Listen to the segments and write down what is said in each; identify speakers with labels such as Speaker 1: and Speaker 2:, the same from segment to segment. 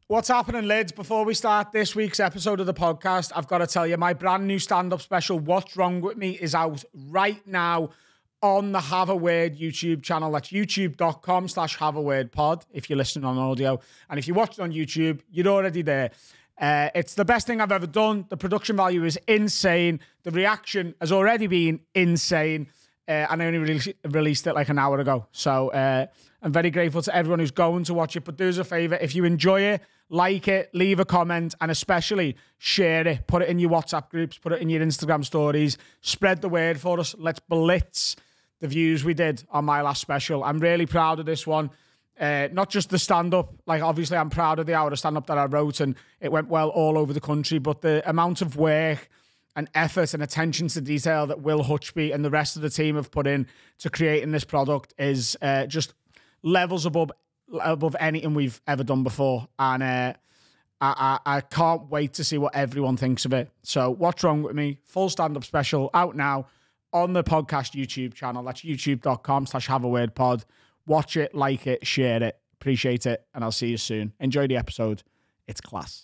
Speaker 1: What's happening, lads? Before we start this week's episode of the podcast, I've got to tell you, my brand new stand-up special, What's Wrong With Me, is out right now on the Have a Word YouTube channel. That's youtube.com/haveawordpod if you're listening on audio. And if you watch it on YouTube, you're already there. It's the best thing I've ever done. The production value is insane. The reaction has already been insane. And I only released it like an hour ago. So I'm very grateful to everyone who's going to watch it. But do us a favour, if you enjoy it, like it, leave a comment, and especially share it. Put it in your WhatsApp groups, put it in your Instagram stories. Spread the word for us. Let's blitz the views we did on my last special. I'm really proud of this one. Not just the stand-up. Like, obviously, I'm proud of the hour of stand-up that I wrote, and it went well all over the country. But the amount of work and effort and attention to detail that Will Hutchby and the rest of the team have put in to creating this product is just levels above anything we've ever done before. And I can't wait to see what everyone thinks of it. So What's Wrong With Me, full stand-up special out now on the podcast YouTube channel. That's youtube.com/haveawordpod. Watch it, like it, share it. Appreciate it. And I'll see you soon. Enjoy the episode. It's class.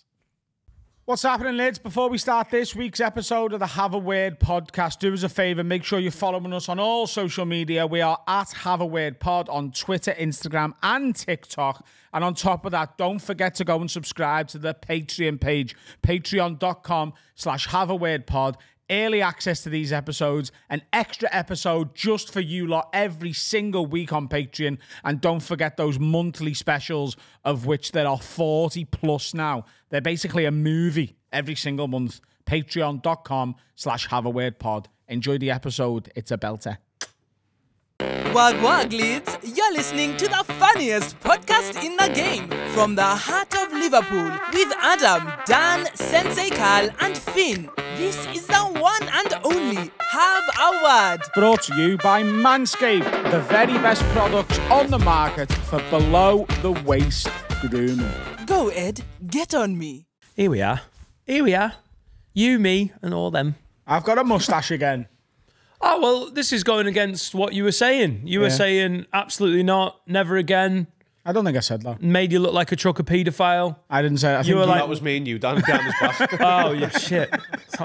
Speaker 1: What's happening, lads? Before we start this week's episode of the Have a Word podcast, do us a favour, make sure you're following us on all social media. We are at Have a Word Pod on Twitter, Instagram, and TikTok. And on top of that, don't forget to go and subscribe to the Patreon page, patreon.com/haveawordpod. Early access to these episodes, an extra episode just for you lot every single week on Patreon. And don't forget those monthly specials, of which there are 40 plus now. They're basically a movie every single month. Patreon.com/haveawordpod. Enjoy the episode. It's a belter.
Speaker 2: Wag wag, leads. You're listening to the funniest podcast in the game from the heart of Liverpool with Adam, Dan, Sensei Carl, and Finn. This is the one and only Have a Word.
Speaker 1: Brought to you by Manscaped, the very best products on the market for below the waist grooming.
Speaker 2: Go, Ed, get on me.
Speaker 3: Here we are. Here we are. You, me, and all them.
Speaker 1: I've got a mustache again.
Speaker 3: Oh, well, this is going against what you were saying. You were saying absolutely not, never again.
Speaker 1: I don't think I said that.
Speaker 3: Made you look like a trucker paedophile.
Speaker 1: I didn't say that.
Speaker 3: You were like,
Speaker 4: that was me and you, Dan. Dan was back.
Speaker 3: Oh, yeah, shit.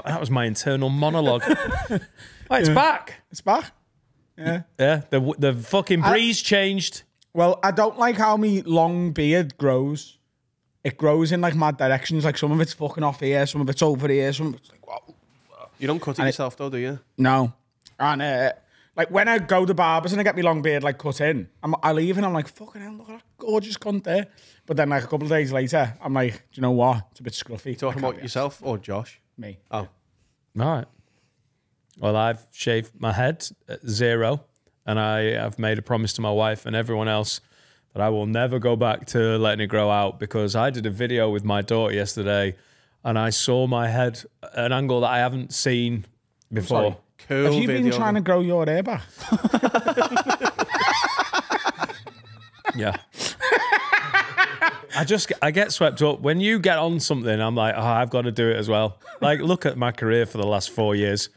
Speaker 3: That was my internal monologue. Oh, it's back.
Speaker 1: It's back. Yeah.
Speaker 3: Yeah, the fucking breeze changed.
Speaker 1: Well, I don't like how my long beard grows. It grows in like mad directions. Like some of it's fucking off here, some of it's over here, some of it's like, wow.
Speaker 4: You don't cut it yourself though, do you?
Speaker 1: No. And like when I go to barbers and I get my long beard like cut in, I leave and I'm like, fucking hell, look at that gorgeous cunt there. But then like a couple of days later, I'm like, do you know what? It's a bit scruffy.
Speaker 4: You talking about yourself or Josh?
Speaker 1: Me.
Speaker 4: Oh.
Speaker 3: All right. Well, I've shaved my head at 0, and I have made a promise to my wife and everyone else that I will never go back to letting it grow out, because I did a video with my daughter yesterday and I saw my head at an angle that I haven't seen before.
Speaker 4: Cool.
Speaker 1: Have you been trying to grow your hair back?
Speaker 3: Yeah. I get swept up. When you get on something, I'm like, oh, I've got to do it as well. Like, look at my career for the last 4 years.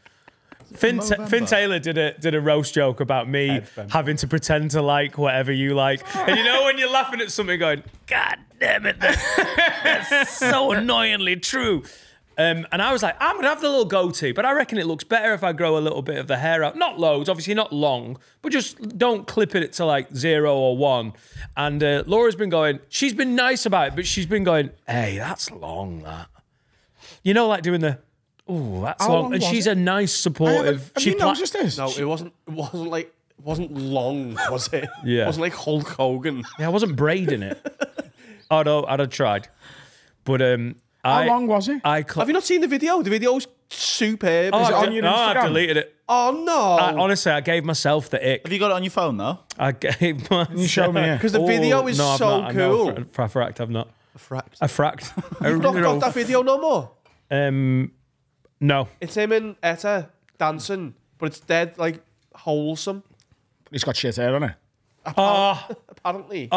Speaker 3: Finn Taylor did a roast joke about me having to pretend to like whatever you like. And you know when you're laughing at something going, God damn it, that's so annoyingly true. And I was like, I'm going to have the little goatee, but I reckon it looks better if I grow a little bit of the hair out. Not loads, obviously not long, but just don't clip it to like 0 or 1. And Laura's been going, she's been nice about it, but she's been going, hey, that's long, that. You know, like doing the, oh, that's long. And she's a nice, supportive.
Speaker 1: Have you noticed this?
Speaker 4: No, it wasn't long, was it?
Speaker 3: Yeah.
Speaker 4: It wasn't like Hulk Hogan.
Speaker 3: Yeah, I wasn't braiding it. Oh, no, I'd have tried. But
Speaker 1: how long was it?
Speaker 4: Have you not seen the video? The video's superb.
Speaker 1: Is it on your Instagram?
Speaker 3: I deleted it.
Speaker 4: Oh, no.
Speaker 3: Honestly, I gave myself the ick.
Speaker 5: Have you got it on your phone, though?
Speaker 3: I gave myself...
Speaker 1: Can you show me it?
Speaker 4: Because the video is so cool.
Speaker 3: No, for a fact, I've not.
Speaker 4: A fract.
Speaker 3: A fract.
Speaker 4: You've not got that video no more?
Speaker 3: No.
Speaker 4: It's him and Etta dancing, but it's dead, like, wholesome.
Speaker 1: He's got shit hair on it.
Speaker 4: Apparently.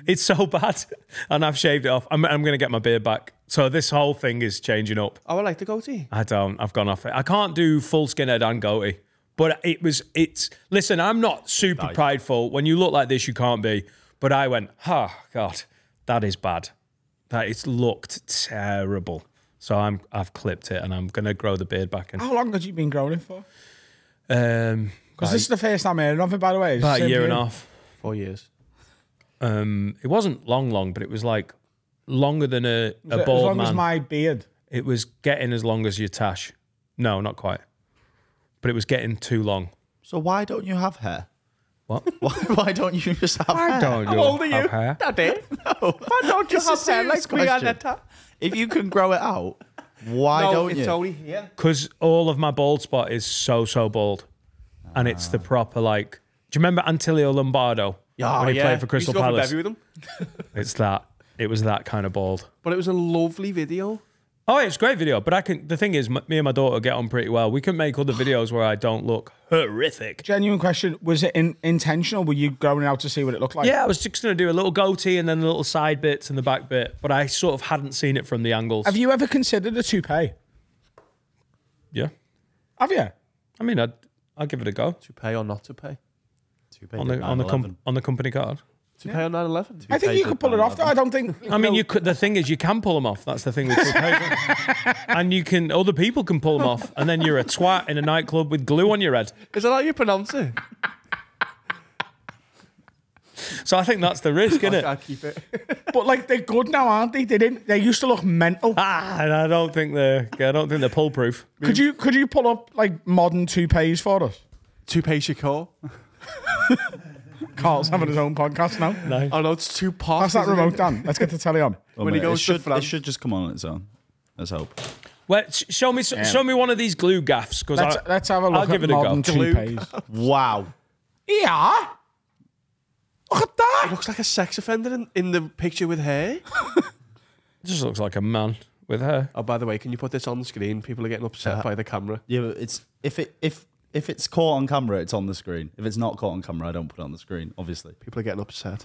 Speaker 3: It's so bad. And I've shaved it off. I'm going to get my beard back. So this whole thing is changing up.
Speaker 4: Oh, I like the goatee.
Speaker 3: I don't. I've gone off it. I can't do full skinhead and goatee. But it's... Listen, I'm not super prideful. When you look like this, you can't be. But I went, oh, God, that is bad. It's looked terrible. So I've clipped it and I'm going to grow the beard back in.
Speaker 1: How long had you been growing it for?
Speaker 3: Because
Speaker 1: this is the first time hearing of it, by the way.
Speaker 3: about a year and a half.
Speaker 4: 4 years.
Speaker 3: It wasn't long, but it was like longer than a bald
Speaker 1: as long
Speaker 3: man.
Speaker 1: as my beard.
Speaker 3: It was getting as long as your tash. No, not quite. But it was getting too long.
Speaker 5: So why don't you have hair?
Speaker 3: What?
Speaker 5: Why don't you just have hair?
Speaker 3: Why don't you
Speaker 4: How old are
Speaker 3: have
Speaker 4: you?
Speaker 3: hair?
Speaker 4: Daddy? No. Why don't you
Speaker 5: It's a
Speaker 4: have hair
Speaker 5: serious
Speaker 4: like we are
Speaker 5: question. If you can grow it out, why
Speaker 4: No,
Speaker 5: don't
Speaker 4: it's
Speaker 5: you?
Speaker 4: only here.
Speaker 3: Because all of my bald spot is so bald. And it's the proper, like... Do you remember Antilio Lombardo? When he played for Crystal Palace?
Speaker 4: With him.
Speaker 3: It's that. It was that kind of bald.
Speaker 4: But it was a lovely video.
Speaker 3: Oh, it's a great video. But the thing is, me and my daughter get on pretty well. We can make other videos where I don't look horrific.
Speaker 1: Genuine question. Was it intentional? Were you growing out to see what it looked like?
Speaker 3: Yeah, I was just going to do a little goatee and then the little side bits and the back bit. But I sort of hadn't seen it from the angles.
Speaker 1: Have you ever considered a toupee?
Speaker 3: Yeah.
Speaker 1: Have you?
Speaker 3: I mean, I'd give it a go.
Speaker 4: To pay or not to pay?
Speaker 3: On the company card.
Speaker 4: To pay on 9/11.
Speaker 1: I think you could pull it off, though. I don't think...
Speaker 3: I mean, you could. The thing is, you can pull them off. That's the thing with toupees. And you can. Other people can pull them off, and then you're a twat in a nightclub with glue on your head.
Speaker 4: Is that how you pronounce it?
Speaker 3: So I think that's the risk, isn't
Speaker 4: I'll
Speaker 3: it?
Speaker 4: keep it.
Speaker 1: But, like, they're good now, aren't they? They used to look mental.
Speaker 3: And I don't think they're pull proof.
Speaker 1: Could you pull up, like, modern toupees for us?
Speaker 4: To pay Shakur.
Speaker 1: Carl's having his own podcast now.
Speaker 3: No.
Speaker 4: Oh no, it's too posh.
Speaker 1: Pass that remote, Dan. Let's get the telly on.
Speaker 4: When he goes to France.
Speaker 5: It should just come on its own. Let's hope.
Speaker 3: Well, show me one of these glue gaffs because
Speaker 1: Let's have a look
Speaker 3: I'll
Speaker 1: at
Speaker 3: give it a go.
Speaker 1: modern toupees.
Speaker 5: Wow.
Speaker 1: Yeah. Look at
Speaker 4: It
Speaker 1: that.
Speaker 4: looks like a sex offender in the picture with hair.
Speaker 3: It just looks like a man with hair.
Speaker 4: Oh, by the way, can you put this on the screen? People are getting upset by the camera.
Speaker 5: Yeah, but it's if it's caught on camera, it's on the screen. If it's not caught on camera, I don't put it on the screen. Obviously,
Speaker 4: People are getting upset.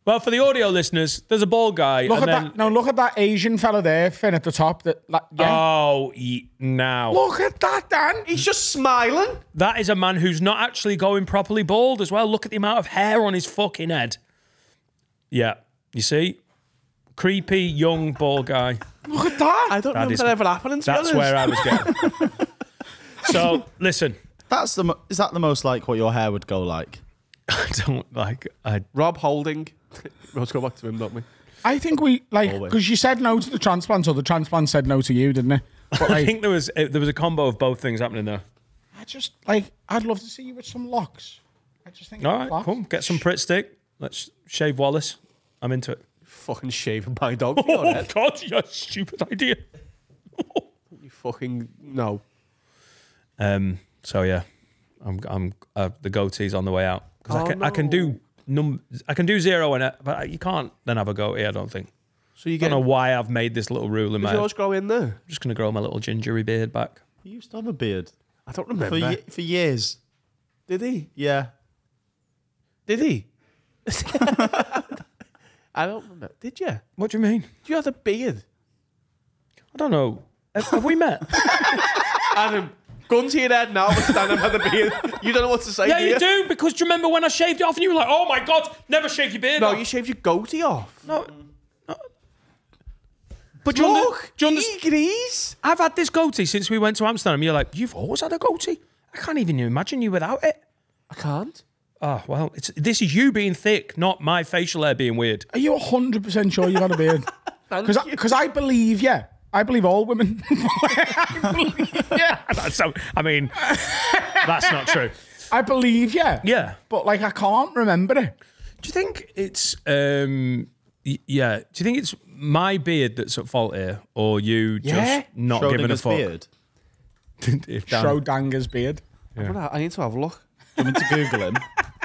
Speaker 3: Well, for the audio listeners, there's a bald guy.
Speaker 1: Look
Speaker 3: and
Speaker 1: at
Speaker 3: then,
Speaker 1: that. No, look at that Asian fella there, Finn, at the top. Yeah.
Speaker 3: Oh, now.
Speaker 1: Look at that, Dan.
Speaker 4: He's just smiling.
Speaker 3: That is a man who's not actually going properly bald as well. Look at the amount of hair on his fucking head. Yeah, you see? Creepy, young, bald guy.
Speaker 1: Look at that.
Speaker 4: I don't remember that ever happening, to be
Speaker 3: That's
Speaker 4: honest.
Speaker 3: where I was getting. So, listen.
Speaker 5: is that the most like what your hair would go like?
Speaker 3: I don't like...
Speaker 4: Rob Holding. Let's go back to him, don't we?
Speaker 1: I think we, like,
Speaker 5: Always.
Speaker 1: because you said no to the transplant, or the transplant said no to you, didn't it? But,
Speaker 3: I
Speaker 1: like,
Speaker 3: think there was a combo of both things happening there.
Speaker 1: I'd love to see you with some locks. I just think.
Speaker 3: All right, cool. Get some Pritt stick. Let's shave Wallace. I'm into it.
Speaker 4: Fucking shaving my dog for your
Speaker 3: Oh,
Speaker 4: head.
Speaker 3: God, you stupid idea.
Speaker 4: You fucking... No.
Speaker 3: So, yeah. I'm the goatee's on the way out. Because I can do... I can do 0 in it, but you can't then have a goatee, I don't think.
Speaker 4: So you
Speaker 3: I don't know why I've made this little rule in my
Speaker 4: Does
Speaker 3: head.
Speaker 4: yours grow in there?
Speaker 3: I'm just going to grow my little gingery beard back.
Speaker 5: He used to have a beard
Speaker 4: I don't remember.
Speaker 5: for years.
Speaker 4: Did he?
Speaker 5: Yeah.
Speaker 4: Did he? I don't remember. Did you?
Speaker 3: What do you mean?
Speaker 4: Do you have a beard?
Speaker 3: I don't know. Have we met?
Speaker 4: Adam, gun to your head now, but stand up had a beard. You don't know what to say,
Speaker 3: Yeah,
Speaker 4: do
Speaker 3: you do, because do you remember when I shaved it off and you were like, oh my God, never shave your beard
Speaker 4: No,
Speaker 3: off.
Speaker 4: you shaved your goatee off.
Speaker 3: No. But do you
Speaker 4: Look,
Speaker 3: do you
Speaker 4: he agrees.
Speaker 3: I've had this goatee since we went to Amsterdam. You're like, you've always had a goatee? I can't even imagine you without it.
Speaker 4: I can't.
Speaker 3: Oh, well, this is you being thick, not my facial hair being weird.
Speaker 1: Are you 100% sure you got a beard? Because I believe, yeah. I believe all women. I believe, yeah.
Speaker 3: That's not true.
Speaker 1: I believe, yeah.
Speaker 3: Yeah.
Speaker 1: But, like, I can't remember it.
Speaker 3: Do you think it's, yeah, do you think it's my beard that's at fault here, or you just not giving a
Speaker 5: Schrodinger's
Speaker 3: fuck?
Speaker 5: beard.
Speaker 3: If Dan-
Speaker 1: Schrodinger's beard.
Speaker 4: I need to have a look.
Speaker 5: Do you want me to Google him?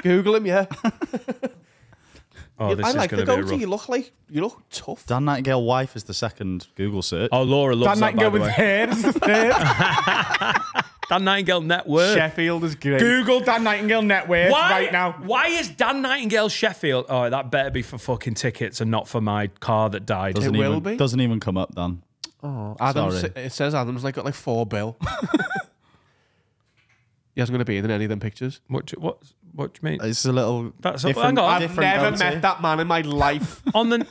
Speaker 4: Google him, yeah.
Speaker 3: Oh, this
Speaker 4: I
Speaker 3: is
Speaker 4: like
Speaker 3: going
Speaker 4: the
Speaker 3: to be a
Speaker 4: goatee.
Speaker 3: rough...
Speaker 4: You look tough.
Speaker 5: Dan Nightingale wife is the second Google search.
Speaker 3: Oh, Laura loves
Speaker 1: Dan
Speaker 3: that, by
Speaker 1: Nightingale
Speaker 3: the
Speaker 1: with
Speaker 3: way.
Speaker 1: hair is the third.
Speaker 3: Dan Nightingale net worth.
Speaker 4: Sheffield is great.
Speaker 1: Google Dan Nightingale net worth right now.
Speaker 3: Why is Dan Nightingale Sheffield? Oh, that better be for fucking tickets and not for my car that died.
Speaker 5: Doesn't
Speaker 4: will
Speaker 5: even,
Speaker 4: be.
Speaker 5: Doesn't even come up, Dan.
Speaker 4: Oh, Adam's,
Speaker 5: Sorry.
Speaker 4: it says Adam's got like 4 bill. He hasn't got a beard in any of them pictures.
Speaker 3: What do you mean?
Speaker 5: It's a little.
Speaker 3: That's
Speaker 5: different,
Speaker 3: hang on.
Speaker 4: I've
Speaker 5: different
Speaker 4: never
Speaker 5: goatee.
Speaker 4: met that man in my life.
Speaker 3: On the.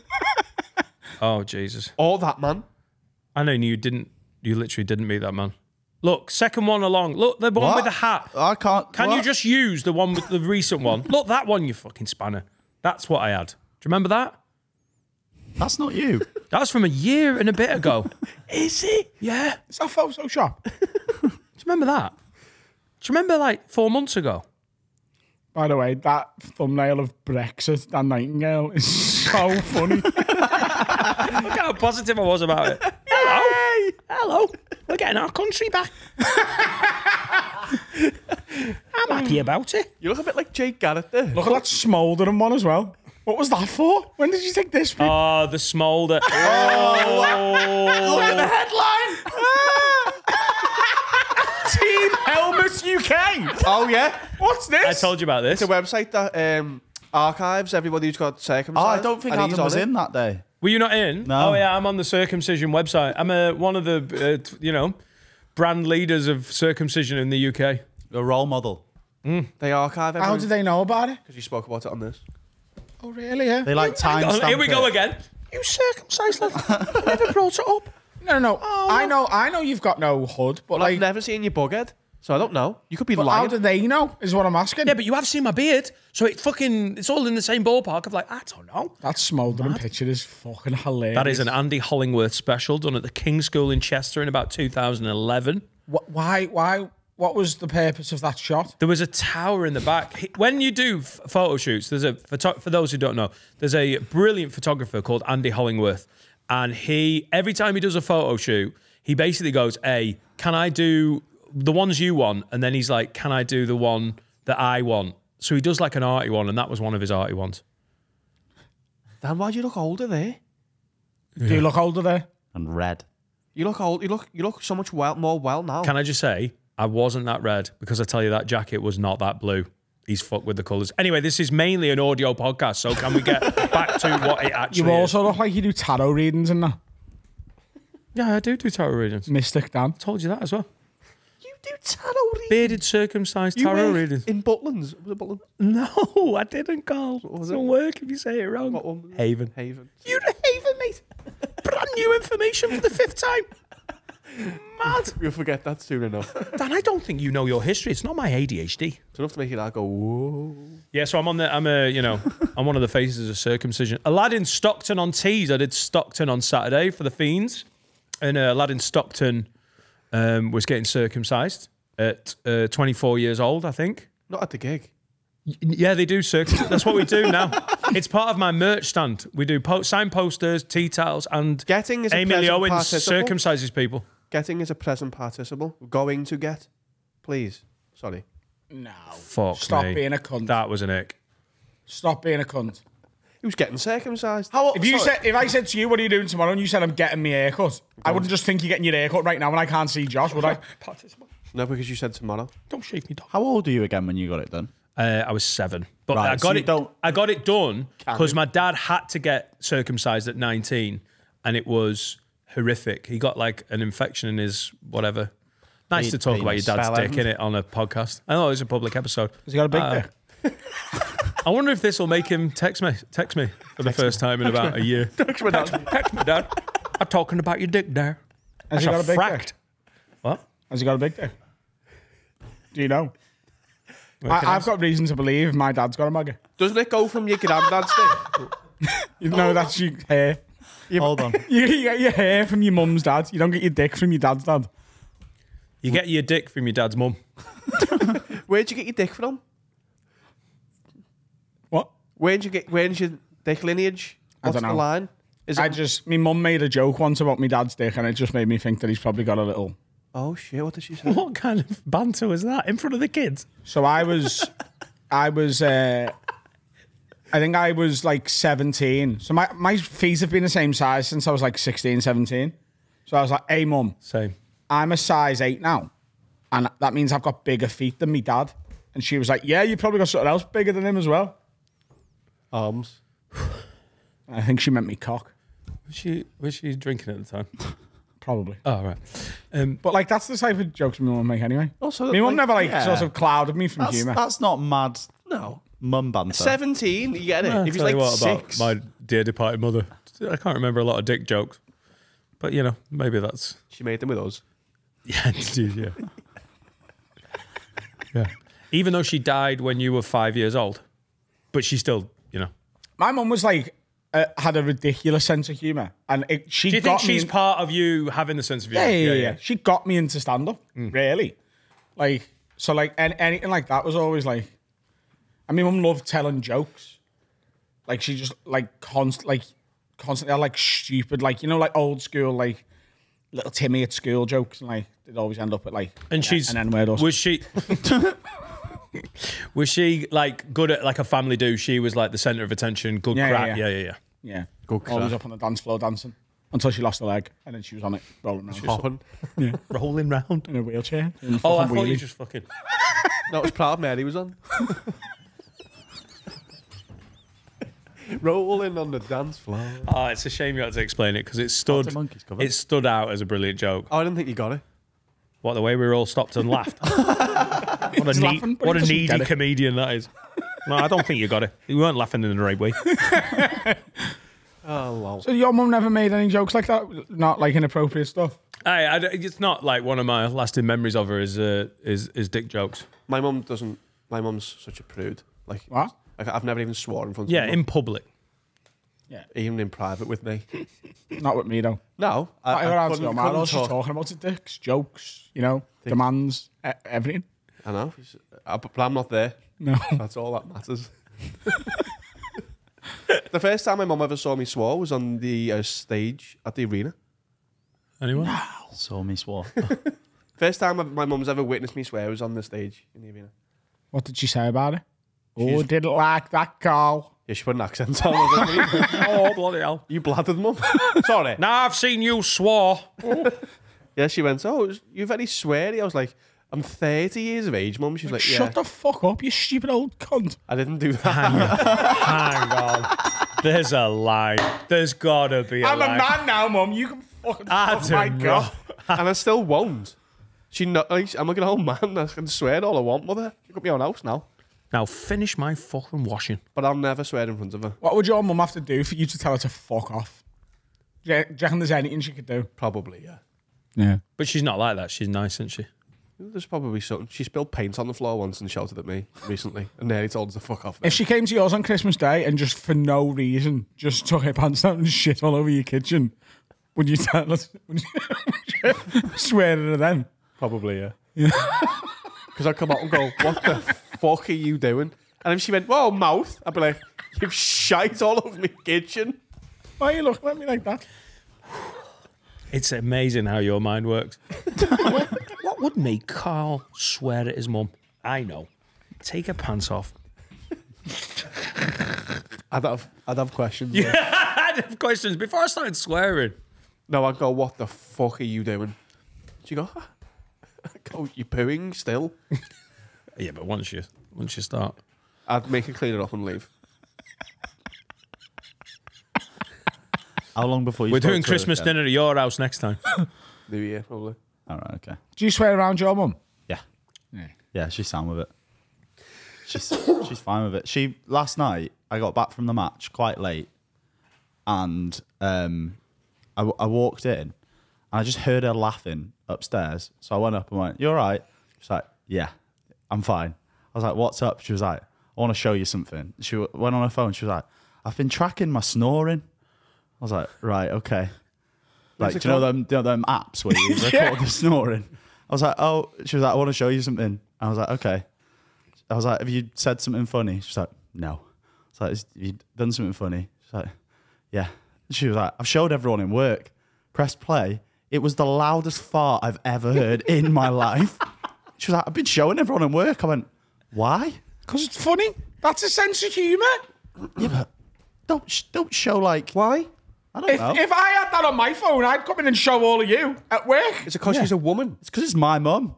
Speaker 3: Oh Jesus!
Speaker 4: Or that man.
Speaker 3: I know you didn't. You literally didn't meet that man. Look, second one along. Look, the one
Speaker 5: What?
Speaker 3: with the hat.
Speaker 5: I can't.
Speaker 3: Can you just use the one with the recent one? Look, that one, you fucking spanner. That's what I had. Do you remember that?
Speaker 5: That's not you.
Speaker 3: That was from a year and a bit ago.
Speaker 1: Is it?
Speaker 3: Yeah.
Speaker 1: Is that Photoshop?
Speaker 3: Do you remember that? Do you remember like 4 months ago?
Speaker 1: By the way, that thumbnail of Brexit, Dan Nightingale, is so funny.
Speaker 3: Look how positive I was about it. Hello. Hello. We're getting our country back. I'm happy about it.
Speaker 4: You look a bit like Jake Garrett there.
Speaker 1: Look at that smouldering one as well. What was that for? When did you take this?
Speaker 3: Oh, the smolder. Oh.
Speaker 1: Look at the headline. Team Helmets UK.
Speaker 4: Oh, yeah.
Speaker 1: What's this?
Speaker 3: I told you about this.
Speaker 4: It's a website that archives everybody who's got circumcised.
Speaker 5: Oh, I don't think
Speaker 4: and he's
Speaker 5: Adam was
Speaker 4: on it.
Speaker 5: in that day.
Speaker 3: Were you not in?
Speaker 5: No.
Speaker 3: Oh yeah, I'm on the circumcision website. I'm one of the brand leaders of circumcision in the UK.
Speaker 5: A role model.
Speaker 4: They archive
Speaker 1: How
Speaker 4: everything.
Speaker 1: did they know about it?
Speaker 4: Because you spoke about it on this.
Speaker 1: Oh, really? Yeah.
Speaker 5: They like timestamp.
Speaker 3: Here we go
Speaker 5: it.
Speaker 3: again. You circumcised lad. I never brought it up.
Speaker 1: No. I know you've got no hood, but
Speaker 4: Well,
Speaker 1: like,
Speaker 4: I've never seen your bughead, so I don't know. You could be
Speaker 1: but
Speaker 4: lying.
Speaker 1: how do they know? Is what I'm asking.
Speaker 3: Yeah, but you have seen my beard, so it's all in the same ballpark of like, I don't know.
Speaker 1: That smouldering picture is fucking hilarious.
Speaker 3: That is an Andy Hollingworth special done at the King's School in Chester in about 2011.
Speaker 1: Why? What was the purpose of that shot?
Speaker 3: There was a tower in the back. When you do photo shoots, there's for those who don't know, there's a brilliant photographer called Andy Hollingworth, and every time he does a photo shoot, he basically goes, "Hey, can I do the ones you want?" And then he's like, "Can I do the one that I want?" So he does like an arty one, and that was one of his arty ones.
Speaker 4: Dan, why do you look older there?
Speaker 1: Do you look older there?
Speaker 5: And red.
Speaker 4: You look old. You look so much more well now.
Speaker 3: Can I just say, I wasn't that red because I tell you that jacket was not that blue. He's fucked with the colours. Anyway, this is mainly an audio podcast, so can we get back to what it actually
Speaker 1: You
Speaker 3: is?
Speaker 1: also look like you do tarot readings and that.
Speaker 3: Yeah, I do tarot readings.
Speaker 1: Mystic Dan.
Speaker 3: Told you that as well.
Speaker 4: You do tarot readings.
Speaker 3: Bearded, circumcised tarot readings.
Speaker 4: In Butlins. Was it Butlins?
Speaker 3: No, I didn't, Carl. It
Speaker 4: was
Speaker 3: doesn't
Speaker 4: it?
Speaker 3: work if you say it wrong.
Speaker 4: What one was it?
Speaker 3: Haven.
Speaker 4: Haven.
Speaker 3: You're a Haven, mate. Brand new information for the 5th time. Mad.
Speaker 4: You'll forget that soon enough.
Speaker 3: Dan, I don't think you know your history. It's not my ADHD.
Speaker 4: It's enough to make you like go, whoa.
Speaker 3: Yeah, so I'm one of the faces of circumcision. A lad in Stockton on Tees. I did Stockton on Saturday for the Fiends, and a lad in Stockton was getting circumcised at 24 years old, I think.
Speaker 4: Not at the gig.
Speaker 3: Yeah, they do circumcise. That's what we do now. It's part of my merch stand. We do sign posters, tea towels, and
Speaker 4: Getting is a
Speaker 3: Amy Lee
Speaker 4: present
Speaker 3: Owens
Speaker 4: participle.
Speaker 3: circumcises people.
Speaker 4: Getting is a present participle. Going to get. Please. Sorry.
Speaker 1: No.
Speaker 3: Fuck
Speaker 1: Stop
Speaker 3: me.
Speaker 1: being a cunt.
Speaker 3: That was an ick.
Speaker 1: Stop being a cunt.
Speaker 4: Who's getting circumcised?
Speaker 1: If I said to you, what are you doing tomorrow, and you said I'm getting my haircut, I wouldn't just think you're getting your haircut right now when I can't see Josh, would I?
Speaker 4: No, because you said tomorrow.
Speaker 3: Don't shake me, dog.
Speaker 5: How old are you again when you got it done?
Speaker 3: I was 7, but
Speaker 5: Right,
Speaker 3: I
Speaker 5: so
Speaker 3: got
Speaker 5: you
Speaker 3: it done because my dad had to get circumcised at 19, and it was horrific. He got like an infection in his whatever. Nice to talk about your dad's
Speaker 5: Spelling.
Speaker 3: dick in it on a podcast. I know it was a public episode.
Speaker 1: Has he got a big dick?
Speaker 3: I wonder if this will make him text me for the first time in about a year. Text me, Dad. I'm talking about your dick there.
Speaker 1: Has he got a big dick?
Speaker 3: What?
Speaker 1: Has he got a big dick? Do you know? I've got reason to believe my dad's got a mugger.
Speaker 4: Doesn't it go from your granddad's dick?
Speaker 1: You know, that's your hair.
Speaker 5: Hold on.
Speaker 1: You get your hair from your mum's dad. You don't get your dick from your dad's dad.
Speaker 3: You get your dick from your dad's mum.
Speaker 4: Where'd you get your dick from?
Speaker 1: What?
Speaker 4: Where's your dick lineage? What's
Speaker 1: don't know.
Speaker 4: the line? Is it
Speaker 1: My mum made a joke once about my dad's dick, and it just made me think that he's probably got a little.
Speaker 4: Oh shit, what did she say?
Speaker 3: What kind of banter was that in front of the kids?
Speaker 1: So I think I was like 17. So my feet have been the same size since I was like 16, 17. So I was like, hey, mum,
Speaker 3: Same.
Speaker 1: I'm a size 8 now. And that means I've got bigger feet than me dad. And she was like, yeah, you probably got something else bigger than him as well.
Speaker 4: Arms.
Speaker 1: I think she meant me cock.
Speaker 3: Was she drinking at the time?
Speaker 1: probably.
Speaker 3: Oh, right.
Speaker 1: But like that's the type of jokes my mum make anyway.
Speaker 4: Also,
Speaker 1: my mum
Speaker 4: like,
Speaker 1: never
Speaker 5: yeah.
Speaker 1: sort of clouded me from humour.
Speaker 5: That's not mad
Speaker 4: No.
Speaker 5: mum banter.
Speaker 4: 17, you get it.
Speaker 3: I'll
Speaker 4: if he's
Speaker 3: tell
Speaker 4: like
Speaker 3: you what
Speaker 4: 6.
Speaker 3: about my dear departed mother. I can't remember a lot of dick jokes. But, you know, maybe that's...
Speaker 4: She made them with us.
Speaker 3: Yeah, indeed, yeah. Yeah. Even though she died when you were 5 years old. But she still, you know...
Speaker 1: My mum was like, had a ridiculous sense of humour. And she
Speaker 3: Do you
Speaker 1: got
Speaker 3: think she's part of you having the sense of humour?
Speaker 1: Yeah. She got me into stand-up, really. Like, so like anything like that was always like... I mean, mum loved telling jokes. Like, she just like constantly had like stupid, like, you know, like old school, like little Timmy at school jokes. And like, they'd always end up at like...
Speaker 3: And she's...
Speaker 1: an N-word or
Speaker 3: was she... Was she like good at like a family do? She was like the centre of attention, good crack. Yeah.
Speaker 1: Yeah.
Speaker 4: Good
Speaker 1: Always
Speaker 4: crack.
Speaker 1: up on the dance floor dancing. Until she lost a leg. And then she was on it, rolling around.
Speaker 4: Popping.
Speaker 3: Rolling round.
Speaker 1: In a wheelchair. Doing
Speaker 3: Oh, I
Speaker 1: fucking
Speaker 3: thought you
Speaker 1: wheelies.
Speaker 3: just fucking...
Speaker 4: No, it was Proud Mary was on. Rolling on the dance floor.
Speaker 3: Oh, it's a shame you had to explain it because it stood.
Speaker 5: Arctic Monkeys cover.
Speaker 3: It stood out as a brilliant joke.
Speaker 4: Oh, I didn't think you got it.
Speaker 3: What, the way we were all stopped and laughed? What
Speaker 1: He's laughing, but
Speaker 3: what
Speaker 1: he
Speaker 3: a
Speaker 1: doesn't
Speaker 3: needy
Speaker 1: get it.
Speaker 3: comedian that is. No, I don't think you got it. You weren't laughing in the right way.
Speaker 4: Oh, wow.
Speaker 1: So your mum never made any jokes like that? Not like inappropriate stuff?
Speaker 3: It's not like one of my lasting memories of her is dick jokes.
Speaker 4: My mum doesn't. My mum's such a prude. Like,
Speaker 1: What?
Speaker 4: I've never even sworn in front of
Speaker 3: Yeah,
Speaker 4: her.
Speaker 3: in public.
Speaker 1: Yeah.
Speaker 4: Even in private with me.
Speaker 1: Not with me, though.
Speaker 4: No.
Speaker 1: I go around to
Speaker 4: couldn't-
Speaker 1: your man,
Speaker 4: couldn't
Speaker 1: all she's
Speaker 4: talk.
Speaker 1: talking about is dicks, jokes, you know, demands, everything.
Speaker 4: I know. But I'm not there.
Speaker 1: No.
Speaker 4: That's all that matters. The first time my mum ever saw me swore was on the stage at the arena.
Speaker 3: Anyone?
Speaker 5: Saw me swore.
Speaker 4: First time my mum's ever witnessed me swear was on the stage in the arena.
Speaker 1: What did she say about it? Oh,
Speaker 4: She's-
Speaker 1: didn't like that call.
Speaker 4: Yeah, she put an accent on. I was like,
Speaker 3: Oh, bloody hell.
Speaker 4: you bladdered, mum. Sorry.
Speaker 3: Now I've seen you swore.
Speaker 4: Yeah, she went, oh, you're very sweary. I was like, I'm 30 years of age, mum. She's like, yeah.
Speaker 1: Shut the fuck up, you stupid old cunt.
Speaker 4: I didn't do that.
Speaker 3: Hang on. There's a line. There's gotta be a
Speaker 1: I'm
Speaker 3: line.
Speaker 1: a man now, mum. You can fucking...
Speaker 3: Adam,
Speaker 1: oh, my God.
Speaker 4: And I still won't. Like, I'm like an old man. I can swear all I want, mother. You got my own house now.
Speaker 3: Now finish my fucking washing.
Speaker 4: But I'll never swear in front of her.
Speaker 1: What would your mum have to do for you to tell her to fuck off? Do you reckon there's anything she could do?
Speaker 4: Probably, yeah.
Speaker 1: Yeah.
Speaker 3: But she's not like that. She's nice, isn't she?
Speaker 4: There's probably something. She spilled paint on the floor once and shouted at me recently. And nearly told her to fuck off. Then.
Speaker 1: If she came to yours on Christmas Day and just for no reason just took her pants down and shit all over your kitchen, would you tell us? Would you swear at her then?
Speaker 4: Probably, yeah. Because I'd come out and go, what the fuck are you doing? And if she went, whoa, mouth, I'd be like, you've shite all over my kitchen.
Speaker 1: Why are you looking at me like that?
Speaker 3: It's amazing how your mind works. What would make Carl swear at his mum? I know. Take her pants off.
Speaker 4: I'd have questions.
Speaker 3: Yeah, I have questions before I started swearing.
Speaker 4: No, I'd go, what the fuck are you doing? She'd go, I'd go, you pooing still?
Speaker 3: Yeah, but once you start.
Speaker 4: I'd make her clean it up and leave.
Speaker 5: How long before you
Speaker 3: We're
Speaker 5: spoke
Speaker 3: doing
Speaker 5: to her
Speaker 3: Christmas
Speaker 5: again?
Speaker 3: dinner at your house next time.
Speaker 4: New Year, probably.
Speaker 5: All right, okay.
Speaker 1: Do you swear around your mum?
Speaker 5: Yeah.
Speaker 1: Yeah.
Speaker 5: Yeah, she's sound with it. She's fine with it. Last night I got back from the match quite late, and I walked in and I just heard her laughing upstairs. So I went up and went, "You all right?" She's like, "Yeah, I'm fine." I was like, "What's up?" She was like, "I want to show you something." She went on her phone. She was like, "I've been tracking my snoring." I was like, "Right, okay." Like, do you know them apps where you record the snoring? I was like, "Oh." She was like, "I want to show you something." I was like, "Okay." I was like, "Have you said something funny?" She's like, "No." I was like, "Have you done something funny?" She's like, "Yeah." She was like, "I've showed everyone in work." Press play. It was the loudest fart I've ever heard in my life. She was like, "I've been showing everyone in work." I went, "Why?"
Speaker 1: Because it's funny. That's a sense of humour.
Speaker 5: Yeah, but don't show like
Speaker 4: Why?
Speaker 5: I don't know.
Speaker 1: If I had that on my phone, I'd come in and show all of you at work.
Speaker 4: Is it because she's a woman?
Speaker 5: It's because it's my mum.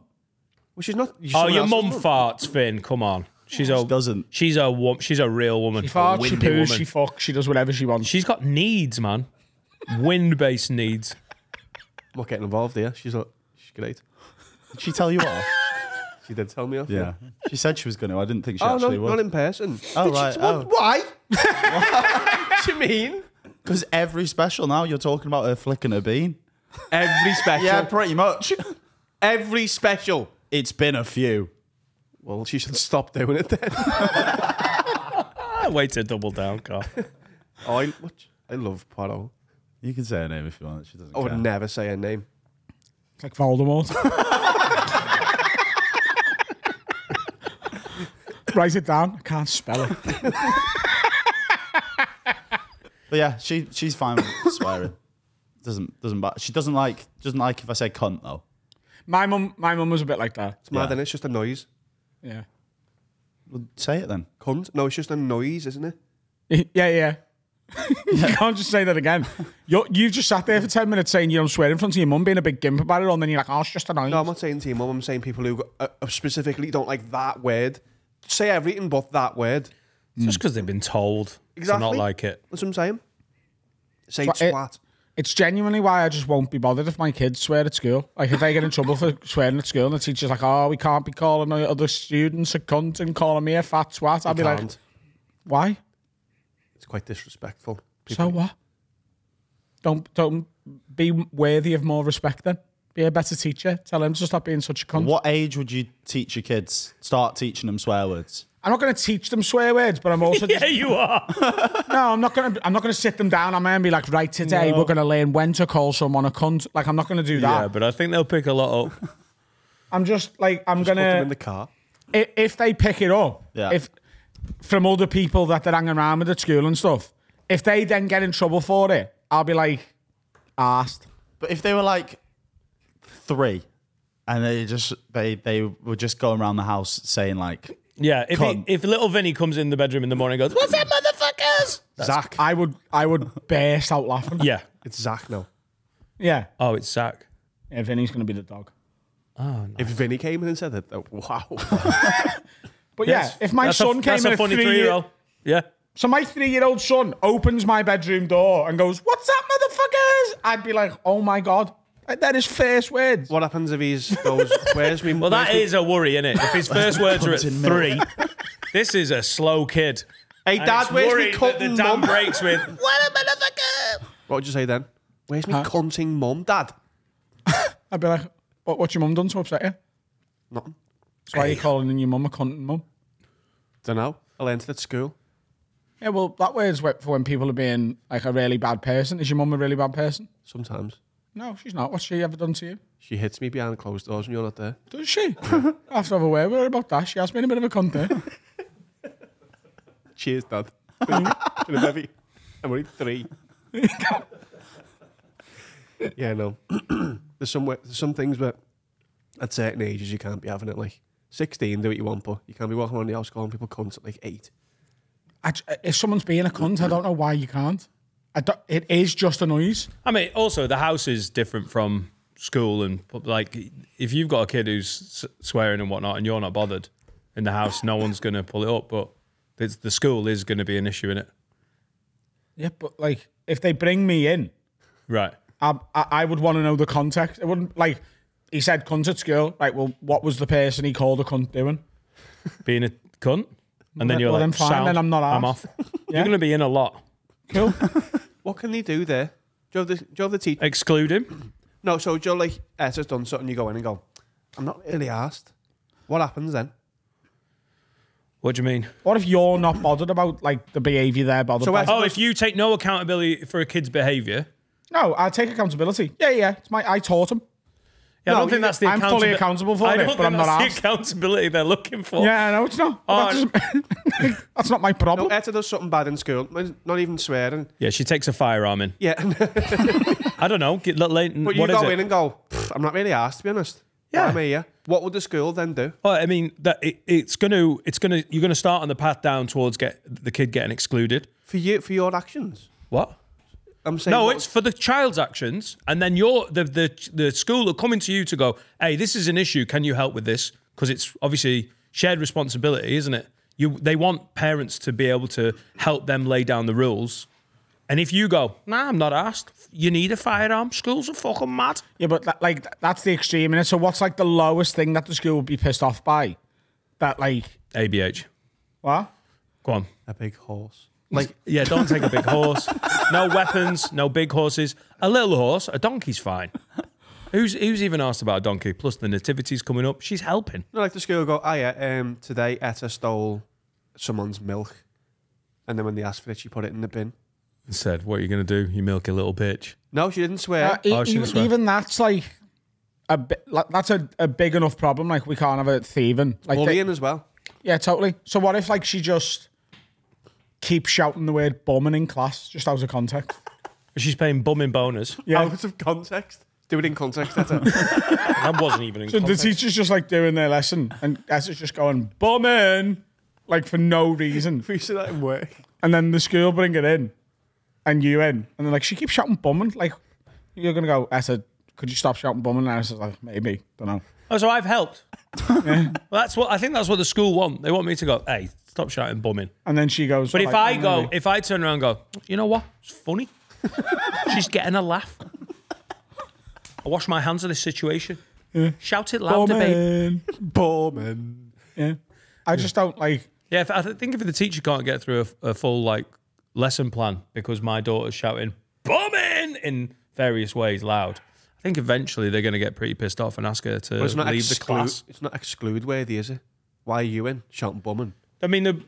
Speaker 4: Well, she's not.
Speaker 3: Oh, your mum farts, Finn. Come on. She
Speaker 5: doesn't.
Speaker 3: She's a real woman.
Speaker 1: She farts, she
Speaker 3: Windy
Speaker 1: poos,
Speaker 3: woman.
Speaker 1: she fucks, she does whatever she wants.
Speaker 3: She's got needs, man. Wind-based needs.
Speaker 4: not getting involved here. She's great.
Speaker 5: Did she tell you off?
Speaker 4: She did tell me off.
Speaker 5: Yeah. She said she was going to. I didn't think she
Speaker 4: Oh,
Speaker 5: actually
Speaker 4: no,
Speaker 5: would.
Speaker 4: not in person.
Speaker 5: Oh,
Speaker 4: Did
Speaker 5: right.
Speaker 4: she,
Speaker 5: Oh.
Speaker 4: Why? What do you mean?
Speaker 5: Because every special now you're talking about her flicking her bean.
Speaker 4: Every special.
Speaker 5: Yeah, pretty much.
Speaker 4: Every special.
Speaker 5: It's been a few.
Speaker 4: Well, she should stop doing it then.
Speaker 3: Way to double down, Carl.
Speaker 4: Oh, I love Poirot.
Speaker 5: You can say her name if you want. She doesn't
Speaker 4: I would
Speaker 5: care.
Speaker 4: never say her name.
Speaker 1: It's like Voldemort. Write it down. I can't spell it.
Speaker 5: But yeah, she's fine with swearing. Doesn't bother. She doesn't like if I say cunt though.
Speaker 1: My mum was a bit like that.
Speaker 4: It's mad,
Speaker 5: Yeah.
Speaker 4: then it's just a noise.
Speaker 1: Yeah.
Speaker 5: Well, say it then.
Speaker 4: Cunt? No, it's just a noise, isn't it?
Speaker 1: Yeah. You can't just say that again. You've just sat there for 10 minutes saying you don't swear in front of your mum, being a big gimp about it, and then you're like, oh, it's just annoying.
Speaker 4: No, I'm not saying to your mum. I'm saying people who specifically don't like that word. Say everything but that word.
Speaker 3: Just because they've been told
Speaker 4: Exactly.
Speaker 3: to not like it.
Speaker 4: That's what I'm saying. Say
Speaker 1: But it-
Speaker 4: twat.
Speaker 1: It's genuinely why I just won't be bothered if my kids swear at school. Like, if they get in trouble for swearing at school and the teacher's like, oh, we can't be calling other students a cunt and calling me a fat twat, I'll be like,
Speaker 4: Can't.
Speaker 1: why?
Speaker 4: It's quite disrespectful.
Speaker 1: So what? Don't be worthy of more respect then. Be a better teacher. Tell them to stop being such a cunt.
Speaker 5: What age would you teach your kids? Start teaching them swear words.
Speaker 1: I'm not going to teach them swear words, but I'm also
Speaker 3: Yeah, you are.
Speaker 1: no, I'm not going to sit them down. I'm going to be like, right, today we're going to learn when to call someone a cunt. Like, I'm not going to do that.
Speaker 3: Yeah, but I think they'll pick a lot up.
Speaker 1: I'm just like, I'm
Speaker 4: Put them in
Speaker 1: going
Speaker 4: the
Speaker 1: to,
Speaker 4: car.
Speaker 1: if they pick it up,
Speaker 5: Yeah.
Speaker 1: if from other people that they're hanging around with at school and stuff, if they then get in trouble for it, I'll be like, arsed.
Speaker 5: But if they were like 3 and they were just going around the house saying like,
Speaker 3: Yeah,
Speaker 5: Cunt.
Speaker 3: if little Vinny comes in the bedroom in the morning and goes, what's up, motherfuckers?
Speaker 4: Zach.
Speaker 1: I would burst out laughing.
Speaker 3: Yeah.
Speaker 4: It's Zach now.
Speaker 1: Yeah.
Speaker 3: Oh, it's Zach.
Speaker 1: Yeah, Vinny's going to be the dog.
Speaker 4: If Vinny came in and said that, oh, wow.
Speaker 1: But yeah, if my
Speaker 3: That's
Speaker 1: son
Speaker 3: a,
Speaker 1: came
Speaker 3: that's
Speaker 1: in
Speaker 3: a
Speaker 1: at
Speaker 3: funny
Speaker 1: 3
Speaker 3: 3-year-old. Yeah.
Speaker 1: So my 3-year-old son opens my bedroom door and goes, "What's up, motherfuckers?" I'd be like, "Oh my god, that is first words."
Speaker 4: What happens if he's goes, where's me?
Speaker 3: Well, that is a worry, isn't it? If his first words are at
Speaker 5: Cunt in
Speaker 3: 3, this is a slow kid.
Speaker 4: Hey,
Speaker 3: And
Speaker 4: Dad,
Speaker 3: it's
Speaker 4: where's me
Speaker 3: worried that the
Speaker 4: cutting
Speaker 3: dad
Speaker 4: mum?
Speaker 3: breaks with, what a motherfucker?
Speaker 4: What would you say then? Where's me cunting mum, Dad?
Speaker 1: I'd be like, "What's your mum done to upset you?
Speaker 4: Nothing.
Speaker 1: That's why you're calling your mum a cunt mum."
Speaker 4: Don't know. I learned it at school.
Speaker 1: Yeah, well, that word's for when people are being like a really bad person. Is your mum a really bad person?
Speaker 4: Sometimes.
Speaker 1: No, she's not. What's she ever done to you?
Speaker 4: She hits me behind closed doors when you're not there.
Speaker 1: Does she? I have to have a word with her about that. She has been a bit of a cunt there.
Speaker 4: Cheers, Dad. In a heavy. I'm only 3. Yeah, no. There's some things where at certain ages you can't be having it. Like 16, do what you want, but you can't be walking around the house calling people cunts at like 8.
Speaker 1: If someone's being a cunt, I don't know why you can't. It is just a noise.
Speaker 3: I mean, also, the house is different from school. And, like, if you've got a kid who's swearing and whatnot and you're not bothered in the house, no one's going to pull it up. But the school is going to be an issue, in it.
Speaker 1: Yeah, but like, if they bring me in,
Speaker 3: Right.
Speaker 1: I would want to know the context. It wouldn't, like, he said cunt at school. Right, well, what was the person he called a cunt doing?
Speaker 3: Being a cunt. And then you're
Speaker 1: Well,
Speaker 3: like,
Speaker 1: then fine,
Speaker 3: sound,
Speaker 1: then I'm not
Speaker 3: I'm
Speaker 1: arsed.
Speaker 3: off. You're going to be in a lot.
Speaker 1: Cool.
Speaker 4: What can they do there? Do you have the teacher?
Speaker 3: Exclude him.
Speaker 4: No, so Joe, like, Etter's done something, you go in and go, I'm not really asked. What happens then?
Speaker 3: What do you mean?
Speaker 1: What if you're not bothered about like the behaviour they're bothered
Speaker 4: So
Speaker 1: by?
Speaker 3: Oh, if you take no accountability for a kid's behaviour.
Speaker 1: No, I take accountability. Yeah. I taught him.
Speaker 3: Yeah, I
Speaker 4: No,
Speaker 3: don't think that's the
Speaker 1: I'm fully accountable for
Speaker 3: I
Speaker 1: it,
Speaker 3: don't
Speaker 1: but
Speaker 3: think
Speaker 1: I'm not
Speaker 3: that's
Speaker 1: asked.
Speaker 3: the accountability they're looking for.
Speaker 1: Yeah, no, it's not.
Speaker 3: Oh,
Speaker 1: That's not my
Speaker 4: No,
Speaker 1: problem.
Speaker 4: Etta does something bad in school, not even swearing.
Speaker 3: Yeah, she takes a firearm in.
Speaker 4: Yeah,
Speaker 3: I don't know.
Speaker 4: but you
Speaker 3: What is
Speaker 4: go
Speaker 3: it?
Speaker 4: in and go, I'm not really asked, to be honest.
Speaker 3: Yeah.
Speaker 4: Why am I here? What would the school then do?
Speaker 3: Well, I mean, that you're gonna start on the path down towards the kid getting excluded.
Speaker 4: For your actions?
Speaker 3: What?
Speaker 4: I'm saying
Speaker 3: No,
Speaker 4: what-
Speaker 3: it's for the child's actions, and then the school are coming to you to go, hey, this is an issue. Can you help with this? Because it's obviously shared responsibility, isn't it? They want parents to be able to help them lay down the rules, And if you go, nah, I'm not asked. You need a firearm. Schools are fucking mad.
Speaker 1: Yeah, but that's the extreme in it. So what's like the lowest thing that the school would be pissed off by? That like
Speaker 3: ABH.
Speaker 1: what?
Speaker 3: Go on.
Speaker 4: A big horse.
Speaker 3: Like, yeah, don't take a big horse. No weapons, no big horses. A little horse, a donkey's fine. Who's even asked about a donkey? Plus the nativity's coming up. She's helping.
Speaker 4: No, like the school go, oh yeah, today Etta stole someone's milk. And then when they asked for it, she put it in the bin.
Speaker 3: And said, what are you going to do? You milky little bitch.
Speaker 4: No, she didn't swear.
Speaker 1: Even that's like that's a big enough problem. Like we can't have it thieving. Like
Speaker 4: bullying as well.
Speaker 1: Yeah, totally. So what if like she just keeps shouting the word bumming in class, just out of context?
Speaker 3: She's paying bumming bonus.
Speaker 1: Yeah.
Speaker 4: Out of context. Do it in context, Etta.
Speaker 3: That wasn't even in
Speaker 1: So
Speaker 3: context.
Speaker 1: the teacher's just like doing their lesson and Etta's just going bumming, like for no reason.
Speaker 4: We see that in work.
Speaker 1: And then the school bring it in and you in. And they're like, she keeps shouting bumming. Like, you're going to go, Etta, could you stop shouting bumming? And I was like, maybe. Don't know.
Speaker 3: Oh, so I've helped. Yeah. Well, I think that's what the school want. They want me to go, hey, stop shouting bumming.
Speaker 1: And then she goes.
Speaker 3: But
Speaker 1: well,
Speaker 3: if I turn around and go, you know what? It's funny. She's getting a laugh. I wash my hands of this situation. Yeah. Shout it louder, babe.
Speaker 4: Bumming.
Speaker 1: Yeah. I just don't like.
Speaker 3: Yeah, I think if the teacher can't get through a full like lesson plan because my daughter's shouting bumming in various ways loud, I think eventually they're going to get pretty pissed off and ask her to leave the class.
Speaker 4: It's not exclude worthy, is it? Why are you in shouting bumming?
Speaker 3: I mean,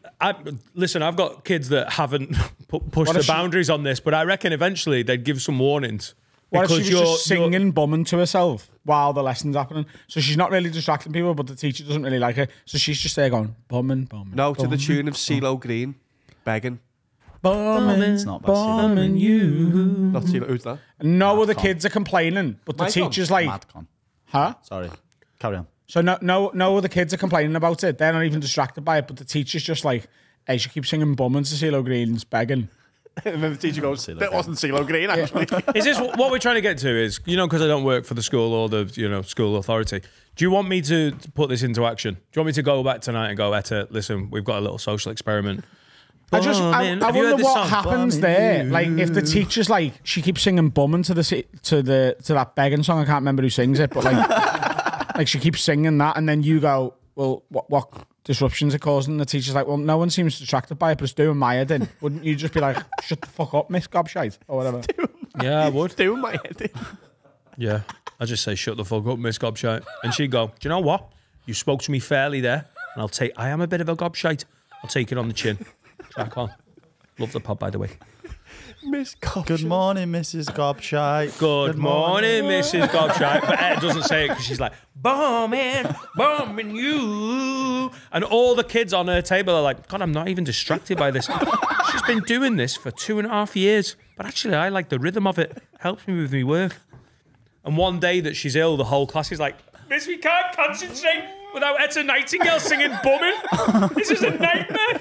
Speaker 3: listen, I've got kids that haven't pushed the boundaries on this, but I reckon eventually they'd give some warnings.
Speaker 1: What if she was just singing bumming to herself while the lesson's happening? So she's not really distracting people, but the teacher doesn't really like her. So she's just there going, bumming, bumming.
Speaker 4: No, to the tune of CeeLo Green, begging.
Speaker 1: Bumming,
Speaker 5: It's not
Speaker 1: bumming you.
Speaker 4: Not CeeLo, who's that?
Speaker 1: No other kids are complaining, but the teacher's like,
Speaker 5: Madcon.
Speaker 1: huh?
Speaker 5: Sorry. Carry on.
Speaker 1: So no other kids are complaining about it. They're not even distracted by it, but the teacher's just like, hey, she keeps singing bumming to CeeLo Green's begging.
Speaker 4: And then the teacher goes, that wasn't CeeLo Green, actually.
Speaker 3: Is this what we're trying to get to? Is, you know, because I don't work for the school or the, you know, school authority. Do you want me to put this into action? Do you want me to go back tonight and go, Etta, listen, we've got a little social experiment.
Speaker 1: I wonder what happens there. Like if the teacher's like, she keeps singing bumming to that begging song. I can't remember who sings it, but like, like she keeps singing that, and then you go, well, what disruptions are causing? The teacher's like, well, no one seems distracted by it, but it's doing my head in. Wouldn't you just be like, shut the fuck up, Miss Gobshite, or whatever?
Speaker 3: Yeah, I would.
Speaker 4: Doing my head in.
Speaker 3: Yeah, I just say, shut the fuck up, Miss Gobshite. And she'd go, do you know what? You spoke to me fairly there, and I am a bit of a gobshite. I'll take it on the chin. Crack on. Love the pod, by the way.
Speaker 4: Miss Gobshite.
Speaker 5: Good morning, Mrs. Gobshite.
Speaker 3: Good morning, Mrs. Gobshite. But Ed doesn't say it because she's like, bumming you. And all the kids on her table are like, God, I'm not even distracted by this. She's been doing this for 2.5 years. But actually, I like the rhythm of it. Helps me with my work. And one day that she's ill, the whole class is like, Miss, we can't concentrate without Etta Nightingale singing bumming. This is a nightmare.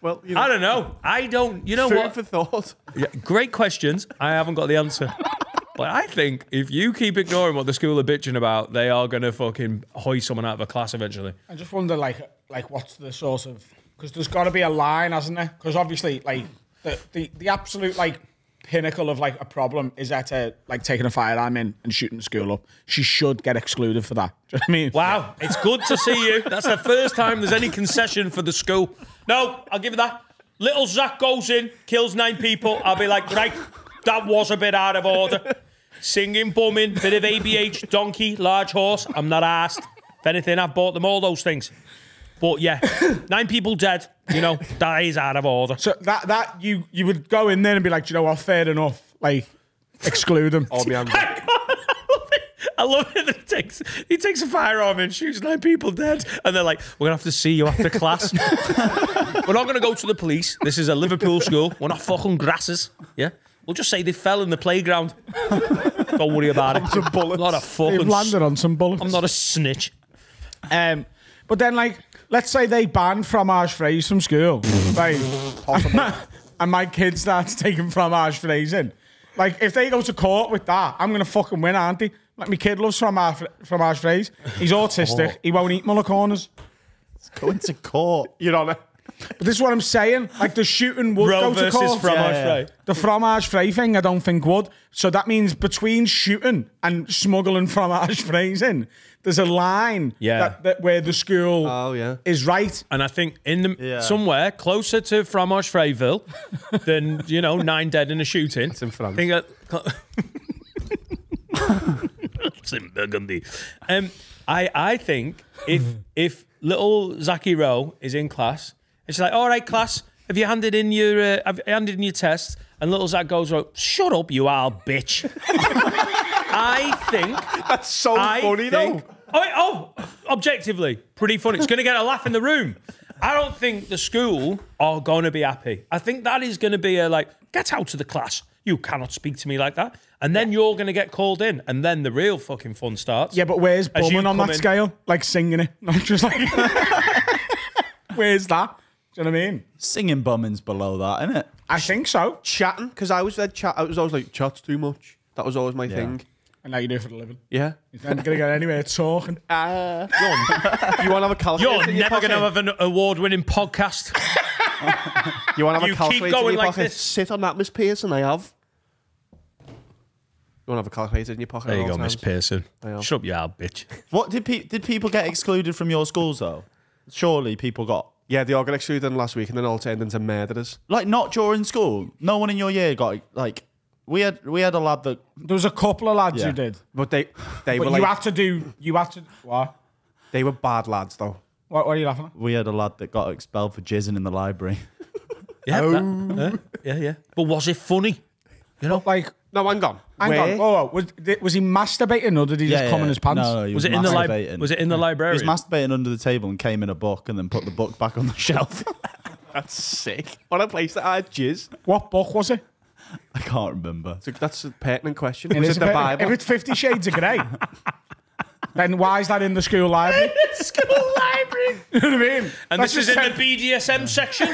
Speaker 4: Well, you know,
Speaker 3: I don't know. I don't. You know
Speaker 4: food
Speaker 3: what?
Speaker 4: for thought.
Speaker 3: Yeah, great questions. I haven't got the answer. But I think if you keep ignoring what the school are bitching about, they are going to fucking hoist someone out of a class eventually.
Speaker 1: I just wonder, like what's the sort of... Because there's got to be a line, hasn't there? Because obviously, like, the absolute, like, pinnacle of, like, a problem is Etta, like, taking a firearm in and shooting the school up. She should get excluded for that. Do you know what I mean?
Speaker 3: Wow, it's good to see you. That's the first time there's any concession for the school. No, I'll give you that. Little Zach goes in, kills 9 people. I'll be like, right, that was a bit out of order. Singing, bumming, bit of ABH, donkey, large horse. I'm not asked. If anything, I've bought them all those things. But yeah, 9 people dead. You know, that is out of order.
Speaker 1: So that you would go in there and be like, do you know what, fair enough. Like, exclude them.
Speaker 3: I love it that he takes a firearm and shoots 9 people dead. And they're like, we're going to have to see you after class. We're not going to go to the police. This is a Liverpool school. We're not fucking grasses. Yeah? We'll just say they fell in the playground. Don't worry about it.
Speaker 4: Some bullets.
Speaker 3: I'm not a fucking...
Speaker 1: They've landed on some bullets.
Speaker 3: I'm not a snitch.
Speaker 1: But then, like, let's say they ban fromage phrase from school. Right? And my kid starts taking fromage phrase in. Like, if they go to court with that, I'm going to fucking win, aren't they? Like, my kid loves fromage phrase. He's autistic. He won't eat mullah corners.
Speaker 5: Going to court.
Speaker 4: Your Honour.
Speaker 1: But this is what I'm saying. Like the shooting would
Speaker 3: Roe
Speaker 1: go to
Speaker 3: versus
Speaker 1: court.
Speaker 3: fromage fry.
Speaker 1: The fromage fry thing, I don't think would. So that means between shooting and smuggling fromage frays in, there's a line that where the school is right.
Speaker 3: And I think in the somewhere closer to fromage frayville than 9 dead in a shooting.
Speaker 4: It's in France.
Speaker 3: It's in Burgundy. I think if little Zachy Rowe is in class, it's like, all right, class, have you handed in your test? And little Zach goes, shut up, you old bitch. I think
Speaker 4: that's so funny though.
Speaker 3: Objectively, pretty funny. It's going to get a laugh in the room. I don't think the school are going to be happy. I think that is going to be a get out of the class. You cannot speak to me like that. And then you're going to get called in. And then the real fucking fun starts.
Speaker 1: Yeah, but where's bumming on that scale? Like singing it. Not just like... Where's that? Do you know what I mean?
Speaker 5: Singing bumming's below that, isn't it?
Speaker 1: I think so.
Speaker 4: Chatting, because I was always like, chat's too much. That was always my thing.
Speaker 1: And now you do it for the living.
Speaker 4: Yeah.
Speaker 1: You're never going to get anywhere talking.
Speaker 4: You want to have a calculator?
Speaker 3: You're never going to have an award-winning podcast.
Speaker 4: You want to have a calculator
Speaker 3: keep going
Speaker 4: in your
Speaker 3: like
Speaker 4: pocket?
Speaker 3: this.
Speaker 4: Sit on that, Miss Pearson. I have. You want to have a calculator in your pocket?
Speaker 3: There you
Speaker 4: at
Speaker 3: go,
Speaker 4: all
Speaker 3: Miss
Speaker 4: times?
Speaker 3: Pearson. Shut up, you old bitch.
Speaker 5: What did people get excluded from your schools though? Surely people got
Speaker 4: they all got excluded last week and then all turned into murderers.
Speaker 5: not during school. No one in your year got we had a lad that
Speaker 1: There was a couple of lads who did.
Speaker 4: But they
Speaker 1: But
Speaker 4: were
Speaker 1: you had to... What?
Speaker 4: they were bad lads though.
Speaker 1: What are you laughing at?
Speaker 5: we had a lad that got expelled for jizzing in the library.
Speaker 3: Yeah, yeah. But was it funny?
Speaker 1: No,
Speaker 4: hang on.
Speaker 1: Hang on. Was he masturbating or did he just come in his pants?
Speaker 5: No, he
Speaker 3: Was it in the
Speaker 5: masturbating.
Speaker 3: Was it in the
Speaker 5: He
Speaker 3: library?
Speaker 5: was masturbating under the table and came in a book and then put the book back on the shelf.
Speaker 4: That's sick. What a place that had jizz.
Speaker 1: What book was it?
Speaker 5: I can't remember.
Speaker 4: So that's a pertinent question.
Speaker 1: It
Speaker 4: Was
Speaker 1: is
Speaker 4: it the
Speaker 1: a bit-
Speaker 4: Bible?
Speaker 1: If it's 50 Shades of Grey, then why is that in the school library?
Speaker 3: School library.
Speaker 1: You know what I mean?
Speaker 3: And this is in the BDSM section.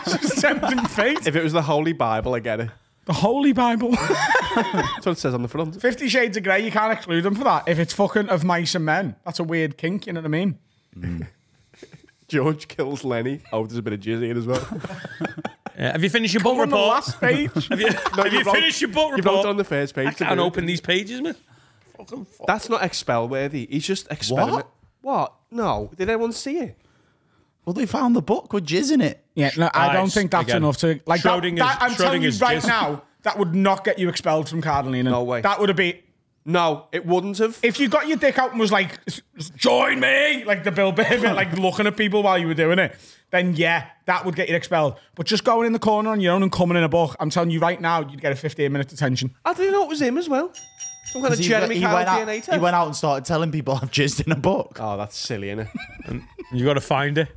Speaker 1: Just tempting fate.
Speaker 4: If it was the Holy Bible, I get it.
Speaker 1: The Holy Bible.
Speaker 4: That's what it says on the front.
Speaker 1: 50 Shades of Grey, you can't exclude them for that. If it's fucking of mice and men, that's a weird kink, you know what I mean?
Speaker 4: George kills Lenny. Oh, there's a bit of jizz in as well.
Speaker 3: Have you finished your book
Speaker 1: On the
Speaker 3: report?
Speaker 1: last page.
Speaker 3: Have you finished your book
Speaker 4: You wrote it
Speaker 3: report?
Speaker 4: on the first page.
Speaker 3: I can't open these pages, man. Fucking fuck.
Speaker 4: That's not expel worthy. He's just experiment. What? No. Did anyone see it?
Speaker 5: Well, they found the book with jizz in it.
Speaker 1: Yeah, no, I don't
Speaker 3: Guys,
Speaker 1: think that's
Speaker 3: again,
Speaker 1: enough to... Like, I'm telling you
Speaker 3: Schrodinger's
Speaker 1: right
Speaker 3: jizz.
Speaker 1: now, that would not get you expelled from Cardinal.
Speaker 4: No way.
Speaker 1: That would have been...
Speaker 4: No, it wouldn't have.
Speaker 1: If you got your dick out and was like, join me, like the Bill Burr bit, like looking at people while you were doing it, then yeah, that would get you expelled. But just going in the corner on your own and coming in a book, I'm telling you right now, you'd get a 15-minute detention.
Speaker 4: I didn't know it was him as well. Some kind of Jeremy Kyle DNA test.
Speaker 5: He went out and started telling people I've jizzed in a book.
Speaker 4: Oh, that's silly, innit?
Speaker 3: You got to find it.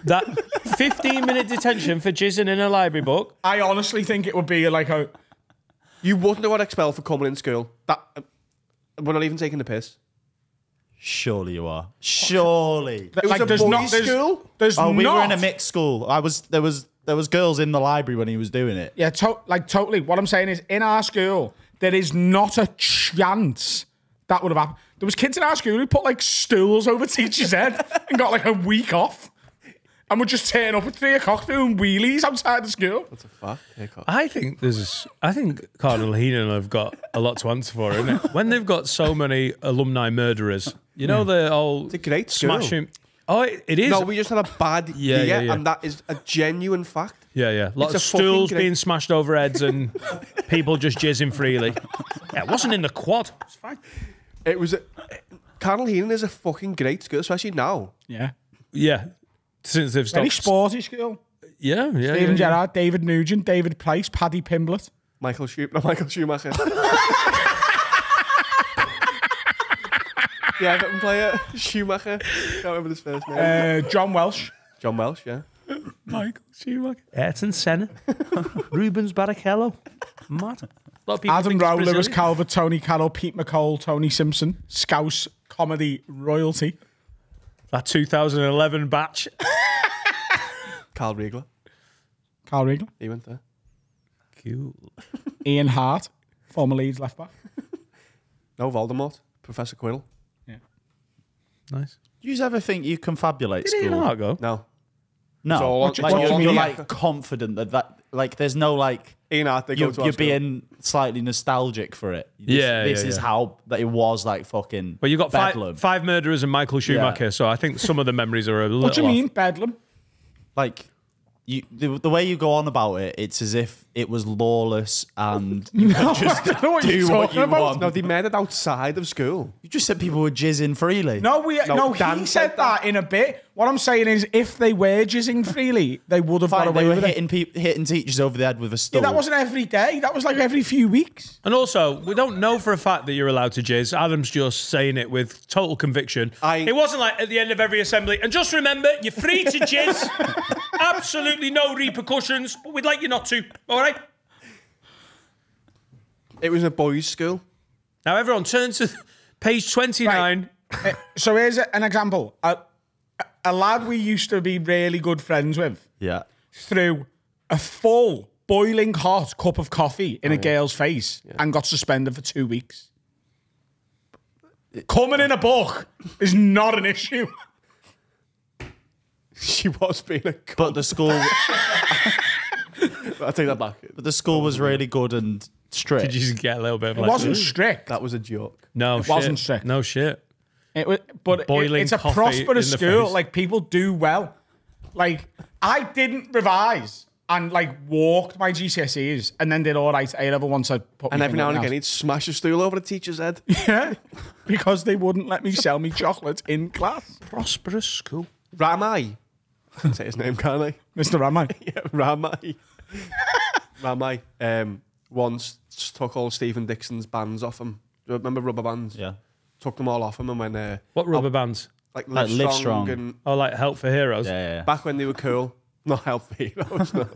Speaker 3: That 15-minute detention for jizzing in a library book.
Speaker 1: I honestly think it would be like a...
Speaker 4: You wouldn't have got expelled for coming in school. We're not even taking the piss.
Speaker 5: Surely you are. Surely.
Speaker 4: It was a boys' school?
Speaker 1: There's
Speaker 5: We
Speaker 1: not.
Speaker 5: were in a mixed school. There was girls in the library when he was doing it.
Speaker 1: Yeah, totally. What I'm saying is, in our school, there is not a chance that would have happened. There was kids in our school who put like stools over teachers' head and got like a week off. And would just turn up at 3 o'clock doing wheelies outside the school.
Speaker 4: What the fuck?
Speaker 3: I think Cardinal Heenan have got a lot to answer for, isn't it? When they've got so many alumni murderers, you know, they're all
Speaker 4: It's a great school.
Speaker 3: smashing. Oh, it is.
Speaker 4: No, we just had a bad year,
Speaker 3: yeah.
Speaker 4: and that is a genuine fact.
Speaker 3: Yeah. Lots
Speaker 4: It's
Speaker 3: of
Speaker 4: a fucking
Speaker 3: stools
Speaker 4: great-
Speaker 3: being smashed over heads and people just jizzing freely. Yeah, it wasn't in the quad. It's fine.
Speaker 4: It was... Cardinal Heenan is a fucking great school, especially now.
Speaker 1: Yeah.
Speaker 3: Yeah. Since they've
Speaker 1: Very
Speaker 3: stopped.
Speaker 1: sporty school.
Speaker 3: Yeah.
Speaker 1: Steven Gerrard, David Nugent, David Price, Paddy Pimblett.
Speaker 4: Michael Schumacher. Yeah, Everton player. Schumacher. Can't remember his first name.
Speaker 1: John Welsh.
Speaker 4: John Welsh, yeah.
Speaker 3: Michael Schumacher. Ayrton Senna. Rubens Barrichello. Mad.
Speaker 1: Adam Rowe, Lewis Calvert, Tony Carroll, Pete McCall, Tony Simpson. Scouse comedy royalty.
Speaker 3: That 2011 batch.
Speaker 4: Carl Reigler.
Speaker 1: Carl Reigler.
Speaker 4: He went there.
Speaker 3: Cool.
Speaker 1: Ian Hart, former Leeds left back.
Speaker 4: No, Voldemort. Professor Quirrell.
Speaker 3: Nice.
Speaker 5: Do you ever think you confabulate
Speaker 3: Did Ian
Speaker 5: school?
Speaker 3: Hart go?
Speaker 4: No.
Speaker 5: No,
Speaker 4: It's all-
Speaker 5: like
Speaker 4: it's all
Speaker 5: you're
Speaker 4: on
Speaker 5: like confident that like there's no like
Speaker 4: Ian Hart, they go to our
Speaker 5: you're
Speaker 4: school.
Speaker 5: being slightly nostalgic for it. This is how that it was like fucking.
Speaker 3: Well, you got
Speaker 5: bedlam.
Speaker 3: five murderers and Michael Schumacher, so I think some of the memories are a little.
Speaker 1: What do you
Speaker 3: off.
Speaker 1: mean, bedlam?
Speaker 5: Like the way you go on about it, it's as if it was lawless and you could just
Speaker 1: I don't know what you're
Speaker 5: do what
Speaker 1: talking
Speaker 5: you
Speaker 1: about.
Speaker 5: want.
Speaker 4: No, they made it outside of school.
Speaker 5: You just said people were jizzing freely.
Speaker 1: No,
Speaker 4: Dan
Speaker 1: he
Speaker 4: said
Speaker 1: said that in a bit. What I'm saying is, if they were jizzing freely, they would have got
Speaker 5: Fine,
Speaker 1: away
Speaker 5: they were
Speaker 1: with it.
Speaker 5: hitting teachers over the head with a
Speaker 1: Yeah,
Speaker 5: stool.
Speaker 1: that wasn't every day. That was like every few weeks.
Speaker 3: And also, we don't know for a fact that you're allowed to jizz. Adam's just saying it with total conviction. It wasn't like at the end of every assembly. And just remember, you're free to jizz. Absolutely no repercussions, but we'd like you not to. All right?
Speaker 4: It was a boys' school.
Speaker 3: Now, everyone, turn to page 29.
Speaker 1: So here's an example. A lad we used to be really good friends with
Speaker 5: Yeah.
Speaker 1: threw a full boiling hot cup of coffee in a girl's face and got suspended for 2 weeks. Coming in a book is not an issue.
Speaker 4: She was being a cunt.
Speaker 5: But the school
Speaker 4: I take that back.
Speaker 5: but the school was really good and strict.
Speaker 3: Did you just get a little bit of
Speaker 1: It
Speaker 3: like,
Speaker 1: wasn't strict.
Speaker 4: That was a joke.
Speaker 3: no
Speaker 1: it
Speaker 3: shit.
Speaker 1: wasn't strict.
Speaker 3: No shit.
Speaker 1: It was, but
Speaker 3: Boiling
Speaker 1: it's a
Speaker 3: coffee
Speaker 1: prosperous
Speaker 3: in the
Speaker 1: school.
Speaker 3: face.
Speaker 1: Like, people do well. Like, I didn't revise and like walked my GCSEs and then did all right A level once I put.
Speaker 4: And
Speaker 1: my
Speaker 4: every
Speaker 1: thing
Speaker 4: now and
Speaker 1: up
Speaker 4: again,
Speaker 1: the
Speaker 4: he'd smash a stool over the teacher's head.
Speaker 1: house. Yeah, because they wouldn't let me sell me chocolates in class.
Speaker 3: Prosperous school.
Speaker 4: Ramai. I can say his name, can't I?
Speaker 1: Mr. Ramai.
Speaker 4: Yeah, Ramai. Ramai once took all Stephen Dixon's bands off him. Do you remember rubber bands?
Speaker 5: Yeah.
Speaker 4: Took them all off him and when...
Speaker 3: What rubber bands?
Speaker 4: Like
Speaker 5: Like
Speaker 4: Live,
Speaker 5: Live
Speaker 4: Strong.
Speaker 5: Strong.
Speaker 4: And
Speaker 3: Oh, like Help for Heroes?
Speaker 5: Yeah.
Speaker 4: back when they were cool. Not Help for Heroes, no.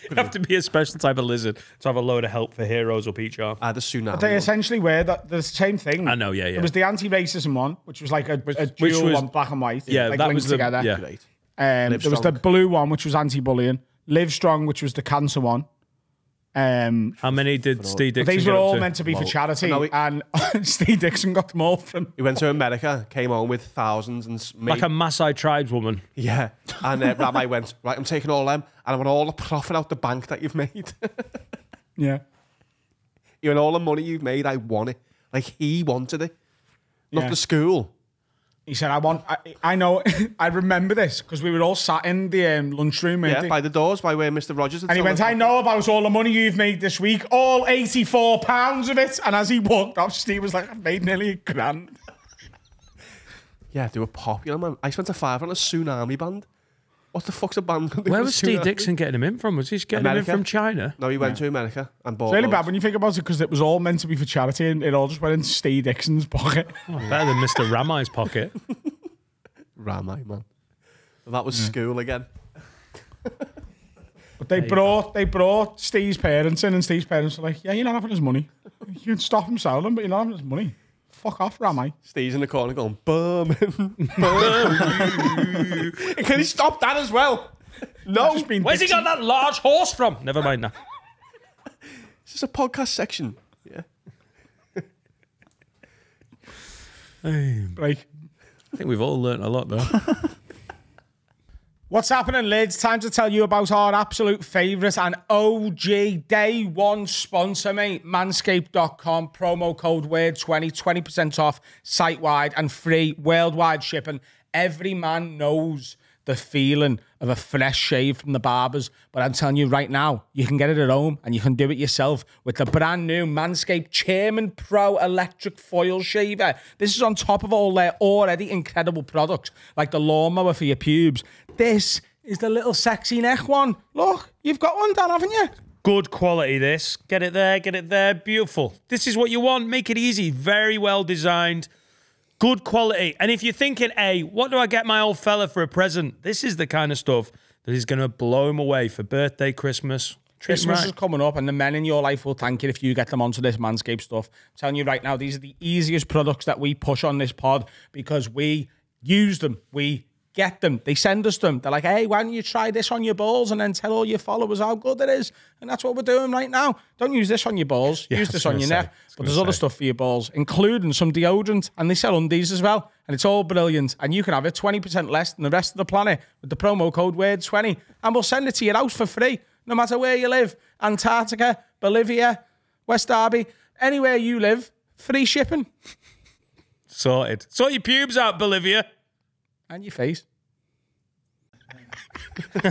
Speaker 3: You have to be a special type of lizard to have a load of Help for Heroes up each arm.
Speaker 4: I had a tsunami.
Speaker 1: They essentially were the same thing.
Speaker 3: I know, yeah.
Speaker 1: It was the anti-racism one, which was like a dual
Speaker 3: was-
Speaker 1: one, black and white.
Speaker 3: Yeah,
Speaker 1: like
Speaker 3: that
Speaker 1: linked
Speaker 3: was the...
Speaker 1: together.
Speaker 3: Yeah.
Speaker 4: Great.
Speaker 1: There was the
Speaker 4: Strong.
Speaker 1: blue one, which was anti-bullying. Live Strong, which was the cancer one.
Speaker 3: How many did Steve Dixon
Speaker 1: These
Speaker 3: get
Speaker 1: were
Speaker 3: up
Speaker 1: all
Speaker 3: to?
Speaker 1: meant to be for charity,
Speaker 4: No,
Speaker 1: and Steve Dixon got them all from.
Speaker 4: He went to America, came home with thousands and...
Speaker 3: Like a Maasai tribeswoman.
Speaker 4: Yeah. And Ramai went, right, I'm taking all them and I want all the profit out the bank that you've made.
Speaker 1: Yeah.
Speaker 4: You and all the money you've made, I want it. Like, he wanted it. Not
Speaker 1: Yeah.
Speaker 4: the school.
Speaker 1: He said, I know, I remember this, because we were all sat in the lunchroom, weren't
Speaker 4: Yeah,
Speaker 1: we?
Speaker 4: by the doors, by where Mr. Rogers had
Speaker 1: And he went, I know about all the money you've made this week, all £84 of it. And as he walked off, Steve was like, I've made nearly £1,000.
Speaker 4: Yeah, they were popular, man. I spent a £5 on a tsunami band. What the fuck's a band gonna do
Speaker 3: Where
Speaker 4: for
Speaker 3: was Steve
Speaker 4: tsunami?
Speaker 3: Dixon getting him in from? Was he getting
Speaker 4: America.
Speaker 3: him in from China?
Speaker 4: No, he went to America and bought
Speaker 1: It's really
Speaker 4: loads.
Speaker 1: bad when you think about it, because it was all meant to be for charity, and it all just went in Steve Dixon's pocket.
Speaker 3: Better than Mr. Ramai's pocket.
Speaker 4: Ramai, man. That was school again.
Speaker 1: But they brought Steve's parents in, and Steve's parents were like, yeah, you're not having his money. You can stop him selling, but you're not having his money. Fuck off, Ramai.
Speaker 4: Steve's in the corner going, Berman, Berman. Can he stop that as well? No.
Speaker 1: Just been
Speaker 3: Where's he got that large horse from? Never mind that.
Speaker 4: This is a podcast section. Yeah.
Speaker 1: Like,
Speaker 3: I think we've all learnt a lot, though.
Speaker 1: what's happening, lads? Time to tell you about our absolute favourite and OG day one sponsor, mate. Manscaped.com, promo code WORD20, 20% off site-wide and free worldwide shipping. Every man knows the feeling of a fresh shave from the barbers, but I'm telling you right now, you can get it at home and you can do it yourself with the brand new Manscaped Chairman Pro Electric Foil Shaver. This is on top of all their already incredible products, like the lawnmower for your pubes. This is the little sexy neck one. Look, you've got one, Dan, haven't you?
Speaker 3: Good quality, this. Get it there. Beautiful. This is what you want. Make it easy. Very well designed. Good quality. And if you're thinking, hey, what do I get my old fella for a present? This is the kind of stuff that is going to blow him away for birthday, Christmas. Treat him
Speaker 1: Christmas
Speaker 3: right.
Speaker 1: is coming up, and the men in your life will thank you if you get them onto this Manscaped stuff. I'm telling you right now, these are the easiest products that we push on this pod because we use them. We get them. They send us them. They're like, hey, why don't you try this on your balls and then tell all your followers how good it is? And that's what we're doing right now. Don't use this on your balls. Use this on your neck. But there's other stuff for your balls, including some deodorant. And they sell undies as well. And it's all brilliant. And you can have it 20% less than the rest of the planet with the promo code WORD20. And we'll send it to your house for free, no matter where you live. Antarctica, Bolivia, West Derby, anywhere you live, free shipping.
Speaker 3: Sorted. Sort your pubes out, Bolivia.
Speaker 1: And your face.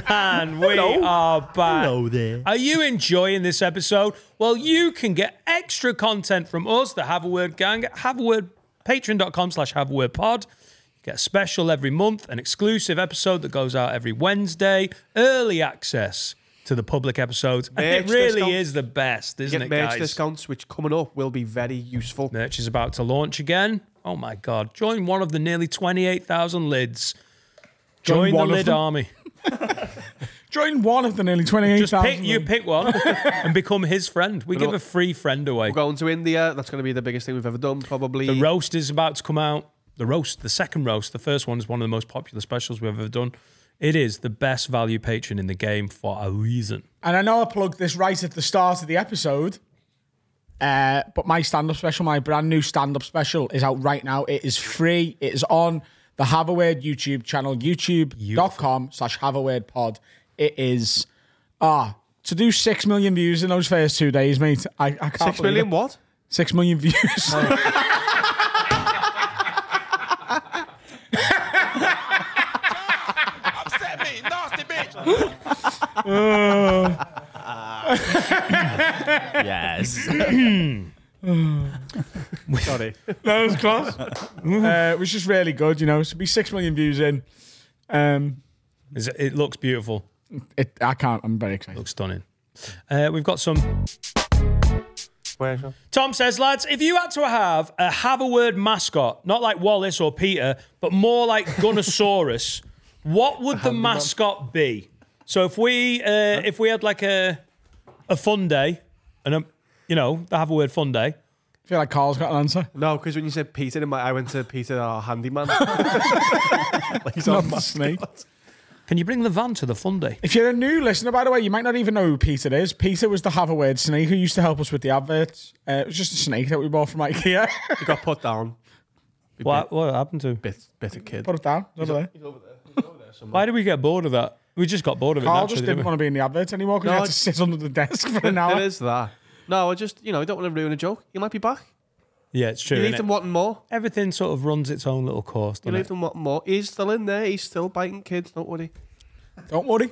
Speaker 3: And we are back.
Speaker 5: Hello there.
Speaker 3: Are you enjoying this episode? Well, you can get extra content from us, the Have a Word Gang, at patreon.com/haveawordpod. You get a special every month, an exclusive episode that goes out every Wednesday, early access to the public episodes. And it really is the best, isn't it, guys?
Speaker 4: Merch discounts, which coming up will be very useful.
Speaker 3: Merch is about to launch again. Oh, my God. Join one of the nearly 28,000 lids. Join the lid army.
Speaker 1: Join one of the nearly 28,000.
Speaker 3: You pick one and become his friend. We give a free friend away.
Speaker 4: We're going to India. That's going to be the biggest thing we've ever done, probably.
Speaker 3: The roast is about to come out. The second roast. The first one is one of the most popular specials we've ever done. It is the best value patron in the game for a reason.
Speaker 1: And I know I plugged this right at the start of the episode, but my stand-up special, my brand new stand-up special is out right now. It is free. It is on the Have a Word YouTube channel, youtube.com/haveawordpod. It is, to do 6 million views in those first 2 days, mate. I can't
Speaker 4: 6 million
Speaker 1: it.
Speaker 4: what?
Speaker 1: 6 million views.
Speaker 5: Yes.
Speaker 4: Sorry.
Speaker 1: That was close. It was just really good, you know. So be 6 million views in.
Speaker 3: It looks beautiful.
Speaker 1: I'm very excited.
Speaker 3: Looks stunning. We've got some...
Speaker 4: Where's
Speaker 3: Tom says, lads, if you had to have a Word mascot, not like Wallace or Peter, but more like Gunnosaurus, what would the mascot be? So if we had like a fun day, and the Have a Word fun day.
Speaker 1: I feel like Carl's got an answer.
Speaker 4: No, because when you said Peter, I went to Peter, our handyman.
Speaker 1: Like he's not the snake.
Speaker 3: Can you bring the van to the fun day?
Speaker 1: If you're a new listener, by the way, you might not even know who Peter is. Peter was the Have a Word snake who used to help us with the adverts. It was just a snake that we bought from IKEA.
Speaker 4: He got put down.
Speaker 3: What happened to him?
Speaker 4: Bit of kid.
Speaker 1: Put it down. It's over there.
Speaker 4: He's over there somewhere.
Speaker 3: Why did we get bored of that? We just got bored of it.
Speaker 1: Carl just didn't want to be in the adverts anymore because he had to sit under the desk for an hour.
Speaker 4: It is that. No, I just, you don't want to ruin a joke. He might be back.
Speaker 3: Yeah, it's true.
Speaker 4: You leave them wanting more.
Speaker 3: Everything sort of runs its own little course.
Speaker 4: You leave them wanting more. He's still in there. He's still biting kids. Don't worry.
Speaker 1: Don't worry.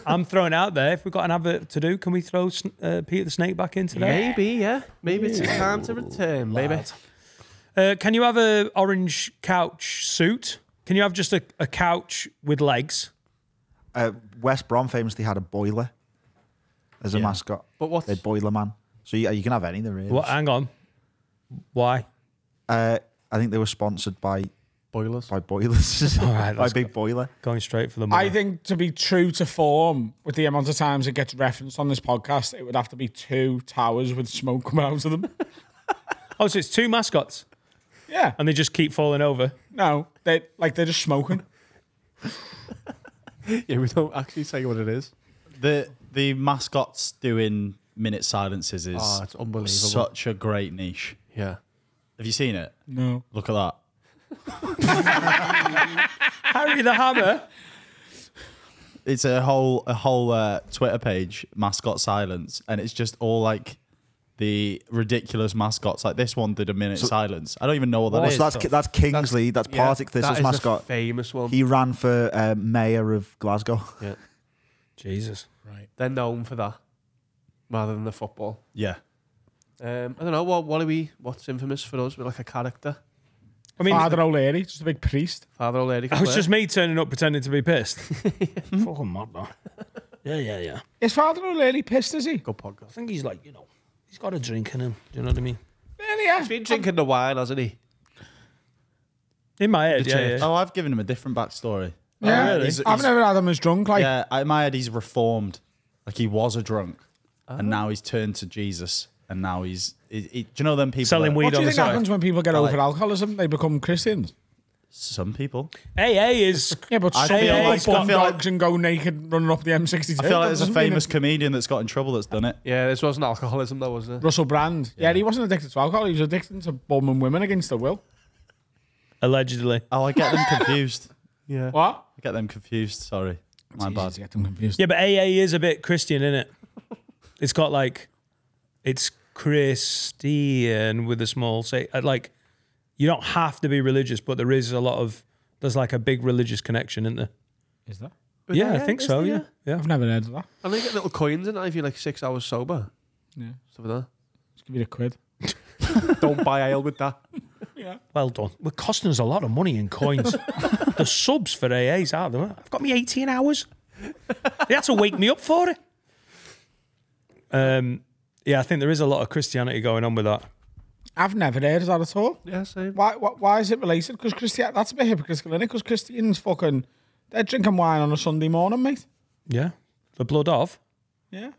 Speaker 3: I'm throwing out there. If we've got an advert to do, can we throw Peter the Snake back in today?
Speaker 4: Maybe, yeah. Maybe it's time to return, baby.
Speaker 3: Can you have a orange couch suit? Can you have just a couch with legs?
Speaker 5: West Brom famously had a boiler as a mascot.
Speaker 4: But what's...
Speaker 5: The Boiler Man. So you can have anything, really.
Speaker 3: Well, hang on. Why?
Speaker 5: I think they were sponsored by
Speaker 4: Boilers.
Speaker 5: By boilers.
Speaker 3: All right,
Speaker 5: by Big Boiler.
Speaker 3: Going straight for the money.
Speaker 1: I think to be true to form, with the amount of times it gets referenced on this podcast, it would have to be 2 towers with smoke coming out of them.
Speaker 3: Oh, so it's 2 mascots?
Speaker 1: Yeah.
Speaker 3: And they just keep falling over?
Speaker 1: No, they're just smoking.
Speaker 4: Yeah, we don't actually say what it is.
Speaker 5: The mascots doing minute silences is
Speaker 4: it's unbelievable.
Speaker 5: Such a great niche.
Speaker 4: Yeah.
Speaker 5: Have you seen it?
Speaker 1: No.
Speaker 5: Look at that.
Speaker 3: Harry the Hammer?
Speaker 5: It's a whole Twitter page, mascot silence, and it's just all like the ridiculous mascots. Like this one did a minute silence. I don't even know what that is.
Speaker 6: So that's Kingsley. That's Partick Thistle's mascot.
Speaker 4: A famous one.
Speaker 6: He ran for mayor of Glasgow.
Speaker 4: Yeah.
Speaker 3: Jesus.
Speaker 1: Right.
Speaker 4: They're known for that, rather than the football.
Speaker 5: Yeah.
Speaker 4: I don't know. What's infamous for us? We're like a character.
Speaker 3: I mean,
Speaker 1: Father O'Leary, just a big priest.
Speaker 4: Father O'Leary.
Speaker 3: It was just me turning up pretending to be pissed. Fucking mad, though. Yeah.
Speaker 1: Is Father O'Leary pissed, is he?
Speaker 4: Good podcast.
Speaker 3: I think he's like, he's got a drink in him. Do you know what I mean?
Speaker 1: Really, yeah.
Speaker 4: He's been drinking the wine, hasn't he?
Speaker 3: In my head, yeah.
Speaker 5: Oh, I've given him a different backstory.
Speaker 1: Yeah,
Speaker 3: really?
Speaker 1: I've never had him as drunk. Like,
Speaker 5: Yeah, in my head, he's reformed. Like he was a drunk, and now he's turned to Jesus, and now he's. Do you know them people
Speaker 3: Selling
Speaker 5: that-
Speaker 3: weed
Speaker 1: what do
Speaker 3: on
Speaker 1: you
Speaker 3: the
Speaker 1: think
Speaker 3: side.
Speaker 1: happens when people get over
Speaker 5: like-
Speaker 1: alcoholism? They become Christians.
Speaker 5: Some people.
Speaker 3: AA is.
Speaker 1: Yeah, but
Speaker 5: I
Speaker 1: some
Speaker 5: feel
Speaker 1: people
Speaker 5: like-
Speaker 1: bum
Speaker 5: I feel like-
Speaker 1: dogs and go naked running up the M62.
Speaker 5: I feel like there's a
Speaker 1: Doesn't mean
Speaker 5: famous comedian that's got in trouble that's done it.
Speaker 4: Yeah, this wasn't alcoholism, though, was it?
Speaker 1: Russell Brand. Yeah, he wasn't addicted to alcohol. He was addicted to bumming women against their will.
Speaker 3: Allegedly.
Speaker 5: Oh, I get them confused.
Speaker 4: Yeah.
Speaker 1: What?
Speaker 5: I get them confused. Sorry. My
Speaker 1: It's
Speaker 5: bad.
Speaker 1: easy to get them confused.
Speaker 3: Yeah, but AA is a bit Christian, isn't it? It's got like, it's Christian with a small say. Like, you don't have to be religious, but there is a lot of, there's like a big religious connection, isn't there?
Speaker 1: Is that?
Speaker 3: Yeah, I think so. Yeah, yeah.
Speaker 1: I've never heard of that.
Speaker 4: And they get little coins in it if you're like 6 hours sober.
Speaker 1: Yeah.
Speaker 4: Stuff like
Speaker 1: Just give you a quid.
Speaker 4: that. Don't buy ale with that.
Speaker 3: Well done. We're costing us a lot of money in coins. The subs for AAs are there. I've got me 18 hours. They had to wake me up for it. Yeah, I think there is a lot of Christianity going on with that.
Speaker 1: I've never heard of that at all.
Speaker 4: Yeah, same.
Speaker 1: Why is it related? Because that's a bit hypocritical, isn't it? Because Christians fucking, they're drinking wine on a Sunday morning, mate.
Speaker 3: Yeah, the blood of.
Speaker 1: Yeah.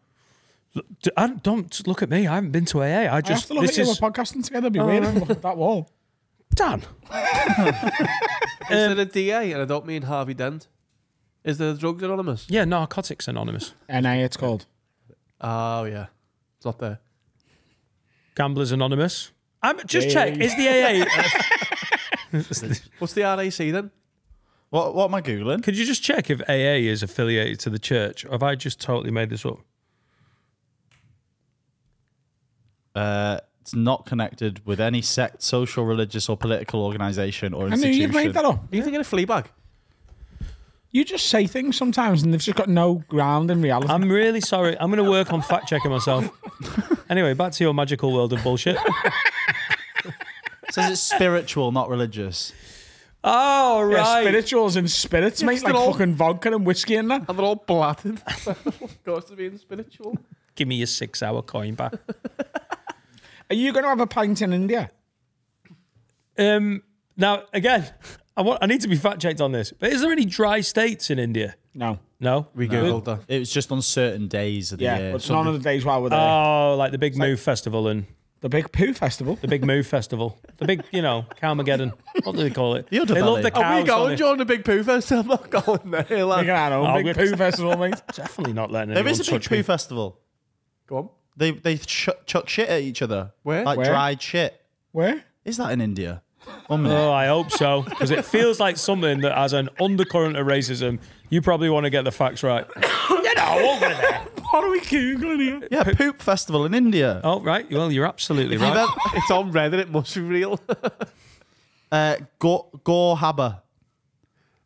Speaker 3: Don't look at me. I haven't been to AA. I
Speaker 1: I have
Speaker 3: just
Speaker 1: to look
Speaker 3: this
Speaker 1: at you.
Speaker 3: is
Speaker 1: We're podcasting together. It'd be weird if I look at that wall.
Speaker 3: Dan.
Speaker 4: Is there a DA? And I don't mean Harvey Dent. Is there Drugs Anonymous?
Speaker 3: Yeah, Narcotics Anonymous.
Speaker 1: NA, it's called.
Speaker 4: Oh, yeah. It's not there.
Speaker 3: Gamblers Anonymous. Just
Speaker 1: Yeah.
Speaker 3: check. Is the AA?
Speaker 4: What's the RAC then?
Speaker 5: What am I Googling?
Speaker 3: Could you just check if AA is affiliated to the church? Or have I just totally made this up?
Speaker 5: It's not connected with any sect, social, religious, or political organisation or
Speaker 1: I knew
Speaker 5: institution.
Speaker 1: you'd made that up.
Speaker 4: Are you thinking of Fleabag?
Speaker 1: You just say things sometimes and they've just got no ground in reality.
Speaker 3: I'm really sorry. I'm going to work on fact checking myself. Anyway, back to your magical world of bullshit.
Speaker 5: It says it's spiritual, not religious.
Speaker 3: Oh,
Speaker 1: Yeah,
Speaker 3: right.
Speaker 1: spirituals and spirits, mate, like
Speaker 4: they're all-
Speaker 1: fucking vodka and whiskey and that.
Speaker 4: And they're all blatted. Of course, they're being spiritual.
Speaker 3: Give me your 6-hour coin back.
Speaker 1: Are you going to have a pint in India?
Speaker 3: Now, again, I need to be fact checked on this. But is there any dry states in India?
Speaker 1: No.
Speaker 3: No.
Speaker 4: We googled that.
Speaker 5: It was just on certain days of the
Speaker 1: Yeah,
Speaker 5: year.
Speaker 1: but none of the days while we're there.
Speaker 3: Oh, like the Big Move Festival and
Speaker 1: The Big Poo Festival.
Speaker 3: the Big Move Festival, the big, Cowmageddon. What do they call it?
Speaker 5: The
Speaker 3: They
Speaker 5: underbelly.
Speaker 3: love the
Speaker 4: Are
Speaker 3: cows.
Speaker 4: we going
Speaker 3: don't they?
Speaker 4: during the Big Poo Festival? I'm not going there. Lad.
Speaker 1: Big
Speaker 3: Oh,
Speaker 1: Big
Speaker 3: we're-
Speaker 1: Poo Festival, mate.
Speaker 3: Definitely not letting
Speaker 5: There
Speaker 3: anyone
Speaker 5: is a big
Speaker 3: touch
Speaker 5: poo
Speaker 3: me.
Speaker 5: festival.
Speaker 4: Go on.
Speaker 5: They chuck shit at each other.
Speaker 4: Where?
Speaker 5: Like
Speaker 1: Where?
Speaker 5: dried shit.
Speaker 1: Where?
Speaker 5: Is that in India? 1 minute.
Speaker 3: Oh, I hope so, because it feels like something that has an undercurrent of racism. You probably want to get the facts right. Over there.
Speaker 1: What are we Googling here?
Speaker 5: Yeah, poop festival in India.
Speaker 3: Oh, right. Well, you're absolutely
Speaker 5: If you've
Speaker 3: right.
Speaker 4: It's on Reddit. It must be real.
Speaker 5: Gorhaba.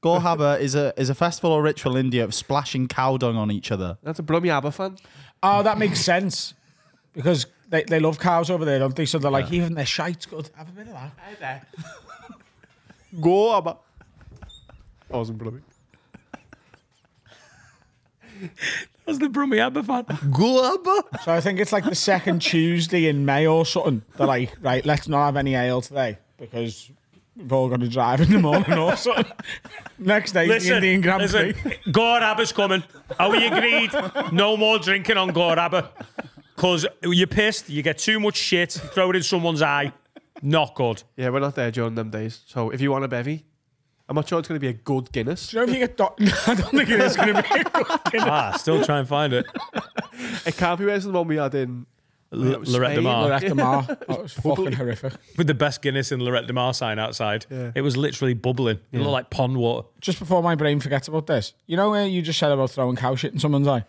Speaker 5: Gorhaba is a festival or ritual in India of splashing cow dung on each other.
Speaker 4: That's a Brummy ABBA fan.
Speaker 1: Oh, that makes sense. Because they love cows over there, don't they? So they're like, even their shite's good. Have a bit of that.
Speaker 4: Gorhaba. I wasn't Brummy.
Speaker 3: That's the Brummy ABBA fan.
Speaker 1: So I think it's like the second Tuesday in May or something. They're like, right, let's not have any ale today because we've all got to drive in the morning or something. Next day, the Indian Grand Prix.
Speaker 3: God ABBA's coming. Are we agreed? No more drinking on God ABBA. Because you're pissed, you get too much shit, you throw it in someone's eye. Not good.
Speaker 4: Yeah, we're not there during them days. So if you want a bevy, I'm not sure it's going to be a good Guinness.
Speaker 1: Do you know if you get... I don't think it is going to be a good Guinness.
Speaker 3: Still try and find it.
Speaker 4: It can't be worse than the one we had in
Speaker 3: Lorette de
Speaker 4: Spain.
Speaker 3: Mar.
Speaker 1: Lorette de Mar. That was fucking horrific.
Speaker 3: With the best Guinness in Lorette de Mar sign outside.
Speaker 4: Yeah.
Speaker 3: It was literally bubbling. It looked like pond water.
Speaker 1: Just before my brain forgets about this, you know where you just said about throwing cow shit in someone's eye?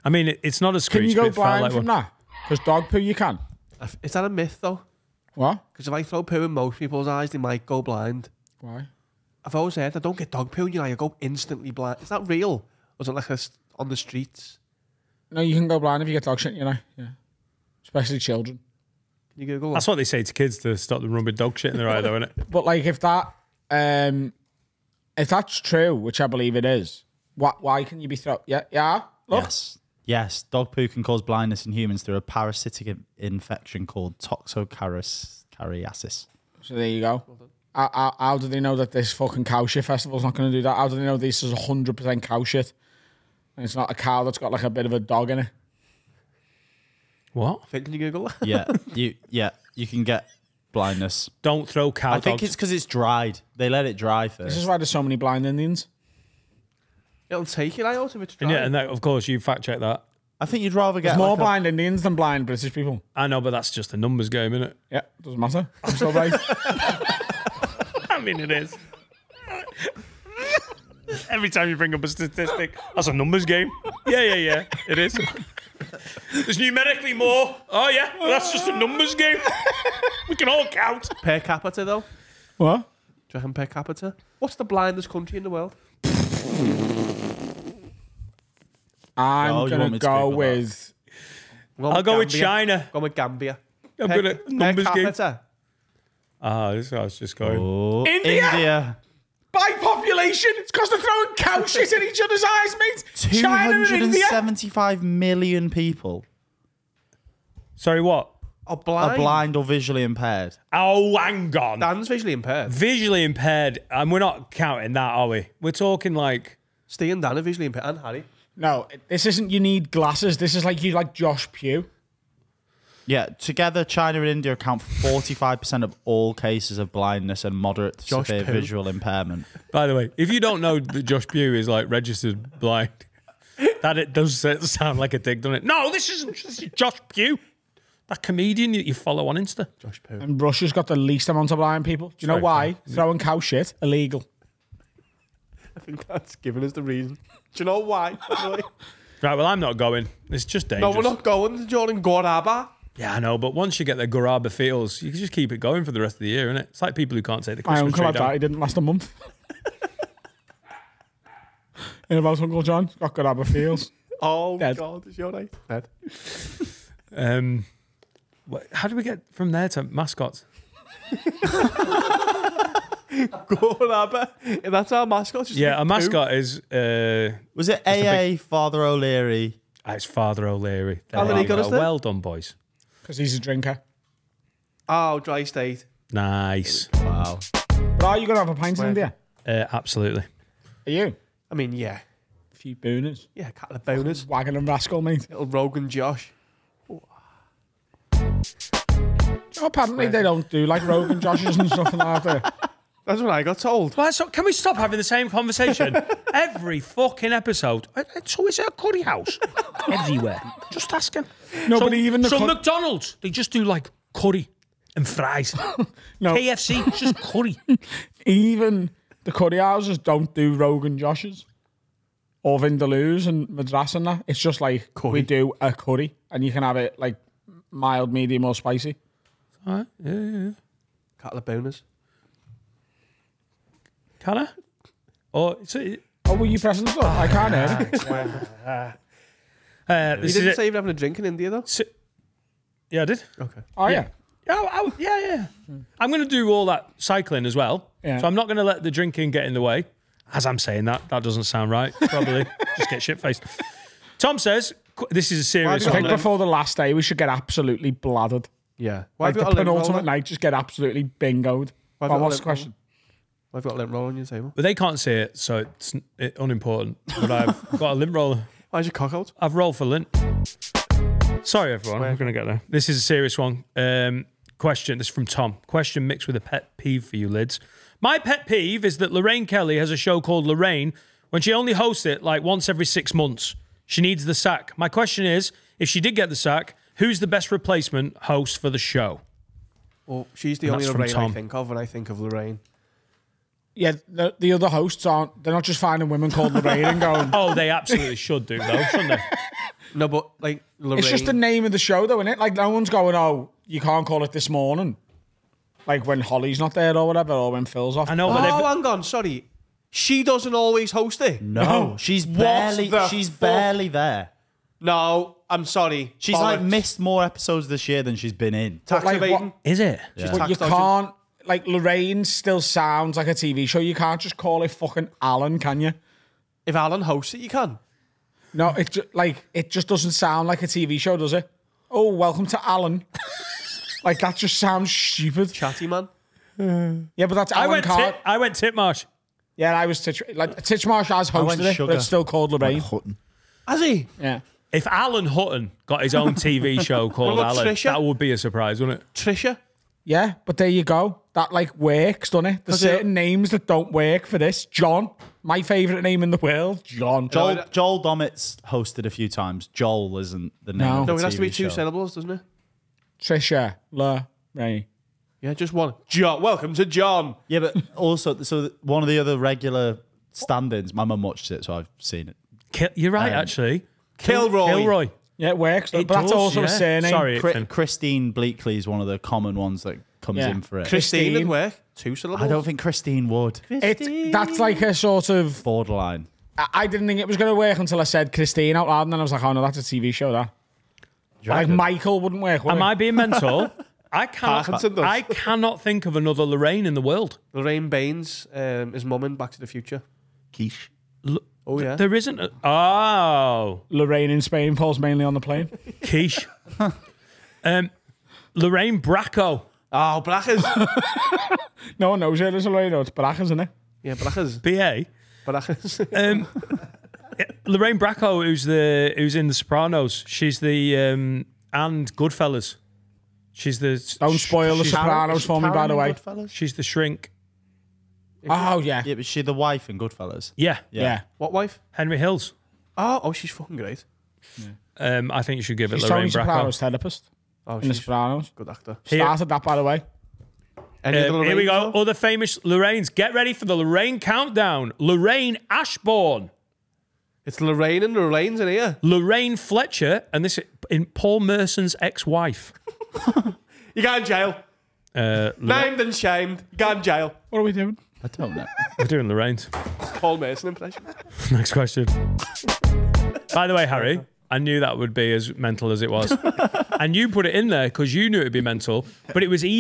Speaker 3: I mean, it's not a screech.
Speaker 1: Can you
Speaker 3: but
Speaker 1: go
Speaker 3: it felt
Speaker 1: blind
Speaker 3: like
Speaker 1: from
Speaker 3: one.
Speaker 1: that? Because dog poo you can.
Speaker 4: Is that a myth, though?
Speaker 1: What?
Speaker 4: Because if I throw poo in most people's eyes, they might go blind.
Speaker 1: Why?
Speaker 4: I've always heard I don't get dog poo in your eye, I go instantly blind. Is that real? Or is it like on the streets?
Speaker 1: No, you can go blind if you get dog shit in your eye. Yeah. Especially children.
Speaker 4: Can you Google
Speaker 3: That's
Speaker 4: that?
Speaker 3: what they say to kids to stop them rubbing dog shit in their eye, though, isn't it?
Speaker 1: But like if that's true, which I believe it is, why can you be thrown? Yeah. Look.
Speaker 5: Yes. Dog poo can cause blindness in humans through a parasitic infection called toxocariasis.
Speaker 1: So there you go. How do they know that this fucking cow shit festival's not going to do that? How do they know this is 100% cow shit? And it's not a cow that's got like a bit of a dog in it.
Speaker 3: What?
Speaker 4: Can you Google that?
Speaker 5: Yeah, you can get blindness.
Speaker 3: Don't throw cow
Speaker 5: I think
Speaker 3: dogs.
Speaker 5: it's because it's dried. They let it dry
Speaker 1: This
Speaker 5: first.
Speaker 1: is why there's so many blind Indians.
Speaker 4: It'll take you out if it's dry.
Speaker 3: And yeah, and that, of course, you fact check that.
Speaker 5: I think you'd rather get
Speaker 1: There's more
Speaker 5: like
Speaker 1: blind Indians than blind British people.
Speaker 3: I know, but that's just a numbers game, isn't it?
Speaker 1: Yeah, doesn't matter. I'm still right.
Speaker 3: I mean, it is. Every time you bring up a statistic, that's a numbers game. Yeah. It is. There's numerically more. Oh, yeah. That's just a numbers game. We can all count.
Speaker 4: Per capita, though?
Speaker 1: What?
Speaker 4: Do you reckon per capita? What's the blindest country in the world?
Speaker 1: I'm
Speaker 5: Oh, you want
Speaker 1: going
Speaker 5: me
Speaker 1: to
Speaker 5: to
Speaker 1: go
Speaker 5: Google that?
Speaker 1: with...
Speaker 3: I'll go with
Speaker 4: Gambia.
Speaker 3: China.
Speaker 4: Go with Gambia.
Speaker 3: I'm going to numbers
Speaker 4: per
Speaker 3: game.
Speaker 4: capita.
Speaker 3: This is what I was just going.
Speaker 5: Oh,
Speaker 1: India? By population, it's because they're throwing cow shit in each other's eyes, mate. China and India.
Speaker 5: 275 million people
Speaker 3: Sorry, what?
Speaker 4: Oh, blind.
Speaker 5: are blind or visually impaired.
Speaker 3: Oh, hang on.
Speaker 4: Dan's visually impaired.
Speaker 3: Visually impaired, and we're not counting that, are we? We're talking like...
Speaker 4: Steve and Dan are visually impaired. And Harry.
Speaker 1: No, this isn't you need glasses. This is like you like Josh Pugh.
Speaker 5: Yeah, together, China and India account for 45% of all cases of blindness and moderate to
Speaker 4: Josh
Speaker 5: severe
Speaker 4: Pugh.
Speaker 5: visual impairment.
Speaker 3: By the way, if you don't know that Josh Pugh is like registered blind, that it does sound like a dig, doesn't it? No, this is Josh Pugh, that comedian that you follow on Insta.
Speaker 4: Josh Pugh.
Speaker 1: And Russia's got the least amount of blind people. Do you know
Speaker 3: Sorry,
Speaker 1: why? Throwing cow shit, illegal.
Speaker 4: I think that's giving us the reason. Do you know why? by the way?
Speaker 3: Right, well, I'm not going. It's just
Speaker 4: No,
Speaker 3: dangerous.
Speaker 4: we're not going to Jordan Goraba.
Speaker 3: Yeah, I know, but once you get the Garaba feels, you can just keep it going for the rest of the year, innit? It's like people who can't take the
Speaker 1: My
Speaker 3: Christmas
Speaker 1: uncle
Speaker 3: tree
Speaker 1: had that.
Speaker 3: down.
Speaker 1: He didn't last a month. In about Uncle John, he's got grabber feels.
Speaker 4: Oh,
Speaker 1: Dead.
Speaker 4: God. Is your right? Dead.
Speaker 3: How do we get from there to mascots?
Speaker 4: Goraba. That's our mascot. Just
Speaker 3: Yeah,
Speaker 4: like
Speaker 3: a mascot is...
Speaker 5: Was it AA, Father O'Leary?
Speaker 3: it's Father O'Leary.
Speaker 4: How many got us there?
Speaker 3: Well done, boys.
Speaker 1: Because he's a drinker.
Speaker 4: Oh, dry state.
Speaker 3: Nice.
Speaker 5: Wow.
Speaker 1: But are you going to have a pint in India?
Speaker 3: Absolutely.
Speaker 1: Are you?
Speaker 4: I mean, yeah.
Speaker 1: A few booners.
Speaker 4: Yeah, a couple of boners.
Speaker 1: Wagon and rascal, mate.
Speaker 4: Little Rogan Josh.
Speaker 1: Oh, apparently they don't do like Rogan Joshes and stuff like that.
Speaker 4: That's what I got told.
Speaker 3: Well, so can we stop having the same conversation every fucking episode? So is it a curry house everywhere? Just asking.
Speaker 1: No, but even the
Speaker 3: McDonald's, they just do like curry and fries.
Speaker 1: No.
Speaker 3: KFC, it's just curry.
Speaker 1: even the curry houses don't do Rogan Joshes or Vindaloos and Madras and that. It's just like we do a curry and you can have it like mild, medium or spicy.
Speaker 3: All right. Yeah.
Speaker 4: Couple of boners.
Speaker 3: Can I? Or
Speaker 1: Oh, were you pressing the stuff? I can't hear it.
Speaker 4: You
Speaker 3: this
Speaker 4: didn't
Speaker 3: is
Speaker 4: say you were having a drink in India, though?
Speaker 3: Yeah, I did.
Speaker 4: Okay.
Speaker 1: Oh, yeah.
Speaker 3: Yeah. I'm going to do all that cycling as well.
Speaker 1: Yeah.
Speaker 3: So I'm not going to let the drinking get in the way. As I'm saying that doesn't sound right. Probably just get shit-faced. Tom says, this is a serious
Speaker 1: I think
Speaker 3: one.
Speaker 1: before the last day, we should get absolutely bladdered.
Speaker 4: Yeah.
Speaker 1: Like the penultimate night, just get absolutely bingoed.
Speaker 4: Why have you
Speaker 1: Well,
Speaker 4: got
Speaker 1: what's
Speaker 4: lint
Speaker 1: the question?
Speaker 4: I've got a lint roll on your table.
Speaker 3: But they can't see it, so it's unimportant. But I've got a lint roller.
Speaker 4: Why's your cock out?
Speaker 3: I've rolled for lint. Sorry, everyone. We're going to get there. This is a serious one. Question. This is from Tom. Question mixed with a pet peeve for you, Lids. My pet peeve is that Lorraine Kelly has a show called Lorraine when she only hosts it like once every 6 months. She needs the sack. My question is, if she did get the sack, who's the best replacement host for the show?
Speaker 4: Well, she's the
Speaker 3: And
Speaker 4: only
Speaker 3: that's from
Speaker 4: Lorraine I
Speaker 3: Tom.
Speaker 4: think of when I think of Lorraine.
Speaker 1: Yeah, the other hosts aren't. They're not just finding women called Lorraine and going.
Speaker 3: Oh, they absolutely should do, though, shouldn't they?
Speaker 4: No, but like Lorraine.
Speaker 1: It's just the name of the show, though, isn't it? Like no one's going, oh, you can't call it This Morning. Like when Holly's not there or whatever, or when Phil's off.
Speaker 3: I know, but
Speaker 4: Oh, hang on. Sorry. She doesn't always host it.
Speaker 5: No, she's barely there.
Speaker 4: No, I'm sorry.
Speaker 5: She's like missed more episodes this year than she's been in.
Speaker 4: tax
Speaker 1: like,
Speaker 4: evading.
Speaker 3: Is it?
Speaker 5: Yeah.
Speaker 1: But you
Speaker 4: tax dodging.
Speaker 1: can't. Like Lorraine still sounds like a TV show. You can't just call it fucking Alan, can you?
Speaker 4: If Alan hosts it, you can.
Speaker 1: No, it just doesn't sound like a TV show, does it? Oh, welcome to Alan. Like that just sounds stupid.
Speaker 4: Chatty man.
Speaker 1: Yeah, but that's Alan Carr.
Speaker 3: I went Titmarsh.
Speaker 1: Yeah, I was Titchmarsh has
Speaker 5: went
Speaker 1: hosted it,
Speaker 5: Sugar.
Speaker 1: but it's still called Lorraine.
Speaker 6: Hutton.
Speaker 4: Has he?
Speaker 1: Yeah.
Speaker 3: If Alan Hutton got his own TV show called
Speaker 4: What about
Speaker 3: Alan,
Speaker 4: Trisha?
Speaker 3: that would be a surprise, wouldn't it?
Speaker 4: Trisha?
Speaker 1: Yeah, but there you go. That like works, doesn't it? There's certain names that don't work for this. John, my favourite name in the world, John.
Speaker 5: Joel Dommett's hosted a few times. Joel isn't the name.
Speaker 1: No.
Speaker 5: of the
Speaker 4: No, it has to be
Speaker 5: TV
Speaker 4: two
Speaker 5: show.
Speaker 4: syllables, doesn't it?
Speaker 1: Trisha, Ray.
Speaker 4: Yeah, just one. John. Welcome to John.
Speaker 5: Yeah, but also, one of the other regular stand-ins, my mum watched it, so I've seen it.
Speaker 3: You're right, actually.
Speaker 4: Kilroy.
Speaker 1: Yeah, it works.
Speaker 3: It
Speaker 1: but that's
Speaker 3: does,
Speaker 1: also
Speaker 3: yeah.
Speaker 1: a surname.
Speaker 3: Sorry.
Speaker 5: Christine Bleakley is one of the common ones that comes in for it.
Speaker 4: Christine would work. Two syllables.
Speaker 5: I don't think Christine would.
Speaker 1: That's like a sort of.
Speaker 5: Borderline.
Speaker 1: I didn't think it was going to work until I said Christine out loud, and then I was like, oh no, that's a TV show, that. Like Michael wouldn't work. Would
Speaker 3: Am
Speaker 1: it?
Speaker 3: I being mental?
Speaker 4: Parkinson does.
Speaker 3: I cannot think of another Lorraine in the world.
Speaker 4: Lorraine Baines, his mum in Back to the Future.
Speaker 6: Quiche.
Speaker 4: Oh, yeah.
Speaker 3: There isn't. Oh,
Speaker 1: Lorraine in Spain, Paul's mainly on the plane.
Speaker 3: quiche. Lorraine Bracco.
Speaker 4: Oh, Brackers.
Speaker 1: No one knows it. There's a Lorraine, it's Baracas, isn't it?
Speaker 4: Yeah, Brackers.
Speaker 3: BA.
Speaker 4: Brackers.
Speaker 3: Lorraine Bracco, who's in The Sopranos. She's the and Goodfellas. She's the.
Speaker 1: Don't spoil The Sopranos for me, by the way.
Speaker 3: She's the shrink.
Speaker 1: Oh, yeah.
Speaker 5: Yeah, but she the wife in Goodfellas.
Speaker 3: Yeah.
Speaker 1: Yeah.
Speaker 4: What wife?
Speaker 3: Henry Hills.
Speaker 4: Oh, she's fucking great.
Speaker 3: I think you should give it
Speaker 1: She's
Speaker 3: Lorraine
Speaker 1: Tony
Speaker 3: Bracco.
Speaker 1: Soprano's therapist
Speaker 4: Oh,
Speaker 1: in The
Speaker 4: she's
Speaker 1: Sopranos.
Speaker 4: good actor.
Speaker 1: Started that, by the way.
Speaker 4: Any other
Speaker 3: Here we go.
Speaker 4: Lorraines, though?
Speaker 3: Other famous Lorraines. Get ready for the Lorraine countdown. Lorraine Ashbourne.
Speaker 4: It's Lorraine and Lorraine's in here.
Speaker 3: Lorraine Fletcher. And this is in Paul Merson's ex-wife.
Speaker 4: You got in jail. Named and shamed. You got in jail.
Speaker 1: What are we doing?
Speaker 5: I don't know.
Speaker 3: We're doing Lorraine's.
Speaker 4: Paul Mason impression.
Speaker 3: Next question. By the way, Harry, I knew that would be as mental as it was. And you put it in there because you knew it would be mental, but it wasn't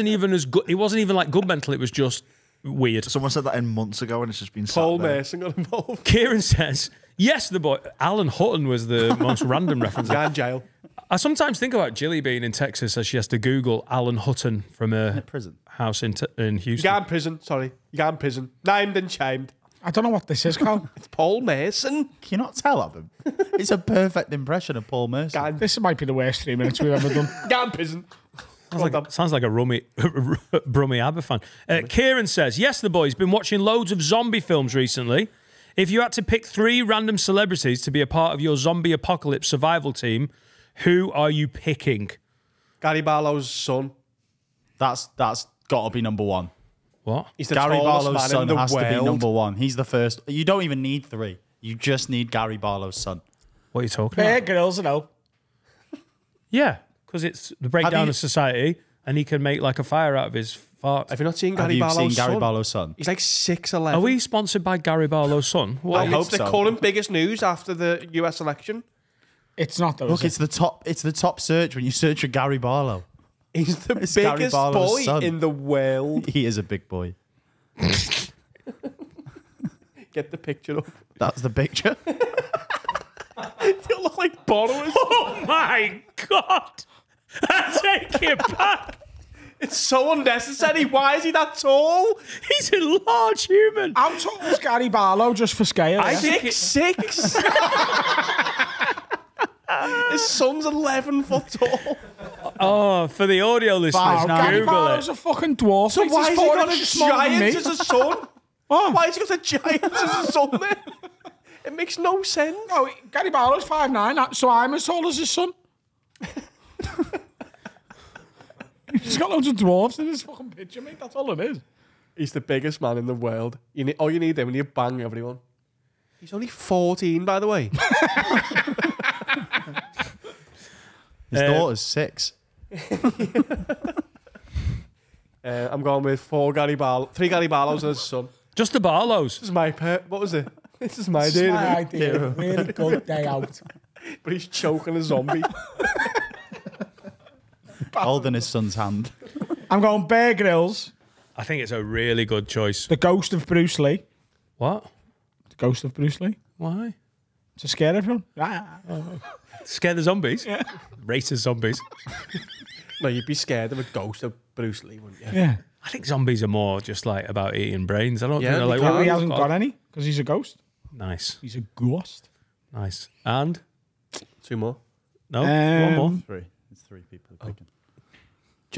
Speaker 3: even as good. It wasn't even like good mental. It was just weird.
Speaker 6: Someone said that in months ago, and it's just been sat
Speaker 4: Paul
Speaker 6: there.
Speaker 4: Mason got involved.
Speaker 3: Kieran says, yes, the boy. Alan Hutton was the most random reference.
Speaker 4: Got in jail.
Speaker 3: I sometimes think about Jilly being in Texas as she has to Google Alan Hutton from her
Speaker 5: Prison.
Speaker 3: house in
Speaker 4: You
Speaker 3: Houston.
Speaker 4: got in prison. Sorry. You got in prison. Named and shamed.
Speaker 1: I don't know what this is, Carl.
Speaker 4: It's Paul Mason.
Speaker 5: Can you not tell of him? It's a perfect impression of Paul Mercer.
Speaker 4: Got in,
Speaker 1: This might be the worst 3 minutes we've ever done.
Speaker 4: got in prison.
Speaker 3: Sounds like a Brummy ABBA fan. Kieran says, yes, the boy's been watching loads of zombie films recently. If you had to pick 3 random celebrities to be a part of your zombie apocalypse survival team, who are you picking?
Speaker 4: Gary Barlow's son.
Speaker 5: That's got to be number one.
Speaker 3: What?
Speaker 4: He's the
Speaker 5: Gary
Speaker 4: tallest
Speaker 5: Barlow's
Speaker 4: man
Speaker 5: son
Speaker 4: in the
Speaker 5: has
Speaker 4: world.
Speaker 5: to be number one. He's the first. You don't even need 3. You just need Gary Barlow's son.
Speaker 3: What are you talking
Speaker 1: Bear
Speaker 3: about?
Speaker 1: Grylls, no.
Speaker 3: Yeah, because it's the breakdown of society and he can make like a fire out of his fart.
Speaker 4: Have you not seen
Speaker 5: Have
Speaker 4: Gary
Speaker 5: you
Speaker 4: Barlow's
Speaker 5: seen
Speaker 4: son?
Speaker 5: Gary Barlow's son?
Speaker 4: He's like 6'11".
Speaker 3: Are we sponsored by Gary Barlow's son? What?
Speaker 5: I hope
Speaker 4: It's the
Speaker 5: so.
Speaker 4: current biggest news after the US election.
Speaker 1: It's not, though.
Speaker 5: Look,
Speaker 1: is
Speaker 5: it's the top search when you search for Gary Barlow.
Speaker 4: He's the
Speaker 5: It's Gary
Speaker 4: biggest
Speaker 5: Barlow's
Speaker 4: boy
Speaker 5: son.
Speaker 4: in the world.
Speaker 5: He is a big boy.
Speaker 4: Get the picture up.
Speaker 5: That's the picture.
Speaker 4: You look like borrowers.
Speaker 3: Oh my God! I take it back.
Speaker 4: It's so unnecessary. Why is he that tall?
Speaker 3: He's a large human.
Speaker 1: How tall is Gary Barlow, just for scale?
Speaker 3: I
Speaker 1: yeah?
Speaker 3: think
Speaker 4: 6'6". His son's 11 foot tall.
Speaker 3: Oh, for the audio listeners,
Speaker 5: Five, nine.
Speaker 1: Gary
Speaker 3: Google
Speaker 1: Barlow's
Speaker 3: it.
Speaker 1: a fucking dwarf.
Speaker 4: So
Speaker 1: mate.
Speaker 4: why
Speaker 1: He's
Speaker 4: has he
Speaker 1: 4
Speaker 4: got a
Speaker 1: inches smaller than me.
Speaker 4: giant as a son?
Speaker 1: Oh.
Speaker 4: Why has he got a giant as a son then? It makes no sense.
Speaker 1: No, Gary Barlow's 5'9", so I'm as tall as his son. He's got loads of dwarfs in his fucking picture, mate. That's all it is.
Speaker 4: He's the biggest man in the world. All you need him when you bang everyone. He's only 14, by the way.
Speaker 5: His daughter's 6.
Speaker 4: I'm going with 3 Gary Barlows and his son.
Speaker 3: Just the Barlows.
Speaker 4: This is my pet. What was it? This is my
Speaker 1: This is
Speaker 4: idea.
Speaker 1: my
Speaker 4: mate.
Speaker 1: idea. Really good day out.
Speaker 4: But he's choking a zombie.
Speaker 5: Holding his son's hand.
Speaker 1: I'm going Bear Grylls,
Speaker 3: I think it's a really good choice.
Speaker 1: the ghost of Bruce Lee.
Speaker 3: What?
Speaker 1: The ghost of Bruce Lee.
Speaker 3: Why?
Speaker 1: To scare everyone.
Speaker 3: Scare the zombies? Yeah. Racist zombies.
Speaker 4: No, you'd be scared of a ghost of Bruce Lee, wouldn't you?
Speaker 1: Yeah.
Speaker 3: I think zombies are more just like about eating brains. I don't
Speaker 4: Yeah,
Speaker 3: think they're like,
Speaker 4: because
Speaker 3: "Oh,
Speaker 1: He hasn't
Speaker 3: God."
Speaker 1: got any because he's a ghost.
Speaker 3: Nice.
Speaker 1: He's a ghost.
Speaker 3: Nice. And?
Speaker 4: 2 more.
Speaker 3: No? One more.
Speaker 5: 3. It's 3 people picking.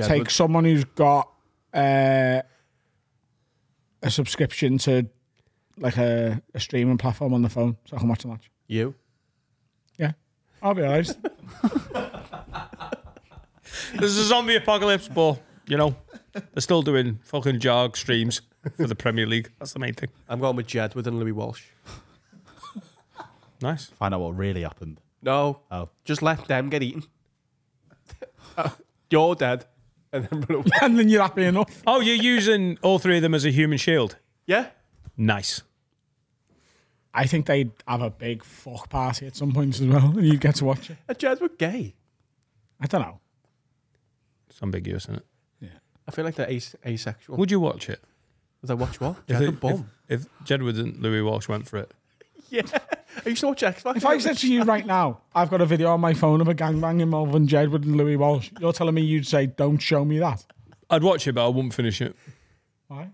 Speaker 1: take someone who's got a subscription to like a streaming platform on the phone so I can watch the match.
Speaker 4: You?
Speaker 1: Yeah, I'll be honest.
Speaker 3: There's a zombie apocalypse, but you know they're still doing fucking jog streams for the Premier League. That's the main thing.
Speaker 4: I'm going with Jedward and Louis Walsh.
Speaker 3: Nice.
Speaker 5: Find out what really happened.
Speaker 4: No.
Speaker 5: Oh.
Speaker 4: Just let them get eaten. You're dead. And then
Speaker 1: And then you're happy enough.
Speaker 3: Oh, you're using all three of them as a human shield.
Speaker 4: yeah.
Speaker 3: Nice.
Speaker 1: I think they'd have a big fuck party at some points as well, and you get to watch it.
Speaker 4: And Jedward gay.
Speaker 1: I don't know.
Speaker 3: It's ambiguous, isn't it?
Speaker 4: I feel like they're asexual.
Speaker 3: Would you watch it?
Speaker 4: Would I watch what?
Speaker 3: If,
Speaker 4: Jedward bum.
Speaker 3: if Jedward and Louis Walsh went for it.
Speaker 4: Yeah. I used to watch X Factor.
Speaker 1: If I said to you right now, I've got a video on my phone of a gangbang involving Jedward and Louis Walsh, you're telling me you'd say, don't show me that?
Speaker 3: I'd watch it, but I wouldn't finish it.
Speaker 1: Why?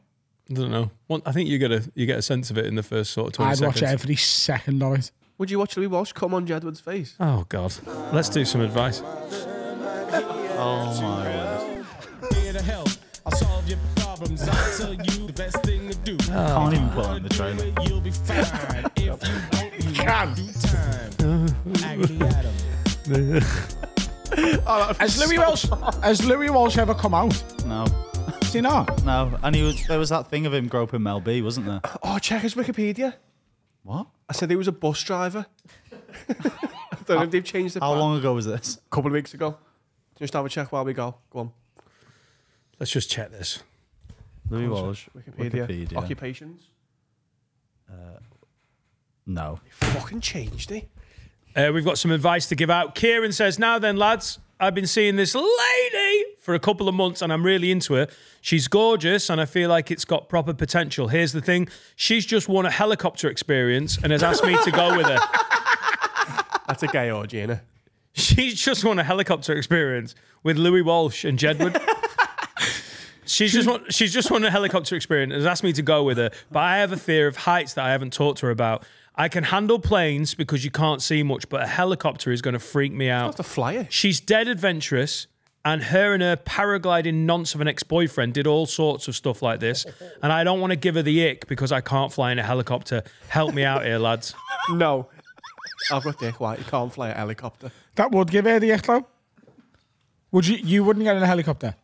Speaker 3: I don't know. I think you get a sense of it in the first sort of 20
Speaker 1: I'd
Speaker 3: seconds.
Speaker 1: watch every second of it.
Speaker 4: Would you watch Louis Walsh come on Jedward's face?
Speaker 3: Oh, God. Let's do some advice.
Speaker 5: Oh my word.
Speaker 7: I'll solve your problems. I'll tell you the best thing to do.
Speaker 5: Can't even put on the trailer.
Speaker 7: You'll be fine if you don't. You
Speaker 1: Can.
Speaker 7: do time. Agony Adam.
Speaker 1: Has Louis Walsh ever come out?
Speaker 5: No.
Speaker 1: Has he not?
Speaker 5: No. And there was that thing of him groping Mel B, wasn't there?
Speaker 4: Oh, check his Wikipedia.
Speaker 5: What?
Speaker 4: I said he was a bus driver. I don't know if they've changed it.
Speaker 5: How long ago was this?
Speaker 4: A couple of weeks ago. Just have a check while we go. Go on.
Speaker 3: Let's just check this.
Speaker 5: Louis Walsh.
Speaker 4: Wikipedia. Occupations.
Speaker 5: No.
Speaker 4: Fucking changed it.
Speaker 3: We've got some advice to give out. Kieran says, now then, lads, I've been seeing this lady for a couple of months and I'm really into her. She's gorgeous and I feel like it's got proper potential. Here's the thing. She's just won a helicopter experience and has asked me to go with her.
Speaker 4: That's a gay orgy, innit?
Speaker 3: She's just won a helicopter experience with Louis Walsh and Jedward. She's just won a helicopter experience and has asked me to go with her, but I have a fear of heights that I haven't talked to her about. I can handle planes because you can't see much, but a helicopter is going to freak me out.
Speaker 4: Have to fly it.
Speaker 3: She's dead adventurous, and her paragliding nonce of an ex-boyfriend did all sorts of stuff like this, and I don't want to give her the ick because I can't fly in a helicopter. Help me out here, lads.
Speaker 4: No. I've got dick white. You can't fly a helicopter.
Speaker 1: That would give her the ick though. Would you? You wouldn't get in a helicopter?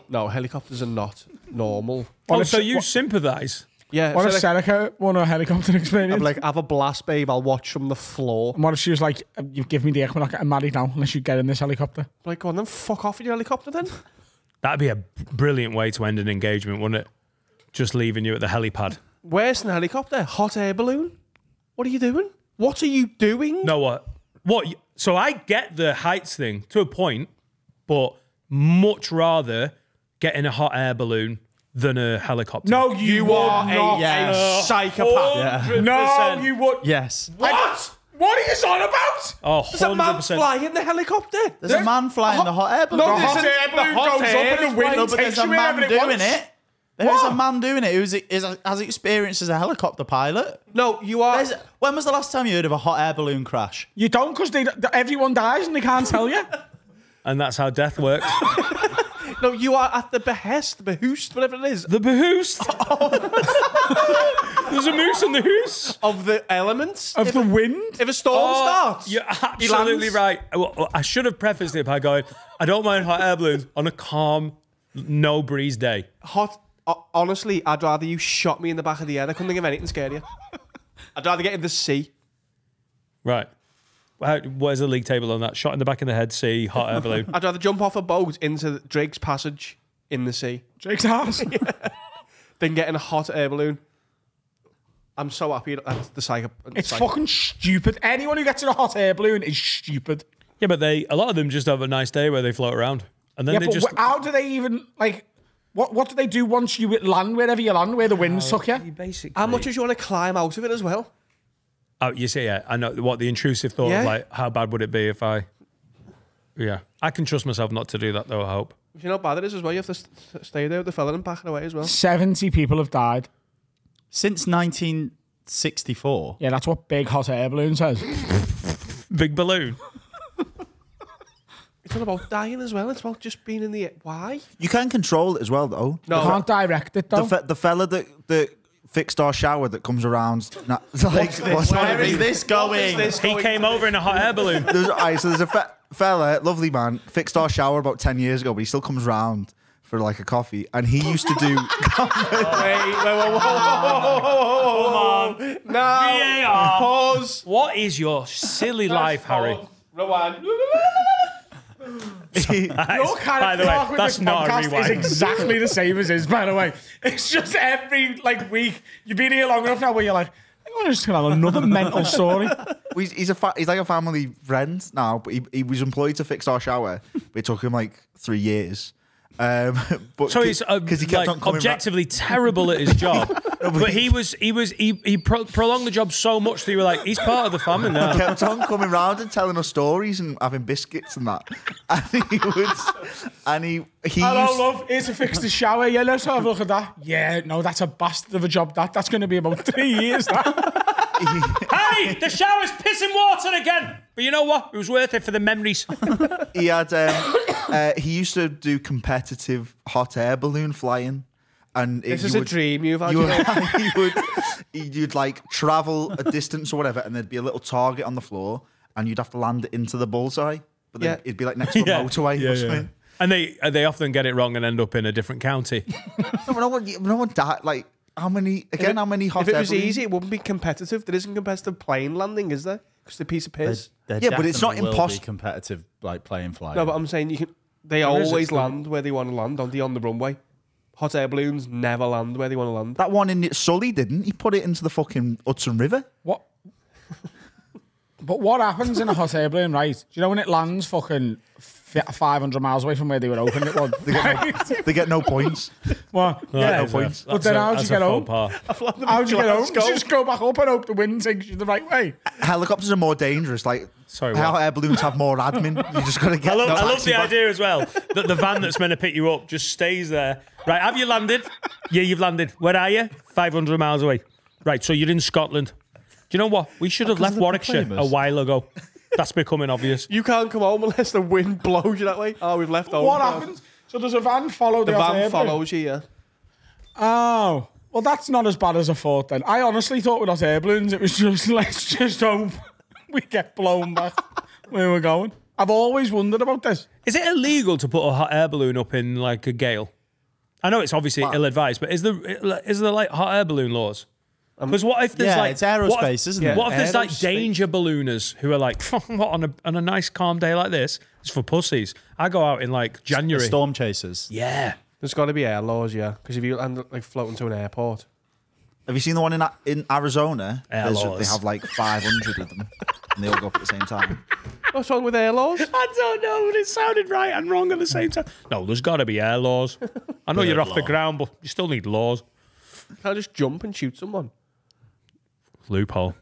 Speaker 4: No, helicopters are not normal.
Speaker 3: Oh, so you sympathise?
Speaker 4: Yeah.
Speaker 1: What if
Speaker 4: so like,
Speaker 1: Serica won a helicopter experience?
Speaker 4: I'm like, have a blast, babe. I'll watch from the floor.
Speaker 1: And what if she was like, you give me the ick, we're not getting married now unless you get in this helicopter?
Speaker 4: Like, go on then, fuck off in your helicopter then.
Speaker 3: That'd be a brilliant way to end an engagement, wouldn't it? Just leaving you at the helipad.
Speaker 4: Worse than a helicopter? Hot air balloon? What are you doing? What are you doing?
Speaker 3: No, what? So I get the heights thing to a point, but much rather get in a hot air balloon than a helicopter.
Speaker 1: No, you are not
Speaker 5: Yes.
Speaker 1: a psychopath.
Speaker 3: 100%.
Speaker 1: No, you would.
Speaker 5: Yes.
Speaker 1: What? What are you on about?
Speaker 3: Oh,
Speaker 4: There's a man
Speaker 3: 100%.
Speaker 4: flying the helicopter.
Speaker 5: There's a man flying the hot air balloon.
Speaker 1: The hot air balloon
Speaker 4: hot
Speaker 1: goes
Speaker 4: air
Speaker 1: up in
Speaker 4: is
Speaker 1: the wind
Speaker 5: No,
Speaker 1: and
Speaker 5: but
Speaker 1: takes
Speaker 5: there's
Speaker 1: you
Speaker 5: a
Speaker 1: wherever
Speaker 5: man
Speaker 1: it
Speaker 5: doing
Speaker 1: wants.
Speaker 5: it. There's a man doing it who's has experience as a helicopter pilot.
Speaker 4: No, you are.
Speaker 5: When was the last time you heard of a hot air balloon crash?
Speaker 1: You don't, because everyone dies and they can't tell you.
Speaker 3: And that's how death works.
Speaker 4: No, you are at the behoost, whatever it is,
Speaker 3: The behoost. There's a moose in the hoose.
Speaker 4: of the elements.
Speaker 1: Of the wind.
Speaker 4: If a storm starts,
Speaker 3: You're
Speaker 4: he
Speaker 3: absolutely
Speaker 4: lands.
Speaker 3: right. Well, I should have prefaced it by going, I don't mind hot air balloons on a calm, no breeze day.
Speaker 4: Honestly, I'd rather you shot me in the back of the head. I couldn't think of anything scarier. I'd rather get in the sea.
Speaker 3: Right. Where's the league table on that? Shot in the back of the head, sea, hot air balloon.
Speaker 4: I'd rather jump off a boat into Drake's Passage in the sea
Speaker 1: Drake's ass.
Speaker 4: than get in a hot air balloon. I'm so happy that the psycho.
Speaker 1: It's fucking stupid. Anyone who gets in a hot air balloon is stupid.
Speaker 3: Yeah, but a lot of them just have a nice day where they float around. And then
Speaker 1: Yeah,
Speaker 3: they
Speaker 1: but
Speaker 3: just...
Speaker 1: how do they even, like, what do they do once you land, wherever you land, where the winds suck you?
Speaker 3: basically...
Speaker 4: How much as you want to climb out of it as well?
Speaker 3: Oh, you see, yeah. I know what the intrusive thought
Speaker 4: Yeah.
Speaker 3: of, like, how bad would it be if I... Yeah. I can trust myself not to do that, though, I hope.
Speaker 4: If you know how bad it is as well, you have to stay there with the fella and pack it away as well.
Speaker 1: 70 people have died.
Speaker 5: Since 1964.
Speaker 1: Yeah, that's what big hot air balloon says.
Speaker 3: Big balloon.
Speaker 4: It's not about dying as well. It's about just being in the... Why?
Speaker 5: You can control it as well, though.
Speaker 1: You can't direct it, though.
Speaker 5: The fella that fixed our shower that comes around. Where
Speaker 4: is this going?
Speaker 3: He came over in a hot air balloon.
Speaker 5: There's a fella, lovely man, fixed our shower about 10 years ago, but he still comes round for like a coffee, and he used to do.
Speaker 4: Wait, whoa.
Speaker 3: Come on.
Speaker 4: No.
Speaker 3: VAR.
Speaker 4: Pause.
Speaker 3: What is your silly life, Harry?
Speaker 4: Rewind.
Speaker 1: Your
Speaker 3: By the way,
Speaker 1: character with
Speaker 3: that's
Speaker 1: this
Speaker 3: not a
Speaker 1: podcast is
Speaker 3: rewind.
Speaker 1: exactly the same as his, by the way. It's just every like week. You've been here long enough now where you're like, I'm just going to have another mental story.
Speaker 5: He's like a family friend now, but he was employed to fix our shower. But it took him like 3 years. But
Speaker 3: So he's
Speaker 5: because he kept
Speaker 3: like,
Speaker 5: on coming
Speaker 3: objectively terrible at his job, but he prolonged the job so much that you were like, he's part of the family now.
Speaker 5: He kept on coming round and telling us stories and having biscuits and that. And he
Speaker 1: Hello,
Speaker 5: used,
Speaker 1: love. Here's to fix the shower. Yeah, let's have a look at that. Yeah, no, that's a bastard of a job. That's going to be about 3 years.
Speaker 3: Harry, the shower's pissing water again. But you know what? It was worth it for the memories.
Speaker 5: he had he used to do competitive hot air balloon flying. And
Speaker 4: This is a dream you've had.
Speaker 5: You'd like travel a distance or whatever, and there'd be a little target on the floor, and you'd have to land it into the bullseye. But then it'd be like next to a motorway or something.
Speaker 3: And they often get it wrong and end up in a different county.
Speaker 5: No one died. Like how many hot air balloons?
Speaker 4: If it was easy, it wouldn't be competitive. There isn't competitive plane landing, is there? Because they're a piece of piss.
Speaker 5: Yeah, but it's not impossible.
Speaker 6: Competitive, like plane flying.
Speaker 4: No, but I'm saying you can. They always land where they want to land on the runway. Hot air balloons never land where they want to land.
Speaker 5: That one in Sully didn't. He put it into the fucking Hudson River.
Speaker 1: What? But what happens in a hot air balloon, right? Do you know when it lands fucking 500 miles away from where they were opening it was?
Speaker 5: They get no points.
Speaker 1: Well, yeah,
Speaker 5: no points.
Speaker 1: But then how'd you get home? How'd you get home? You just go back up and hope the wind takes you the right way.
Speaker 5: Helicopters are more dangerous. Like,
Speaker 3: Sorry,
Speaker 5: hot
Speaker 3: what?
Speaker 5: air balloons have more admin. You just got to get.
Speaker 3: I love the idea as well that the van that's meant to pick you up just stays there. Right, have you landed? Yeah, you've landed. Where are you? 500 miles away. Right, so you're in Scotland. Do you know what? We should have left Warwickshire a while ago. That's becoming obvious.
Speaker 4: You can't come home unless the wind blows you that way. Oh, we've left home.
Speaker 1: What happens? So does a van follow the hot air
Speaker 4: van
Speaker 1: balloon?
Speaker 4: follows you, yeah.
Speaker 1: Oh, well, that's not as bad as I thought then. I honestly thought with hot air balloons, it was just, let's just hope we get blown back where we're going. I've always wondered about this.
Speaker 3: Is it illegal to put a hot air balloon up in like a gale? I know it's obviously ill-advised, but is there like hot air balloon laws? Because what if there's like
Speaker 6: it's aerospace, isn't it?
Speaker 3: What if there's like
Speaker 4: Aerospace.
Speaker 3: danger ballooners who are like, what on a nice calm day like this? It's for pussies. I go out in like January.
Speaker 6: Storm chasers.
Speaker 3: Yeah.
Speaker 4: There's got to be air laws, yeah. Because if you end up like floating to an airport.
Speaker 5: Have you seen the one in Arizona?
Speaker 3: Air laws.
Speaker 5: They have like 500 of them, and they all go up at the same time.
Speaker 4: What's wrong with air laws?
Speaker 3: I don't know, but it sounded right and wrong at the same time. No, there's got to be air laws. I know you're off the ground, but you still need laws.
Speaker 4: Can't just jump and shoot someone.
Speaker 3: Loophole.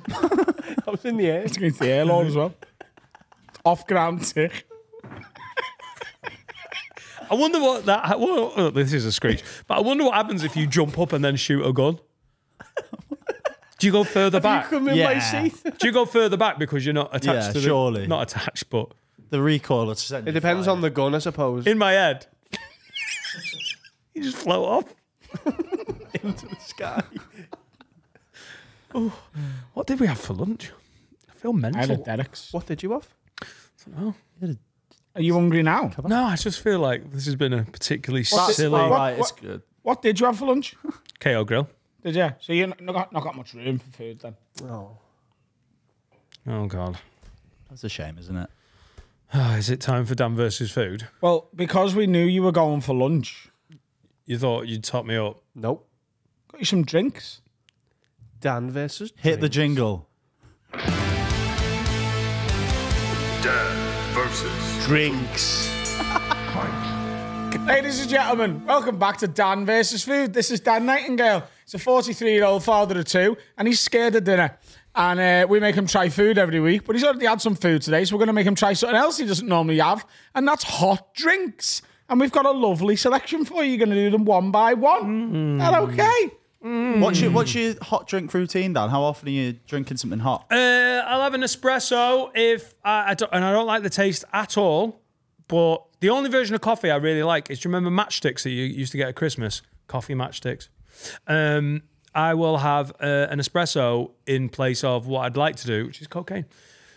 Speaker 4: I was in the air.
Speaker 1: It's against the air law as well. Off ground tick.
Speaker 3: I wonder what that. Well, this is a screech, but I wonder what happens if you jump up and then shoot a gun. Do you go further back?
Speaker 4: You come in my seat.
Speaker 3: Do you go further back because you're not attached
Speaker 6: Yeah,
Speaker 3: to the...
Speaker 6: surely.
Speaker 3: Not attached, but...
Speaker 6: The recoil will send
Speaker 4: It
Speaker 6: you
Speaker 4: depends
Speaker 6: flying.
Speaker 4: on the gun, I suppose.
Speaker 3: In my head. You just float off.
Speaker 4: Into the sky.
Speaker 3: Oh, what did we have for lunch? I feel mental.
Speaker 1: I had a Derek's.
Speaker 4: What did you have?
Speaker 1: Are you hungry now?
Speaker 3: No, I just feel like this has been a particularly silly...
Speaker 6: All right,
Speaker 1: What-
Speaker 6: it's good.
Speaker 1: What did you have for lunch?
Speaker 3: KO grill.
Speaker 1: Did you? So you not got much room for food then?
Speaker 4: Oh.
Speaker 3: Oh, God.
Speaker 6: That's a shame, isn't it?
Speaker 3: Is it time for Dan versus food?
Speaker 1: Well, because we knew you were going for lunch,
Speaker 3: You thought you'd top me up?
Speaker 4: Nope.
Speaker 1: got you some drinks.
Speaker 4: Dan versus
Speaker 6: Hit the
Speaker 4: drinks.
Speaker 6: jingle.
Speaker 8: Dan versus
Speaker 4: Drinks.
Speaker 1: Ladies and gentlemen, welcome back to Dan versus Food. This is Dan Nightingale. He's a 43-year-old father of two, and he's scared of dinner. And we make him try food every week, but he's already had some food today, so we're going to make him try something else he doesn't normally have, and that's hot drinks. And we've got a lovely selection for you. You're going to do them one by one. Is that okay?
Speaker 5: What's your hot drink routine, Dan? How often are you drinking something hot?
Speaker 3: I'll have an espresso if I don't like the taste at all. But the only version of coffee I really like is, do you remember matchsticks that you used to get at Christmas? Coffee matchsticks. I will have an espresso in place of what I'd like to do, which is cocaine.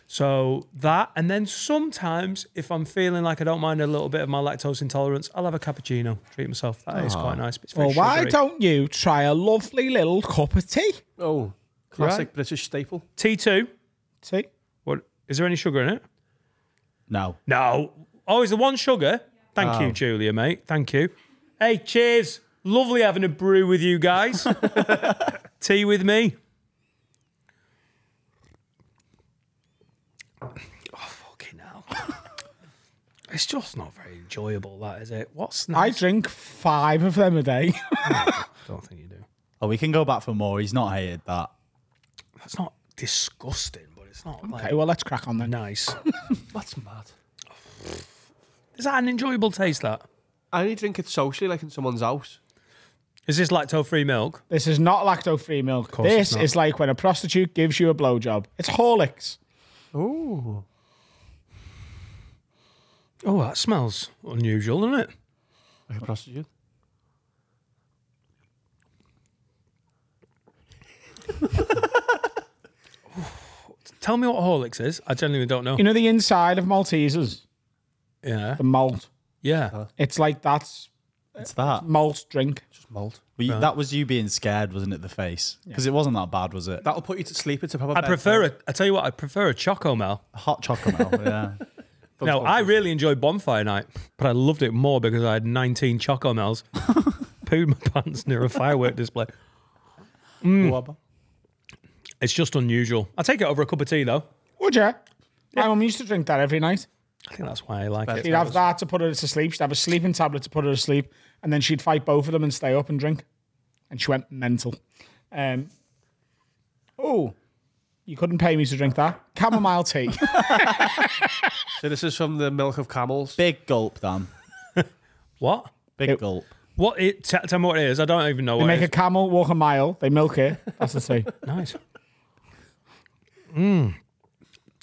Speaker 3: So that, and then sometimes if I'm feeling like I don't mind a little bit of my lactose intolerance, I'll have a cappuccino. Treat myself. That is quite nice. But it's very
Speaker 1: Well, why
Speaker 3: sugary.
Speaker 1: don't you try a lovely little cup of tea?
Speaker 4: Oh, classic
Speaker 3: Right.
Speaker 4: British staple.
Speaker 3: T2.
Speaker 1: Tea?
Speaker 3: What is there any sugar in it?
Speaker 5: No.
Speaker 3: No. Oh, is there one sugar? Thank you, Julia, mate. Thank you. Hey, cheers. Lovely having a brew with you guys. Tea with me. Oh, fucking hell. It's just not very enjoyable, that, is it? What's
Speaker 1: I
Speaker 3: nice?
Speaker 1: drink 5 of them a day.
Speaker 3: I don't think you do.
Speaker 5: Oh, we can go back for more. He's not hated that.
Speaker 3: That's not disgusting, but it's not like
Speaker 1: Okay, well, let's crack on then.
Speaker 3: nice.
Speaker 4: That's mad.
Speaker 3: Is that an enjoyable taste, that?
Speaker 4: I only drink it socially, like in someone's house.
Speaker 3: Is this lactose-free milk?
Speaker 1: This is not lactose-free milk.
Speaker 3: course it's
Speaker 1: This
Speaker 3: not.
Speaker 1: is like when a prostitute gives you a blowjob. It's Horlicks.
Speaker 4: Oh.
Speaker 3: Oh, that smells unusual, doesn't it?
Speaker 4: Like a prostitute.
Speaker 3: Tell me what Horlicks is. I genuinely don't know.
Speaker 1: You know the inside of Maltesers?
Speaker 3: Yeah.
Speaker 1: The malt.
Speaker 3: Yeah.
Speaker 1: It's like that's
Speaker 5: It's that.
Speaker 1: malt drink.
Speaker 4: Just malt.
Speaker 5: But that was you being scared, wasn't it? The face, because it wasn't that bad, was it?
Speaker 4: That'll put you to sleep. It's a proper
Speaker 3: I tell you what, I prefer a Chocomel.
Speaker 5: Hot chocolate, yeah.
Speaker 3: No, I really enjoyed Bonfire Night, but I loved it more because I had 19 Chocomels. Pooed my pants near a firework display. It's just unusual. I take it over a cup of tea, though.
Speaker 1: Would you? My mum used to drink that every night.
Speaker 3: I think that's why I like it.
Speaker 1: She'd have that to put her to sleep. She'd have a sleeping tablet to put her to sleep, and then she'd fight both of them and stay up and drink. And she went mental. Oh, you couldn't pay me to drink that. Chamomile tea.
Speaker 4: So this is from the milk of camels.
Speaker 5: Big gulp, Dan.
Speaker 3: What?
Speaker 5: Big gulp.
Speaker 3: What? Tell me what it is. I don't even know
Speaker 1: They
Speaker 3: what
Speaker 1: make
Speaker 3: it
Speaker 1: a
Speaker 3: is.
Speaker 1: camel walk a mile. They milk it. That's the tea.
Speaker 3: Nice.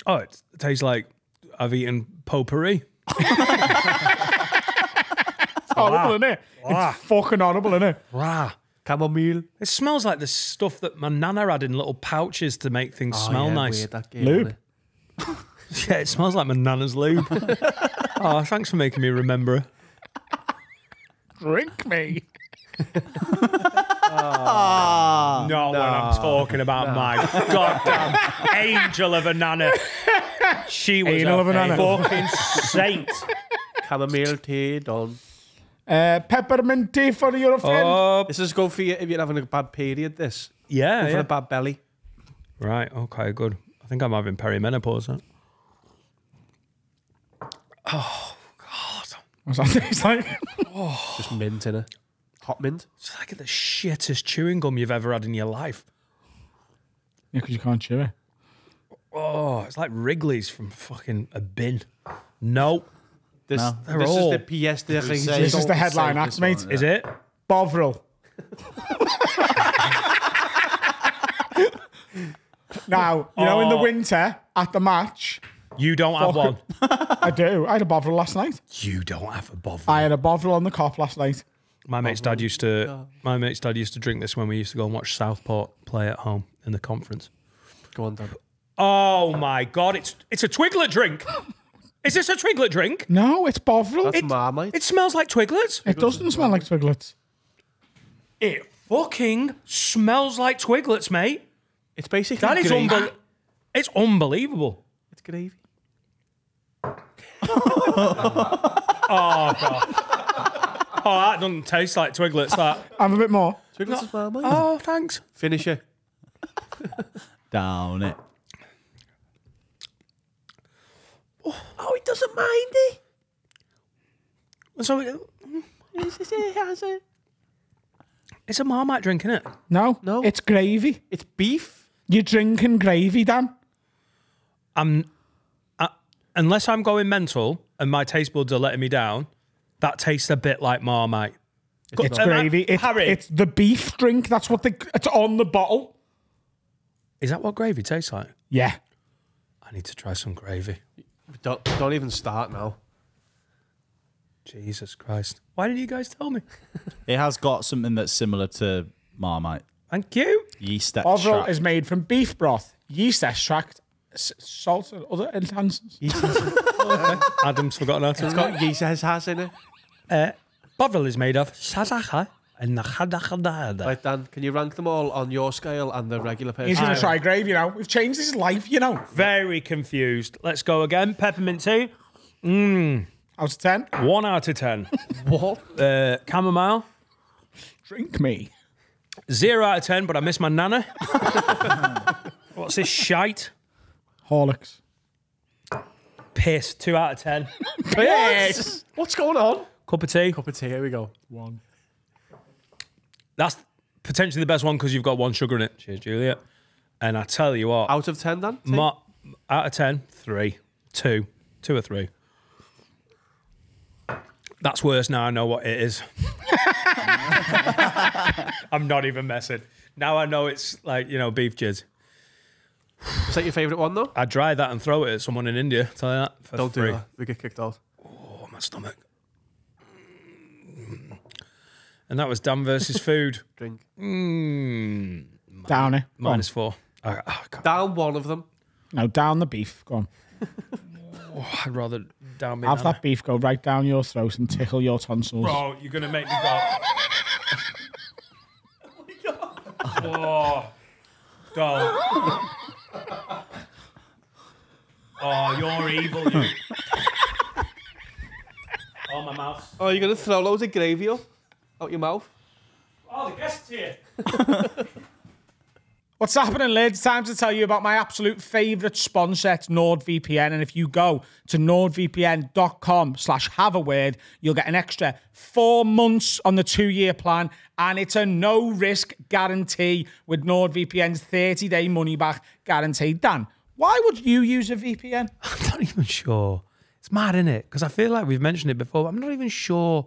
Speaker 3: Oh, it tastes like I've eaten potpourri.
Speaker 1: Horrible, isn't it? It's fucking horrible, isn't it?
Speaker 3: Rah.
Speaker 4: Chamomile.
Speaker 3: It smells like the stuff that my nana had in little pouches to make things smell nice.
Speaker 4: Weird, that game,
Speaker 1: Lube.
Speaker 4: isn't it?
Speaker 3: Yeah, it smells like my nana's lube. Oh, thanks for making me remember her.
Speaker 1: Drink me.
Speaker 3: Not when I'm talking about my goddamn angel of a nana. She was
Speaker 1: Angel of a nana.
Speaker 3: fucking saint.
Speaker 4: Chamomile tea done.
Speaker 1: Peppermint tea for your friend.
Speaker 3: Oh,
Speaker 4: This is good for you if you're having a bad period. This.
Speaker 3: yeah,
Speaker 4: Good for
Speaker 3: yeah.
Speaker 4: a bad belly.
Speaker 3: Right, okay, good. I think I'm having perimenopause. Huh?
Speaker 1: What's that taste like?
Speaker 4: Just mint in it. Hot mint.
Speaker 3: It's like the shittest chewing gum you've ever had in your life.
Speaker 1: Yeah, because you can't chew it.
Speaker 3: Oh, it's like Wrigley's from fucking a bin. No.
Speaker 4: This,
Speaker 5: No.
Speaker 4: this is
Speaker 3: all-
Speaker 4: the pièce de
Speaker 5: Say-
Speaker 4: résistance.
Speaker 1: This is the headline
Speaker 5: Say
Speaker 1: act,
Speaker 5: this
Speaker 1: mate.
Speaker 5: one,
Speaker 3: Is it?
Speaker 1: Bovril. Now, you know, in the winter at the match,
Speaker 3: You don't have one.
Speaker 1: I do. I had a Bovril last night.
Speaker 3: You don't have a Bovril.
Speaker 1: I had a Bovril on the cop last night.
Speaker 3: My mate's dad used to. My mate's dad used to drink this when we used to go and watch Southport play at home in the conference.
Speaker 4: Go on, Dad.
Speaker 3: Oh my god! It's a Twiglet drink. Is this a Twiglet drink?
Speaker 1: No, it's Bovril.
Speaker 4: That's Marmite.
Speaker 3: It smells like Twiglets.
Speaker 1: It doesn't smell like Twiglets.
Speaker 3: It fucking smells like Twiglets, mate.
Speaker 4: It's basically
Speaker 3: That is
Speaker 4: gravy.
Speaker 3: It's unbelievable.
Speaker 4: It's gravy.
Speaker 3: Oh, that doesn't taste like Twiglets. That.
Speaker 1: Have a bit more.
Speaker 4: Twiglets is Marmite.
Speaker 3: Oh, thanks.
Speaker 4: Finish it.
Speaker 5: Down it.
Speaker 4: Oh, he doesn't mind it.
Speaker 3: So it's a Marmite drink, isn't it?
Speaker 1: No,
Speaker 4: No.
Speaker 1: it's gravy.
Speaker 4: It's beef.
Speaker 1: You're drinking gravy, Dan.
Speaker 3: Unless I'm going mental and my taste buds are letting me down, that tastes a bit like Marmite.
Speaker 1: It's gravy. It's the beef drink. That's what it's on the bottle.
Speaker 3: Is that what gravy tastes like?
Speaker 1: Yeah.
Speaker 3: I need to try some gravy.
Speaker 4: Don't even start now.
Speaker 3: Jesus Christ. Why didn't you guys tell me?
Speaker 5: It has got something that's similar to Marmite.
Speaker 3: Thank you.
Speaker 5: Yeast
Speaker 1: Bovril
Speaker 5: extract.
Speaker 1: is made from beef broth, yeast extract, salt, and other enhancers.
Speaker 3: Adam's forgotten how to.
Speaker 4: It's got yeast has in it.
Speaker 3: Bovril is made of sadaka and
Speaker 4: Right, Dan, can you rank them all on your scale and the regular person?
Speaker 1: He's going to try gravy now. We've changed his life, you know.
Speaker 3: Very confused. Let's go again. Peppermint tea.
Speaker 1: Out of 10.
Speaker 3: 1 out of 10.
Speaker 4: What?
Speaker 3: Chamomile.
Speaker 1: Drink me.
Speaker 3: 0 out of 10, but I miss my nana. What's this shite?
Speaker 1: Horlicks.
Speaker 3: Piss. 2 out of 10.
Speaker 1: Piss.
Speaker 4: What's going on?
Speaker 3: Cup of tea.
Speaker 4: Cup of tea, here we go.
Speaker 1: 1.
Speaker 3: That's potentially the best one because you've got 1 sugar in it. Cheers, Juliet. And I tell you what.
Speaker 4: Out of 10, Dan?
Speaker 3: Out of 10, 3. 2. 2 or 3. That's worse now I know what it is. I'm not even messing. Now I know it's like, beef jizz.
Speaker 4: Is that your favourite one, though?
Speaker 3: I'd dry that and throw it at someone in India. Tell you that. For
Speaker 4: Don't
Speaker 3: free.
Speaker 4: do that. We get kicked out.
Speaker 3: Oh, my stomach. And that was Dan versus food.
Speaker 4: Drink.
Speaker 1: Down it.
Speaker 3: -4.
Speaker 4: Down one of them.
Speaker 1: No, down the beef. Go on.
Speaker 3: I'd rather down me.
Speaker 1: Have that beef go right down your throat and tickle your tonsils.
Speaker 3: Bro, you're going to make me go. Oh, don't. Oh, you're evil, you. Oh, my mouth.
Speaker 4: Oh, you're going to throw loads of gravy out your mouth?
Speaker 3: Oh, the guest's here.
Speaker 1: What's happening, lads? Time to tell you about my absolute favourite sponsor, it's NordVPN. And if you go to nordvpn.com/haveaword, you'll get an extra 4 months on the 2-year plan. And it's a no-risk guarantee with NordVPN's 30-day money-back guarantee. Dan, why would you use a VPN?
Speaker 3: I'm not even sure. It's mad, isn't it? Because I feel like we've mentioned it before, but I'm not even sure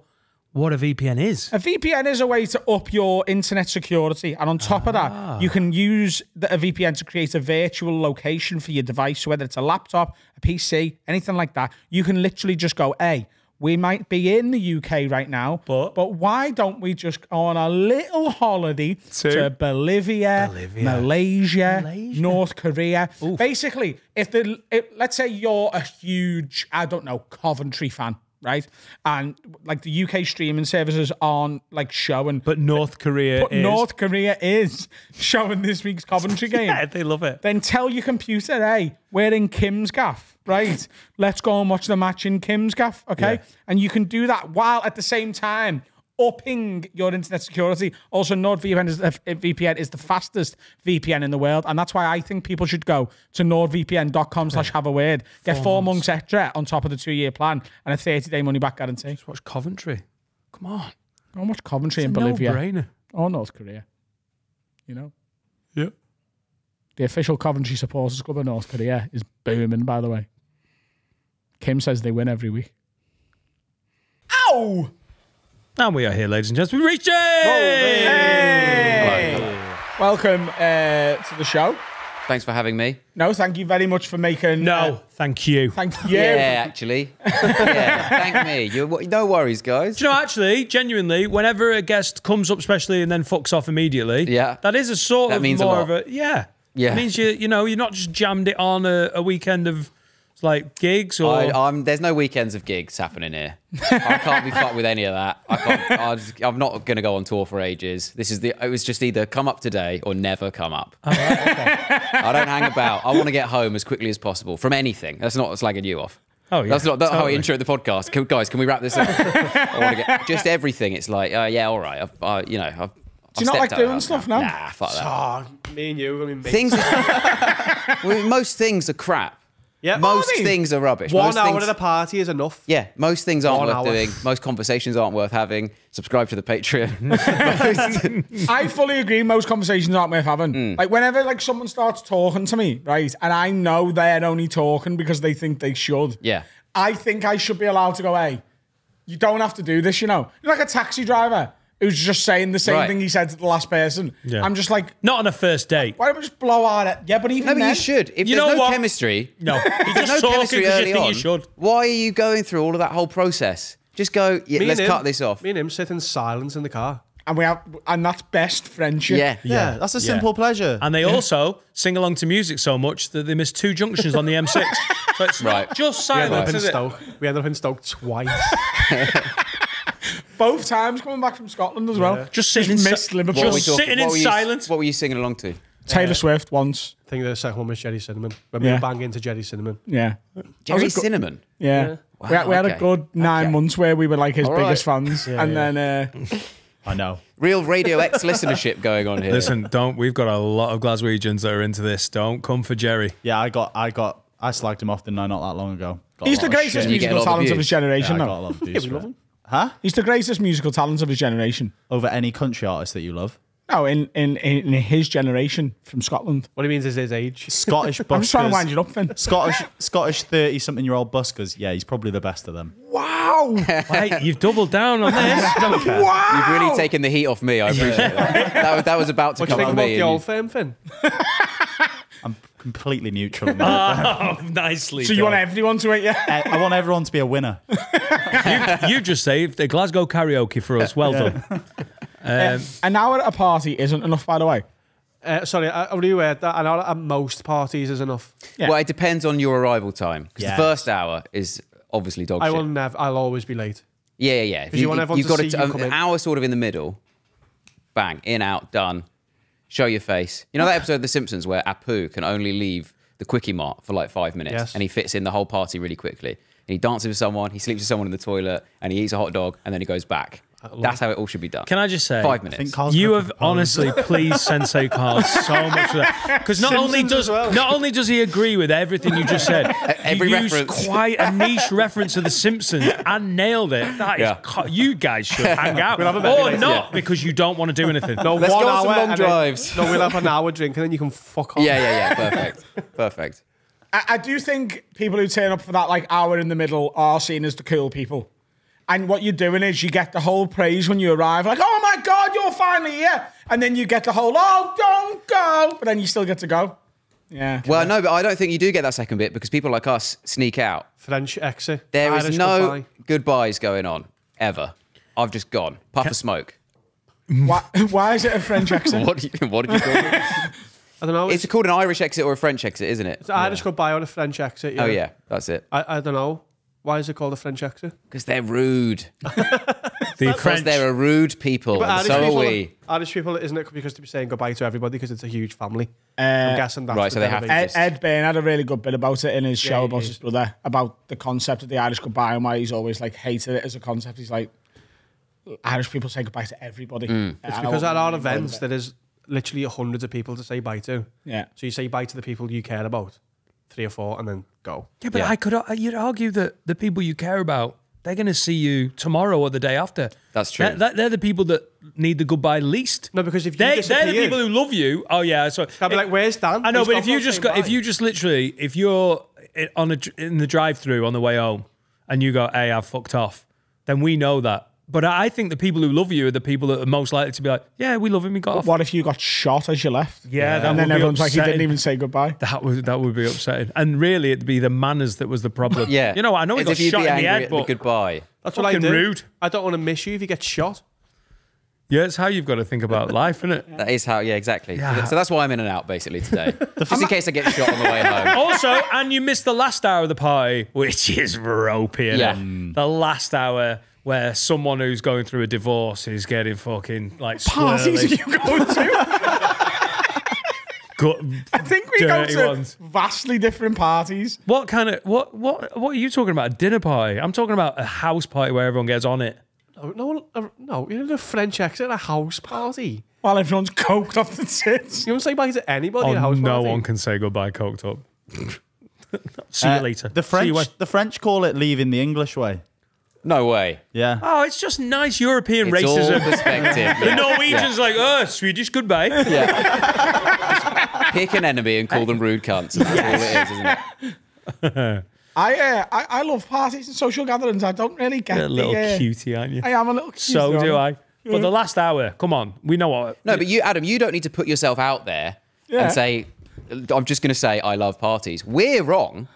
Speaker 3: what a VPN is.
Speaker 1: A VPN is a way to up your internet security. And on top of that, you can use a VPN to create a virtual location for your device. So whether it's a laptop, a PC, anything like that, you can literally just go, hey, we might be in the UK right now, but why don't we just go on a little holiday to Bolivia, Malaysia, North Korea? Oof. Basically, let's say you're a huge, Coventry fan, right? And like the UK streaming services aren't like showing.
Speaker 3: But North Korea
Speaker 1: is showing this week's Coventry game.
Speaker 3: Yeah, they love it.
Speaker 1: Then tell your computer, hey, we're in Kim's gaff, right? Let's go and watch the match in Kim's gaff, okay? Yeah. And you can do that while at the same time upping your internet security. Also, NordVPN is the fastest VPN in the world, and that's why I think people should go to nordvpn.com/haveaword. Get 4 months extra on top of the 2-year plan and a 30-day money-back guarantee.
Speaker 3: Just watch Coventry. Come on.
Speaker 1: Go and watch Coventry in
Speaker 3: It's a
Speaker 1: Bolivia.
Speaker 3: no-brainer.
Speaker 1: Or North Korea. You know?
Speaker 3: Yeah.
Speaker 1: The official Coventry supporters club of North Korea is booming, by the way. Kim says they win every week. Ow!
Speaker 3: And we are here, ladies and gentlemen. Rhys James!
Speaker 1: Hey! Welcome to the show.
Speaker 8: Thanks for having me.
Speaker 1: No, thank you very much for making...
Speaker 3: No, thank you.
Speaker 1: Thank you.
Speaker 8: Yeah, actually. Yeah, thank me. No worries, guys.
Speaker 3: Do you know, actually, genuinely, whenever a guest comes up specially and then fucks off immediately, that is a sort
Speaker 8: that
Speaker 3: of
Speaker 8: means
Speaker 3: more
Speaker 8: a
Speaker 3: of a... Yeah.
Speaker 8: Yeah.
Speaker 3: It means you're not just jammed it on a weekend of like gigs or...
Speaker 8: There's no weekends of gigs happening here. I can't be fucked with any of that. I'm not going to go on tour for ages. It was just either come up today or never come up.
Speaker 3: Oh, right, okay.
Speaker 8: I don't hang about. I want to get home as quickly as possible from anything. That's not slagging you off.
Speaker 3: Oh, yeah.
Speaker 8: That's not how I intro the podcast. Guys, can we wrap this up? I want to get just everything. It's like, yeah, all right.
Speaker 1: Do you not like doing stuff now?
Speaker 8: Nah, fuck that.
Speaker 4: Oh, me and you are going to be
Speaker 8: things. Most things are crap.
Speaker 4: Yeah.
Speaker 8: Most things are rubbish.
Speaker 4: 1 hour at a party is enough.
Speaker 8: Yeah, most things aren't
Speaker 4: 1
Speaker 8: worth
Speaker 4: hour.
Speaker 8: doing. Most conversations aren't worth having. Subscribe to the Patreon.
Speaker 1: I fully agree. Most conversations aren't worth having. Like whenever like someone starts talking to me, right, and I know they're only talking because they think they should.
Speaker 8: Yeah.
Speaker 1: I think I should be allowed to go, hey, you don't have to do this, you know. You're like a taxi driver who's just saying the same
Speaker 8: Right.
Speaker 1: thing he said to the last person.
Speaker 3: Yeah.
Speaker 1: I'm just like,
Speaker 3: Not on a first date.
Speaker 1: why don't we just blow our head? Yeah, but even
Speaker 8: No, but
Speaker 1: then,
Speaker 8: you should. If
Speaker 3: You
Speaker 8: there's
Speaker 3: know
Speaker 8: no
Speaker 3: what?
Speaker 8: chemistry,
Speaker 3: No. You're
Speaker 8: there's
Speaker 3: just
Speaker 8: no
Speaker 3: talking
Speaker 8: chemistry
Speaker 3: because you
Speaker 8: early
Speaker 3: think
Speaker 8: on.
Speaker 3: you should.
Speaker 8: Why are you going through all of that whole process? Just go, yeah,
Speaker 4: Me
Speaker 8: let's
Speaker 4: and him-
Speaker 8: cut this off.
Speaker 4: Me and him sit in silence in the car.
Speaker 1: and that's best friendship.
Speaker 8: Yeah.
Speaker 5: Yeah, that's a simple pleasure.
Speaker 3: And they also sing along to music so much that they miss 2 junctions on the M6. So it's
Speaker 8: Right.
Speaker 3: not just
Speaker 4: We ended
Speaker 3: silence,
Speaker 4: up in
Speaker 3: is it?
Speaker 4: Stoke. We ended up in Stoke twice.
Speaker 1: Both times coming back from Scotland as well.
Speaker 3: Just sitting in
Speaker 1: missed Liverpool.
Speaker 8: What were we
Speaker 3: Just
Speaker 8: talking-
Speaker 3: sitting in
Speaker 8: what were you-
Speaker 3: silence.
Speaker 8: What were you singing along to?
Speaker 1: Taylor Swift once.
Speaker 4: I think the second one was Jerry Cinnamon. When
Speaker 1: Yeah.
Speaker 4: we bang into Jerry Cinnamon.
Speaker 1: Yeah.
Speaker 8: Jerry
Speaker 1: a good-
Speaker 8: Cinnamon.
Speaker 1: Yeah.
Speaker 8: Wow,
Speaker 1: we had a
Speaker 8: okay.
Speaker 1: good 9 months where we were like his
Speaker 8: All
Speaker 1: biggest
Speaker 8: right.
Speaker 1: fans. And then
Speaker 5: I know.
Speaker 8: Real Radio X listenership going on here.
Speaker 3: Listen, we've got a lot of Glaswegians that are into this. Don't come for Jerry.
Speaker 5: Yeah, I slagged him off, didn't I, not that long ago. Got a
Speaker 1: he's
Speaker 5: lot
Speaker 1: the
Speaker 5: of
Speaker 1: greatest
Speaker 5: shit.
Speaker 8: You get a
Speaker 1: musical
Speaker 8: lot of
Speaker 1: talent of
Speaker 8: views.
Speaker 1: his generation,
Speaker 5: Yeah, I
Speaker 1: though.
Speaker 5: got a lot of views for it.
Speaker 4: him.
Speaker 1: He's the greatest musical talent of his generation.
Speaker 5: Over any country artist that you love.
Speaker 1: No, in his generation from Scotland.
Speaker 4: What he means is his age.
Speaker 5: Scottish buskers.
Speaker 1: I'm just trying to wind you up, Finn.
Speaker 5: Scottish 30-something-year-old buskers. Yeah, he's probably the best of them.
Speaker 1: Wow.
Speaker 3: Right, you've doubled down on this.
Speaker 8: You've really taken the heat off me. I appreciate that. That was about to
Speaker 4: What do you
Speaker 8: come
Speaker 4: think
Speaker 8: from
Speaker 4: about
Speaker 8: me.
Speaker 4: the
Speaker 8: and
Speaker 4: old firm, Finn?
Speaker 5: I'm completely neutral. on that.
Speaker 3: Oh, nicely
Speaker 1: So you
Speaker 3: done.
Speaker 1: want everyone to hate you?
Speaker 5: I want everyone to be a winner.
Speaker 3: You just saved the Glasgow karaoke for us. Well done.
Speaker 1: An hour at a party isn't enough, by the way.
Speaker 4: Sorry, I reword that. An hour at most parties is enough.
Speaker 1: Yeah.
Speaker 8: Well, it depends on your arrival time. Because
Speaker 5: Yes.
Speaker 8: the first hour is obviously dog
Speaker 4: I
Speaker 8: shit.
Speaker 4: will never. I'll always be late.
Speaker 8: Yeah.
Speaker 4: you want everyone
Speaker 8: you've
Speaker 4: to
Speaker 8: got
Speaker 4: see you come
Speaker 8: an
Speaker 4: in.
Speaker 8: hour sort of in the middle. Bang, in, out, done. Show your face. You know that episode of The Simpsons where Apu can only leave the Quickie Mart for like 5 minutes
Speaker 4: Yes.
Speaker 8: and he fits in the whole party really quickly. And he dances with someone, he sleeps with someone in the toilet, and he eats a hot dog, and then he goes back. That's how it all should be done.
Speaker 3: Can I just say,
Speaker 8: 5
Speaker 5: I think
Speaker 8: minutes.
Speaker 5: Carl's
Speaker 3: you
Speaker 5: gonna
Speaker 3: have
Speaker 5: propose.
Speaker 3: honestly pleased Sensei Carl so much for that. Because not only does he agree with everything you just said,
Speaker 8: Every
Speaker 3: you used
Speaker 8: reference.
Speaker 3: quite a niche reference to The Simpsons and nailed it. That is,
Speaker 8: Yeah.
Speaker 3: you guys should hang out,
Speaker 4: We'll have a better
Speaker 3: or
Speaker 4: later.
Speaker 3: not because you don't want to do anything.
Speaker 4: No,
Speaker 8: Let's
Speaker 4: 1
Speaker 8: go on
Speaker 4: hour
Speaker 8: some long
Speaker 4: and then-
Speaker 8: drives.
Speaker 4: No, we'll have an hour drink and then you can fuck off.
Speaker 8: Yeah. Perfect.
Speaker 1: I do think people who turn up for that like hour in the middle are seen as the cool people. And what you're doing is you get the whole praise when you arrive, like, oh my God, you're finally here. And then you get the whole, oh, don't go. But then you still get to go. Yeah.
Speaker 8: Well, no, but I don't think you do get that second bit because people like us sneak out.
Speaker 4: French exit.
Speaker 8: There is
Speaker 4: Irish
Speaker 8: no
Speaker 4: goodbye.
Speaker 8: goodbyes going on, ever. I've just gone. Puff of smoke.
Speaker 1: Why is it a French accent?
Speaker 8: What did you call it?
Speaker 4: I don't know.
Speaker 8: It's called an Irish exit or a French exit, isn't it?
Speaker 4: It's Irish goodbye or a French exit.
Speaker 8: Oh, yeah, that's it.
Speaker 4: I don't know. Why is it called a French exit?
Speaker 8: Because they're rude.
Speaker 3: The
Speaker 8: Because
Speaker 3: French.
Speaker 8: they're a rude people,
Speaker 4: But
Speaker 8: and so are we.
Speaker 4: Irish people, isn't it? Because to be saying goodbye to everybody because it's a huge family. I'm guessing that's
Speaker 8: right,
Speaker 4: the
Speaker 8: so they have to
Speaker 4: derivation.
Speaker 1: Ed Bain had a really good bit about it in his show
Speaker 4: he
Speaker 1: about
Speaker 4: did.
Speaker 1: his brother, about the concept of the Irish goodbye and why he's always like hated it as a concept. He's like, Irish people say goodbye to everybody.
Speaker 4: It's because at our events there is literally hundreds of people to say bye to.
Speaker 1: Yeah.
Speaker 4: So you say bye to the people you care about, 3 or 4, and then go.
Speaker 3: Yeah, but
Speaker 8: Yeah.
Speaker 3: you'd argue that the people you care about, they're going to see you tomorrow or the day after.
Speaker 8: That's true.
Speaker 3: They're the people that need the goodbye least.
Speaker 4: No, because if you
Speaker 3: They're the
Speaker 4: disappeared,
Speaker 3: people who love you. Oh yeah, so
Speaker 4: I'd be like, "Where's Dan?"
Speaker 3: I know,
Speaker 4: He's
Speaker 3: but
Speaker 4: gone
Speaker 3: if you
Speaker 4: without
Speaker 3: just
Speaker 4: saying
Speaker 3: got, if
Speaker 4: bye.
Speaker 3: you just literally, if you're in the drive-through on the way home and you go, "Hey, I've fucked off," then we know that. But I think the people who love you are the people that are most likely to be like, "Yeah, we love him. He got off."
Speaker 1: What if you got shot as you left?
Speaker 3: Yeah, that
Speaker 1: And
Speaker 3: would
Speaker 1: then
Speaker 3: be
Speaker 1: everyone's like, he
Speaker 3: upsetting.
Speaker 1: didn't even say goodbye.
Speaker 3: That would be upsetting. And really, it'd be the manners that was the problem.
Speaker 8: Yeah.
Speaker 3: You know, I know he
Speaker 8: As
Speaker 3: got
Speaker 8: if you'd
Speaker 3: shot
Speaker 8: be
Speaker 3: in the
Speaker 8: angry
Speaker 3: head,
Speaker 8: at the
Speaker 3: but
Speaker 8: goodbye.
Speaker 4: That's what I
Speaker 3: fucking
Speaker 4: do.
Speaker 3: rude.
Speaker 4: I don't want to miss you if you get shot.
Speaker 3: yeah, it's how you've got to think about life, isn't it?
Speaker 8: That is how, yeah, exactly.
Speaker 3: Yeah.
Speaker 8: So that's why I'm in and out basically today. Just in case I get shot on the way home.
Speaker 3: Also, and you missed the last hour of the party, which is ropey. Innit?
Speaker 8: Yeah.
Speaker 3: The last hour where someone who's going through a divorce is getting fucking like
Speaker 1: Parties
Speaker 3: swirly.
Speaker 1: you go to? I think we go
Speaker 3: Dirty
Speaker 1: to
Speaker 3: ones.
Speaker 1: vastly different parties.
Speaker 3: What kind of what are you talking about? A dinner party? I'm talking about a house party where everyone gets on it.
Speaker 4: No, you're in a French exit at a house party.
Speaker 1: While everyone's coked off the tits.
Speaker 4: You don't say bye to anybody at a
Speaker 3: Oh,
Speaker 4: house
Speaker 3: no
Speaker 4: party.
Speaker 3: one can say goodbye coked up. See you later.
Speaker 5: The
Speaker 3: See you when-
Speaker 5: French call it leaving the English way.
Speaker 8: No way.
Speaker 5: Yeah.
Speaker 3: Oh, it's just nice European
Speaker 8: It's all
Speaker 3: racism.
Speaker 8: perspective.
Speaker 3: The Norwegians like, oh, Swedish goodbye.
Speaker 8: Pick an enemy and call them rude cunts. That's all it is, isn't it?
Speaker 1: I love parties and social gatherings. I don't really get
Speaker 3: You're a little
Speaker 1: the,
Speaker 3: cutie, aren't you?
Speaker 1: I am a little cute.
Speaker 3: So do I. But the last hour, come on, we know what.
Speaker 8: No, but you, Adam, you don't need to put yourself out there and say, I'm just going to say I love parties. We're wrong.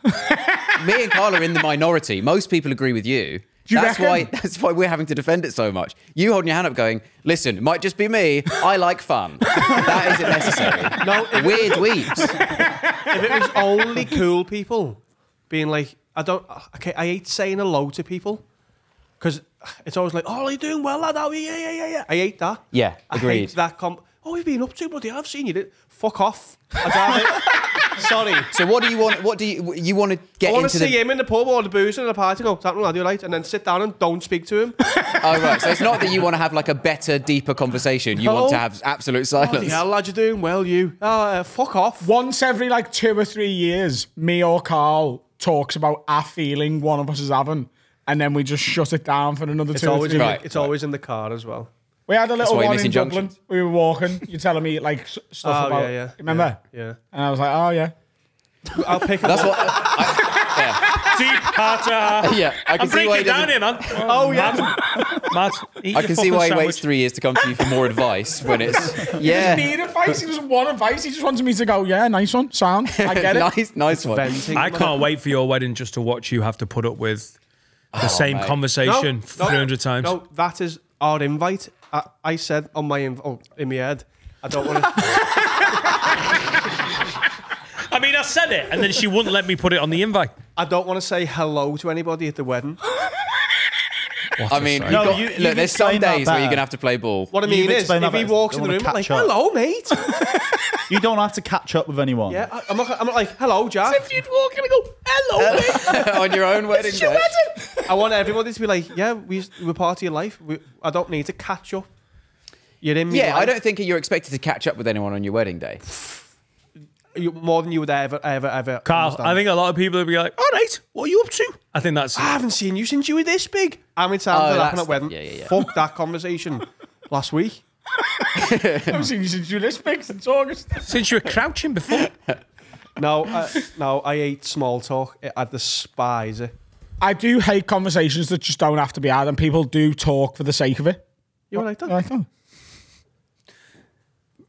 Speaker 8: Me and Carl are in the minority. Most people agree with you. That's why we're having to defend it so much. You holding your hand up going, listen, it might just be me. I like fun. That isn't necessary.
Speaker 4: No,
Speaker 8: weird dweebs.
Speaker 4: If it was only cool people being like, I hate saying hello to people because it's always like, oh, are you doing well, lad? Oh, yeah. I hate that.
Speaker 8: Yeah, agreed.
Speaker 4: I hate that. Oh, you've been up to, buddy? I've seen you. Fuck off. Sorry.
Speaker 8: So what do you want? What do you want to get into?
Speaker 4: I want to see him in the pub or the booze and the party. Go, something lad, you right? And then sit down and don't speak to him.
Speaker 8: Oh right. So it's not that you want to have like a better, deeper conversation. You want to have absolute silence.
Speaker 4: Yeah, lad, you're doing well. You. Fuck off.
Speaker 1: Once every like 2 or 3 years, me or Carl talks about a feeling one of us is having, and then we just shut it down for another 2 or 3 years.
Speaker 8: Right.
Speaker 4: It's always in the car as well.
Speaker 1: We had a little one in Dublin.
Speaker 8: Junctions.
Speaker 1: We were walking. You're telling me like stuff about.
Speaker 4: Yeah.
Speaker 1: Remember?
Speaker 4: Yeah.
Speaker 1: And I was like, oh yeah.
Speaker 4: I'll pick.
Speaker 8: That's what.
Speaker 3: Deep heart.
Speaker 8: Yeah, I can
Speaker 3: I'm
Speaker 8: see why
Speaker 3: breaking
Speaker 8: he
Speaker 3: down
Speaker 8: doesn't.
Speaker 3: here, man.
Speaker 4: Oh yeah.
Speaker 3: Matt,
Speaker 8: I can see why he waits 3 years to come to you for more advice when it's
Speaker 1: He doesn't need advice. He doesn't want advice. He just wants me to go, yeah, nice one, sound. I get it.
Speaker 8: nice one.
Speaker 3: I can't wait for your wedding just to watch you have to put up with the same conversation 300 times.
Speaker 4: No, that is our invite. I said on my in my head, I don't want to.
Speaker 3: I mean, I said it, and then she wouldn't let me put it on the invite.
Speaker 4: I don't want to say hello to anybody at the wedding.
Speaker 8: I mean, look, there's some days where you're going to have to play ball.
Speaker 4: What I mean is, if he walks in the room, I'm like, hello, mate.
Speaker 5: You don't have to catch up with anyone.
Speaker 4: Yeah, I'm not like, hello, Jack.
Speaker 1: If you'd walk in and go, hello, mate.
Speaker 8: On your own wedding day.
Speaker 4: I want everybody to be like, yeah, we're part of your life. I don't need to catch up. You're in me.
Speaker 8: Yeah, I don't think you're expected to catch up with anyone on your wedding day.
Speaker 4: More than you would ever.
Speaker 3: Carl,
Speaker 4: understand.
Speaker 3: I think a lot of people would be like, all right, what are you up to? I think that's...
Speaker 4: I haven't seen you since you were this big. How many times did that happen at wedding?
Speaker 8: Yeah.
Speaker 4: Fuck that conversation last week.
Speaker 1: I haven't seen you since you were this big, since August.
Speaker 3: Since you were crouching before.
Speaker 4: No, I hate small talk. I despise it.
Speaker 1: I do hate conversations that just don't have to be had, and people do talk for the sake of it.
Speaker 4: You like that?
Speaker 1: I like that.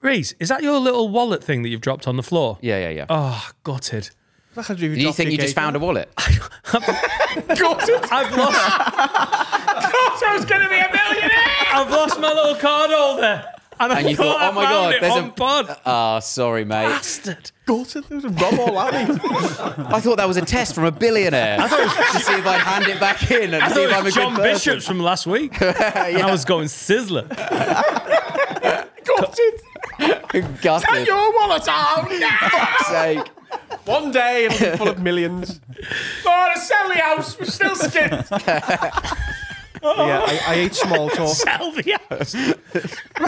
Speaker 3: Rhys, is that your little wallet thing that you've dropped on the floor?
Speaker 8: Yeah.
Speaker 3: Oh, gutted.
Speaker 8: Do you think you just found a wallet?
Speaker 1: Gutted.
Speaker 3: I've lost...
Speaker 1: I was going to be a millionaire.
Speaker 3: I've lost my little card holder. And
Speaker 8: you thought, oh my God,
Speaker 3: there's a pod.
Speaker 8: Ah, sorry, mate.
Speaker 3: Bastard.
Speaker 4: Gutted. There was a rub all at me.
Speaker 8: I thought that was a test from a billionaire. I thought it was to see if I'd hand it back in and see if I'm a
Speaker 3: John
Speaker 8: good person.
Speaker 3: Bishop's from last week. And I was going sizzler.
Speaker 1: Gutted.
Speaker 8: Gutted.
Speaker 1: Take your wallet out now.
Speaker 8: Fuck's sake.
Speaker 4: One day it'll be full of millions.
Speaker 1: Oh, to sell the house. We're still skint.
Speaker 4: Yeah, I hate small talk.
Speaker 3: Sell the house.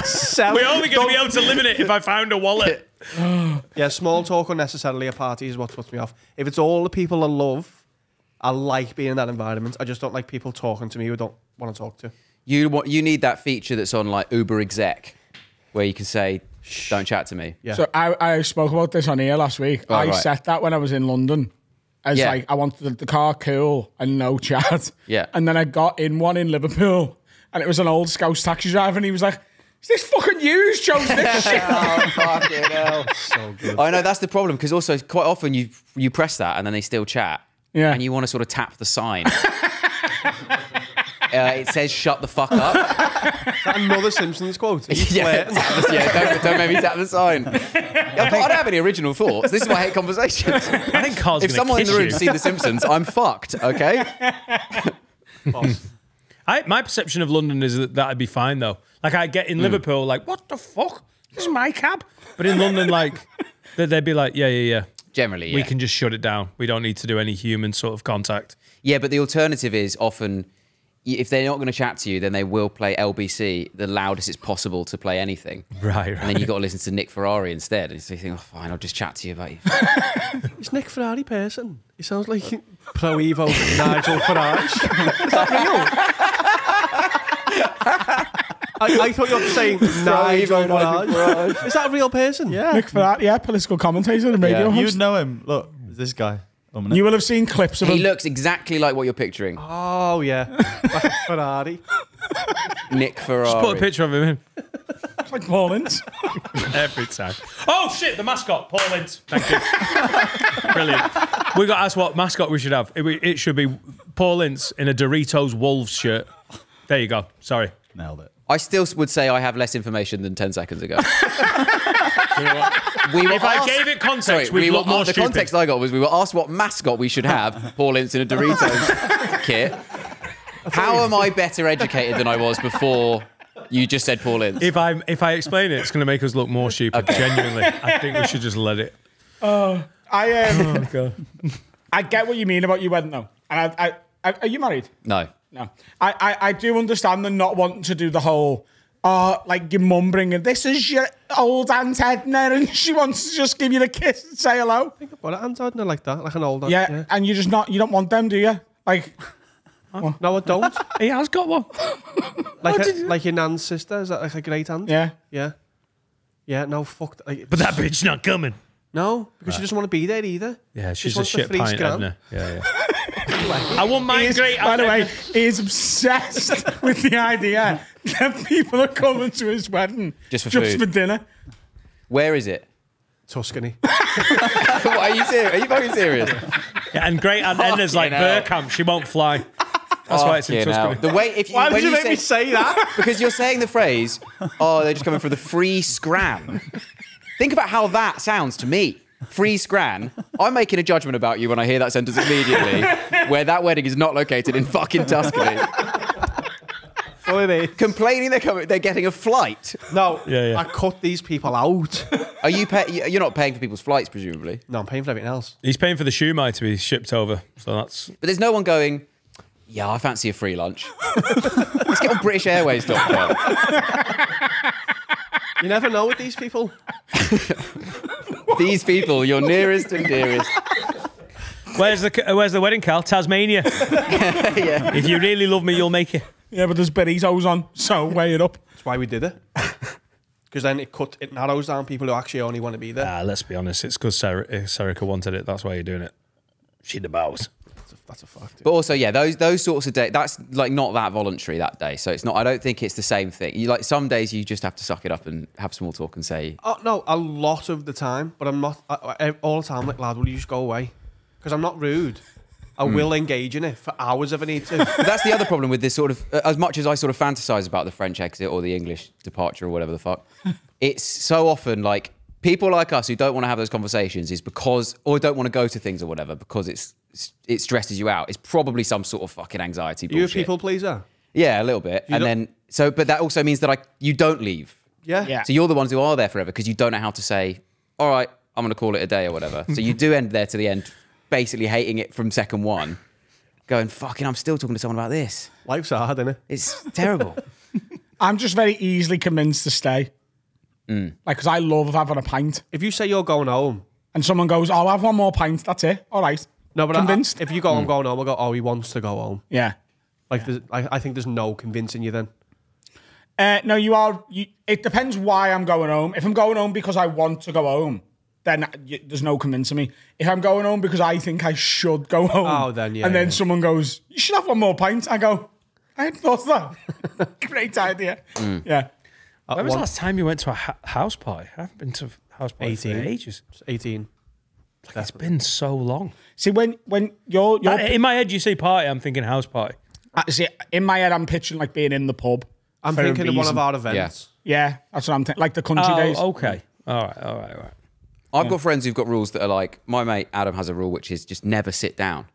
Speaker 4: Sell.
Speaker 3: We're only going to be able to live in it if I found a wallet.
Speaker 4: Yeah, small talk unnecessarily at parties is what puts me off. If it's all the people I love, I like being in that environment. I just don't like people talking to me who I don't want to talk to.
Speaker 8: You need that feature that's on like Uber exec, where you can say, don't chat to me.
Speaker 4: Yeah.
Speaker 1: So I spoke about this on here last week.
Speaker 8: Oh,
Speaker 1: I set that when I was in London. As like, I wanted the car cool and no chat.
Speaker 8: Yeah.
Speaker 1: And then I got in one in Liverpool, and it was an old Scouse taxi driver, and he was like, is this fucking you who's chose this shit?
Speaker 8: Oh, fucking hell. So good. I know, that's the problem, because also quite often you press that and then they still chat.
Speaker 1: Yeah.
Speaker 8: And you want to sort of tap the sign. It says shut the fuck up.
Speaker 4: Is that another Simpsons quote?
Speaker 8: Yeah, don't make me tap the sign. I don't have any original thoughts. This is why I hate conversations.
Speaker 3: I think Carl's
Speaker 8: if someone in the room sees The Simpsons, I'm fucked, okay?
Speaker 3: My perception of London is that I'd be fine, though. Like, I get in Liverpool, like, what the fuck? This is my cab. But in London, like, they'd be like, yeah.
Speaker 8: Generally, yeah.
Speaker 3: We can just shut it down. We don't need to do any human sort of contact.
Speaker 8: Yeah, but the alternative is often, if they're not going to chat to you, then they will play LBC the loudest it's possible to play anything.
Speaker 3: Right.
Speaker 8: And then you've got to listen to Nick Ferrari instead. And so you think, oh, fine, I'll just chat to you about you.
Speaker 4: Is Nick Ferrari person? He sounds like Pro Evo Nigel Farage. Is that real? I thought you were saying Nigel Farage. Is that a real person?
Speaker 5: Yeah.
Speaker 1: Nick Farage, political commentator and radio host.
Speaker 5: You'd know him. Look, this guy.
Speaker 1: You will have seen clips of him.
Speaker 8: He looks exactly like what you're picturing.
Speaker 4: Oh, yeah. Ferrari.
Speaker 8: Nick Ferrari.
Speaker 3: Just put a picture of him in.
Speaker 1: It's like Paul Ince.
Speaker 3: Every time. Oh, shit, the mascot, Paul Ince. Thank you. Brilliant. We got asked what mascot we should have. It should be Paul Ince in a Doritos Wolves shirt. There you go. Sorry.
Speaker 5: Nailed it.
Speaker 8: I still would say I have less information than 10 seconds ago.
Speaker 3: If I gave it context, we'd look more
Speaker 8: the
Speaker 3: stupid.
Speaker 8: context I got was we were asked what mascot we should have. Paul Ince in a Doritos kit. How am I better educated than I was before you just said Paul Ince?
Speaker 3: If I explain it, it's going to make us look more stupid.
Speaker 8: Okay.
Speaker 3: Genuinely, I think we should just let it.
Speaker 1: God.
Speaker 3: I
Speaker 1: get what you mean about your wedding though. And I are you married?
Speaker 8: No.
Speaker 1: No. I do understand the not wanting to do the whole, like your mum bringing, this is your old Aunt Edna, and she wants to just give you the kiss and say hello.
Speaker 4: Think about it, Aunt Edna like that, like an old aunt.
Speaker 1: Yeah, and you don't want them, do you? Like,
Speaker 4: No, I don't.
Speaker 3: He has got one.
Speaker 4: Like your nan's sister, is that like a great aunt?
Speaker 1: yeah.
Speaker 4: Yeah. Yeah, no, fuck that. Like,
Speaker 3: But that bitch not coming.
Speaker 4: no, because she doesn't want to be there either.
Speaker 3: Yeah, she's
Speaker 4: Just
Speaker 3: a
Speaker 4: wants the
Speaker 3: shit
Speaker 4: free
Speaker 3: pint,
Speaker 4: scram.
Speaker 3: Edna. Yeah. I wouldn't mind great.
Speaker 1: By the way, he's obsessed with the idea that people are coming to his wedding
Speaker 8: Just for food.
Speaker 1: for dinner.
Speaker 8: Where is it?
Speaker 4: Tuscany.
Speaker 8: What, are you serious? Are you fucking serious?
Speaker 3: Yeah, and great Aunt Edna's like
Speaker 8: Fucking hell.
Speaker 3: Burkamp. She won't fly. That's why it's in
Speaker 8: Fucking hell.
Speaker 3: Tuscany.
Speaker 8: The way if you
Speaker 4: Why
Speaker 8: when
Speaker 4: did you
Speaker 8: you
Speaker 4: make me say that?
Speaker 8: because you're saying the phrase, oh, they're just coming for the free scran. Think about how that sounds to me. Free scran. I'm making a judgment about you when I hear that sentence immediately, where that wedding is not located in fucking Tuscany. Complaining they're getting a flight.
Speaker 4: No,
Speaker 3: Yeah.
Speaker 4: I cut these people out.
Speaker 8: Are you you're not paying for people's flights, presumably?
Speaker 4: No, I'm paying for everything else.
Speaker 3: He's paying for the shumai to be shipped over. So that's...
Speaker 8: But there's no one going, yeah, I fancy a free lunch. Let's get on BritishAirways.com.
Speaker 4: You never know with these people.
Speaker 8: These people, your nearest and dearest.
Speaker 3: Where's the wedding, Cal? Tasmania.
Speaker 8: Yeah.
Speaker 3: If you really love me, you'll make it.
Speaker 1: Yeah, but there's burritos on, so weigh it up.
Speaker 4: That's why we did it. Because then it narrows down people who actually only want to be there.
Speaker 3: Let's be honest. It's because Serica wanted it. That's why you're doing it. She the boss.
Speaker 4: That's a fact.
Speaker 8: But also, yeah, those sorts of days, that's like not that voluntary that day. So it's not, I don't think it's the same thing. You like some days you just have to suck it up and have small talk and say,
Speaker 4: Oh, no, a lot of the time. But I'm not, all the time, like, lad, will you just go away? Because I'm not rude. I will engage in it for hours if I need to.
Speaker 8: But that's the other problem with this sort of, as much as I sort of fantasize about the French exit or the English departure or whatever the fuck, it's so often like people like us who don't want to have those conversations is because, or don't want to go to things or whatever because it stresses you out. It's probably some sort of fucking anxiety bullshit.
Speaker 4: You a people pleaser?
Speaker 8: Yeah, a little bit.
Speaker 4: You
Speaker 8: And
Speaker 4: don't-
Speaker 8: then, but that also means that you don't leave.
Speaker 4: Yeah.
Speaker 1: Yeah.
Speaker 8: So you're the ones who are there forever because you don't know how to say, all right, I'm going to call it a day or whatever. So you do end there to the end, basically hating it from second one, going, fucking, I'm still talking to someone about this.
Speaker 4: Life's hard, isn't it?
Speaker 8: It's terrible.
Speaker 1: I'm just very easily convinced to stay. Like, because I love having a pint.
Speaker 4: If you say you're going home,
Speaker 1: And someone goes, oh, I'll have one more pint, that's it. All right.
Speaker 4: no, but
Speaker 1: Convinced?
Speaker 4: if you go, I'm going home, I'll go, oh, he wants to go home.
Speaker 1: Yeah.
Speaker 4: Like, I think there's no convincing you then.
Speaker 1: No, you are. It depends why I'm going home. If I'm going home because I want to go home, then there's no convincing me. If I'm going home because I think I should go home,
Speaker 4: then, yeah,
Speaker 1: and then
Speaker 4: yeah.
Speaker 1: someone goes, you should have one more pint, I go, I hadn't thought of that. Great idea. Yeah.
Speaker 3: When was the last time you went to a house party? I haven't been to a house party
Speaker 4: 18.
Speaker 3: for ages.
Speaker 4: 18.
Speaker 3: It's been so long.
Speaker 1: See, when you're
Speaker 3: In my head, you say party, I'm thinking house party.
Speaker 1: see, in my head, I'm picturing like being in the pub.
Speaker 4: I'm
Speaker 1: for a
Speaker 4: thinking of one of
Speaker 1: reason.
Speaker 4: our events.
Speaker 1: Yeah, that's what I'm thinking. Like the country days.
Speaker 3: Okay. All right.
Speaker 8: I've got friends who've got rules that are like, my mate Adam has a rule which is just never sit down.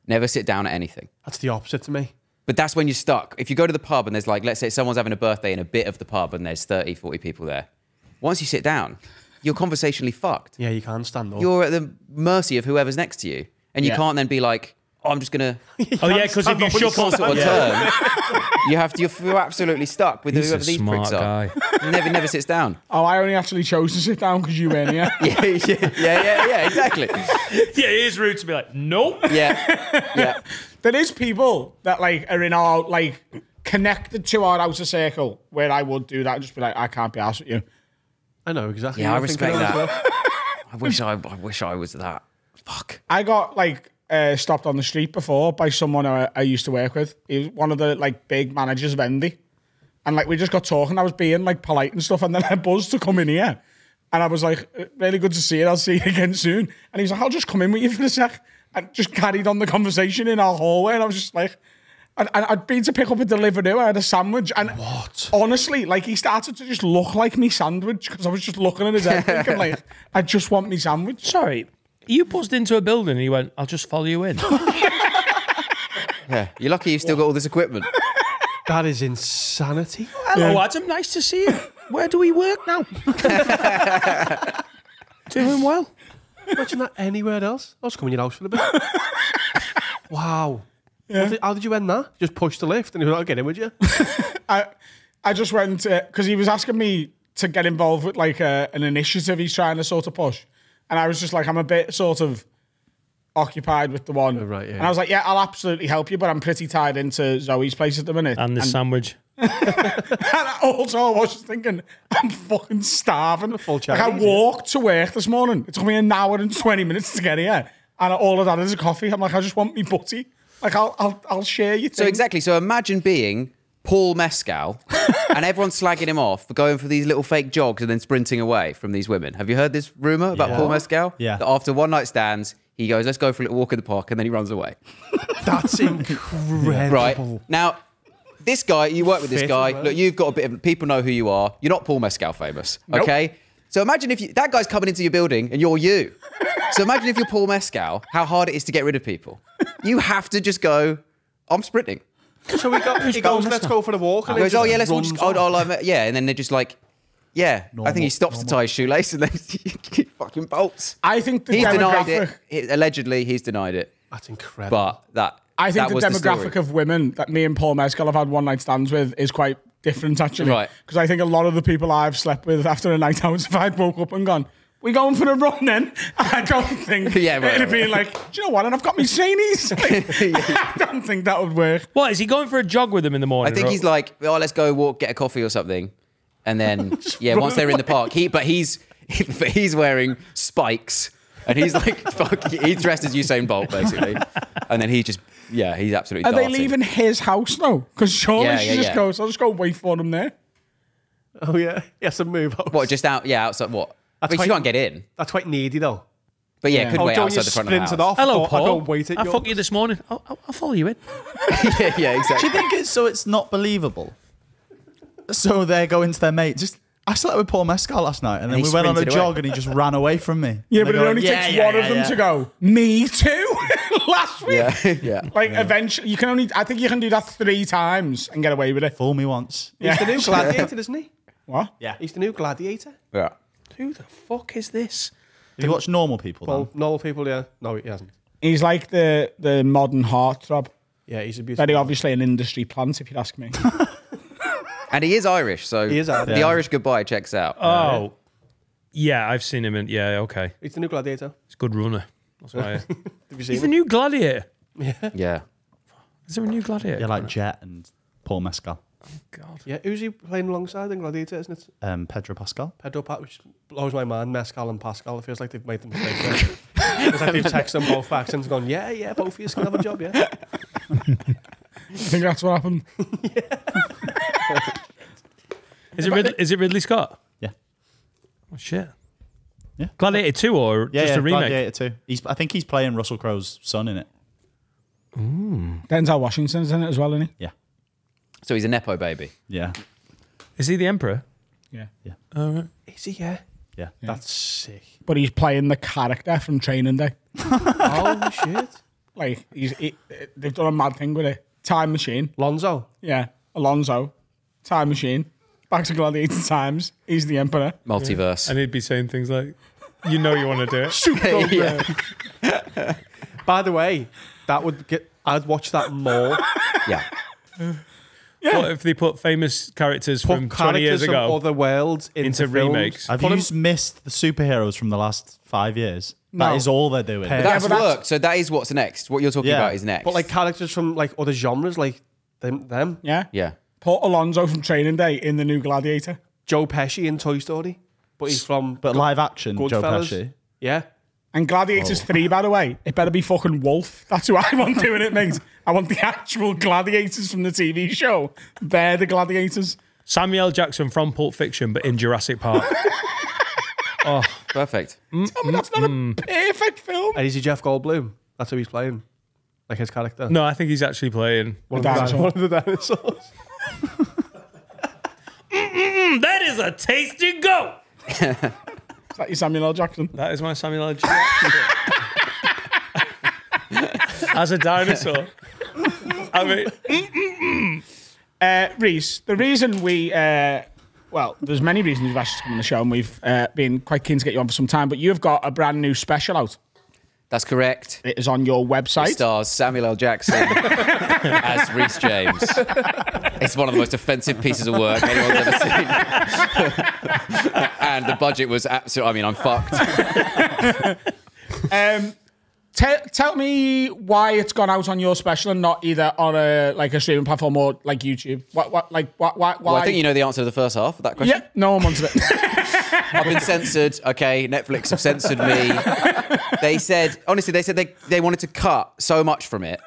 Speaker 8: Never sit down at anything.
Speaker 4: That's the opposite to me.
Speaker 8: But that's when you're stuck. If you go to the pub and there's like, let's say someone's having a birthday in a bit of the pub and there's 30, 40 people there. Once you sit down, you're conversationally fucked.
Speaker 4: Yeah, you can't stand up.
Speaker 8: You're at the mercy of whoever's next to you. And you can't then be like, oh, I'm just going to...
Speaker 3: Oh, yeah, because if you shuffle...
Speaker 8: sort of turn, you're absolutely stuck with
Speaker 3: He's
Speaker 8: whoever
Speaker 3: a
Speaker 8: these
Speaker 3: smart
Speaker 8: pricks
Speaker 3: guy.
Speaker 8: are. Never sits down.
Speaker 1: Oh, I only actually chose to sit down because you were in here.
Speaker 8: Yeah, exactly.
Speaker 3: Yeah, it is rude to be like, nope.
Speaker 8: Yeah.
Speaker 1: There is people that like are in our like connected to our outer circle where I would do that and just be like, I can't be arsed with you.
Speaker 4: I know exactly.
Speaker 8: Yeah,
Speaker 4: what
Speaker 8: I
Speaker 4: you're
Speaker 8: respect
Speaker 4: thinking of as
Speaker 8: that.
Speaker 4: well.
Speaker 8: I wish I was that. Fuck.
Speaker 1: I got like stopped on the street before by someone I used to work with. He was one of the like big managers of Endy. And like we just got talking. I was being like polite and stuff, and then I buzzed to come in here, and I was like, "Really good to see you. I'll see you again soon." And he was like, "I'll just come in with you for a sec," and just carried on the conversation in our hallway. And I was just like, I'd been to pick up a Deliveroo. I had a sandwich, and honestly, like he started to just look like me sandwich because I was just looking at his head, thinking like, "I just want me sandwich."
Speaker 3: Sorry, you buzzed into a building and he went, "I'll just follow you in."
Speaker 8: Yeah, you're lucky you've still got all this equipment.
Speaker 4: That is insanity.
Speaker 3: Hello, Adam. Nice to see you. Where do we work now? Doing well.
Speaker 4: Imagine that anywhere else. I'll just come in your house for a bit. Wow.
Speaker 1: Yeah.
Speaker 4: How did you end that? Just push the lift and he was like, "I'll get in with you."
Speaker 1: I just went because he was asking me to get involved with like an initiative he's trying to sort of push, and I was just like, I'm a bit sort of occupied with the one,
Speaker 4: right? Yeah.
Speaker 1: And I was like, yeah, I'll absolutely help you, but I'm pretty tied into Zoe's place at the minute.
Speaker 3: And the sandwich.
Speaker 1: And also, I was just thinking, I'm fucking starving. Like I walked to work this morning. It took me an hour and 20 minutes to get here, and all of that is a coffee. I'm like, I just want me butty. Like I'll share you.
Speaker 8: So exactly. So imagine being Paul Mescal and everyone slagging him off for going for these little fake jogs and then sprinting away from these women. Have you heard this rumour about Paul Mescal?
Speaker 5: Yeah.
Speaker 8: That after one night stands, he goes, "Let's go for a little walk in the park," and then he runs away.
Speaker 4: That's incredible.
Speaker 8: Right. Now, this guy, you work with this guy. Look, you've got a bit of, people know who you are. You're not Paul Mescal famous, okay? So imagine if that guy's coming into your building and you're you. So imagine if you're Paul Mescal, how hard it is to get rid of people. You have to just go, "I'm sprinting."
Speaker 4: So he goes, "Let's go for the walk." And
Speaker 8: He goes, "Oh yeah, let's
Speaker 4: runs
Speaker 8: watch." Yeah, and then they're just like, yeah. I think he stops to tie his shoelace and then he fucking bolts.
Speaker 1: I think the
Speaker 8: he's denied
Speaker 1: demographic.
Speaker 8: it. Allegedly, he's denied it.
Speaker 4: That's incredible.
Speaker 8: But
Speaker 1: I think
Speaker 8: that
Speaker 1: the
Speaker 8: was
Speaker 1: demographic of women that me and Paul Mescal have had one night stands with is quite different, actually.
Speaker 8: Right.
Speaker 1: Because I think a lot of the people I've slept with after a night out, if I'd woke up and gone, "We going for a run then?" I don't think it'd be like, "Do you know what? And I've got me trainies." I don't think that would work.
Speaker 3: What, is he going for a jog with them in the morning?
Speaker 8: I think he's like, "Oh, let's go walk, get a coffee or something," and then once they're in the park, he's wearing spikes. And he's like, he's dressed as Usain Bolt, basically. And then he just, he's absolutely
Speaker 1: Are
Speaker 8: darting.
Speaker 1: they leaving his house now? Because surely she just goes, "I'll just go wait for them there."
Speaker 4: Oh, yeah. He has to move out.
Speaker 8: What, just out, outside what? But you can't get in.
Speaker 4: That's quite needy, though.
Speaker 8: But could wait outside the front of the house.
Speaker 4: Off,
Speaker 3: Hello, Paul.
Speaker 4: I go wait at
Speaker 3: I fucked you this morning. I'll follow you in.
Speaker 8: Yeah, exactly.
Speaker 5: Do you think it's so it's not believable? So they go into their mate. I slept with Paul Mescal last night, and then we went on a jog, and he just ran away from me.
Speaker 1: Yeah, but it only takes one of them to go, "Me too." Last week. Like eventually, you can only. I think you can do that 3 times and get away with it.
Speaker 5: Fool me once.
Speaker 4: He's the new gladiator, isn't he?
Speaker 1: What?
Speaker 5: Yeah.
Speaker 4: He's the new gladiator.
Speaker 8: Yeah.
Speaker 3: Who the fuck is this?
Speaker 5: Have you watched Normal People?
Speaker 4: Well, normal people, yeah. No, he hasn't.
Speaker 1: He's like the modern heartthrob.
Speaker 4: Yeah, he's a beautiful.
Speaker 1: Very obviously an industry plant, if you ask me.
Speaker 8: And he is Irish, so
Speaker 4: he is Irish.
Speaker 8: The Irish goodbye checks out.
Speaker 3: Oh, yeah, I've seen him in. Yeah, okay.
Speaker 4: He's the new gladiator.
Speaker 3: He's a good runner. That's why.
Speaker 4: Have you seen
Speaker 3: He's the
Speaker 4: him?
Speaker 3: new gladiator.
Speaker 8: Yeah.
Speaker 3: Is there a new gladiator?
Speaker 5: Yeah, like Jet and Paul Mescal.
Speaker 3: God.
Speaker 4: Yeah, who's he playing alongside in Gladiator, isn't it?
Speaker 5: Pedro Pascal.
Speaker 4: Pedro Pat, which blows my mind. Mescal and Pascal. It feels like they've made the mistake there. It's like they've texted them both accents and gone, yeah, both of you can have a job, yeah.
Speaker 1: I think that's what happened.
Speaker 3: Is it Ridley Scott?
Speaker 5: Yeah.
Speaker 3: Oh shit.
Speaker 5: Yeah.
Speaker 3: Gladiator 2 or just a remake?
Speaker 5: Gladiator 2. I think he's playing Russell Crowe's son in it.
Speaker 1: Denzel Washington's in it as well, isn't he?
Speaker 5: Yeah.
Speaker 8: So he's a Nepo baby.
Speaker 5: Yeah.
Speaker 3: Is he the Emperor?
Speaker 1: Yeah.
Speaker 5: Yeah.
Speaker 3: Oh, right.
Speaker 4: Is he, yeah?
Speaker 5: Yeah.
Speaker 4: That's sick.
Speaker 1: But he's playing the character from Training Day.
Speaker 4: Oh, shit.
Speaker 1: Like, they've done a mad thing with it. Time machine.
Speaker 4: Lonzo.
Speaker 1: Yeah. Alonzo. Time machine. Back to Gladiator times. He's the Emperor.
Speaker 8: Multiverse.
Speaker 3: And he'd be saying things like, "You know you want to do it."
Speaker 8: Yeah.
Speaker 4: By the way, that would get. I'd watch that more.
Speaker 8: Yeah.
Speaker 3: What if they put famous characters from 20 years
Speaker 4: from
Speaker 3: ago
Speaker 4: other worlds into films.
Speaker 3: remakes?
Speaker 5: Have you missed the superheroes from the last 5 years? That is all they're doing.
Speaker 8: That's work. So that is what's next. What you're talking about is next.
Speaker 4: But like characters from like other genres, like them.
Speaker 1: Yeah.
Speaker 8: Yeah.
Speaker 1: Put Alonzo from Training Day in the new Gladiator.
Speaker 4: Joe Pesci in Toy Story, but he's from
Speaker 5: live action, Joe
Speaker 4: Goodfellas.
Speaker 5: Pesci.
Speaker 4: Yeah.
Speaker 1: And Gladiators 3, by the way, it better be fucking Wolf. That's who I want doing it, mate. I want the actual gladiators from the TV show. They're the gladiators.
Speaker 3: Samuel L. Jackson from Pulp Fiction, but in Jurassic Park. Oh,
Speaker 8: Perfect.
Speaker 1: Tell me that's not a perfect film.
Speaker 4: And is he Jeff Goldblum? That's who he's playing. Like his character.
Speaker 3: no, I think he's actually playing.
Speaker 4: One of the dinosaurs.
Speaker 3: That is a tasty goat.
Speaker 1: Is that your Samuel L. Jackson?
Speaker 3: That is my Samuel L. Jackson. As a dinosaur. I mean,
Speaker 1: Rhys, the reason we, well, there's many reasons you've asked us to come on the show, and we've been quite keen to get you on for some time, but you've got a brand new special out.
Speaker 8: That's correct.
Speaker 1: It is on your website.
Speaker 8: It stars Samuel L. Jackson as Rhys James. It's one of the most offensive pieces of work anyone's ever seen. And the budget was absolutely, I mean, I'm fucked.
Speaker 1: Tell me why it's gone out on your special and not either on a streaming platform or like YouTube. Why?
Speaker 8: Well, I think you know the answer to the first half of that question.
Speaker 1: Yeah, no one wanted it.
Speaker 8: I've been censored. Okay, Netflix have censored me. They said, honestly, they wanted to cut so much from it.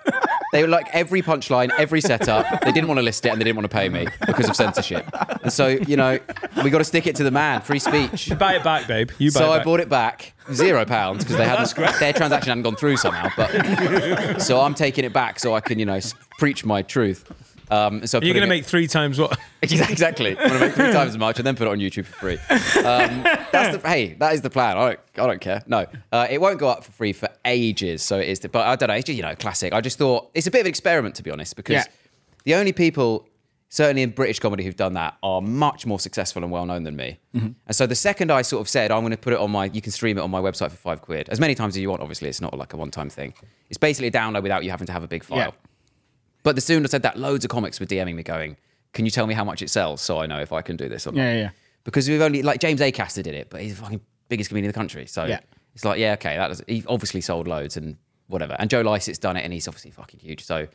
Speaker 8: They were like every punchline, every setup. They didn't want to list it and they didn't want to pay me because of censorship. And so, you know, we got to stick it to the man. Free speech.
Speaker 3: you buy it back, babe. You buy it
Speaker 8: So
Speaker 3: back.
Speaker 8: I bought it back, £0 because they hadn't. Their transaction hadn't gone through somehow. But so I'm taking it back so I can, you know, preach my truth. So
Speaker 3: You're going to make 3 times what?
Speaker 8: Exactly. I'm going to make 3 times as much and then put it on YouTube for free. Hey, that is the plan. I don't care. No, it won't go up for free for ages. So it is. But I don't know. It's just, you know, classic. I just thought it's a bit of an experiment, to be honest, because the only people, certainly in British comedy, who've done that are much more successful and well known than me. And so the second I sort of said, I'm going to put it on my, you can stream it on my website for £5, as many times as you want. Obviously, it's not like a one-time thing. It's basically a download without you having to have a big file.
Speaker 1: Yeah.
Speaker 8: But the sooner I said that, loads of comics were DMing me going, can you tell me how much it sells so I know if I can do this or not?
Speaker 1: Yeah.
Speaker 8: Because we've only, like James Acaster did it, but he's the fucking biggest comedian in the country. So it's like, yeah, okay, he obviously sold loads and whatever. And Joe Lycett's done it and he's obviously fucking huge. So,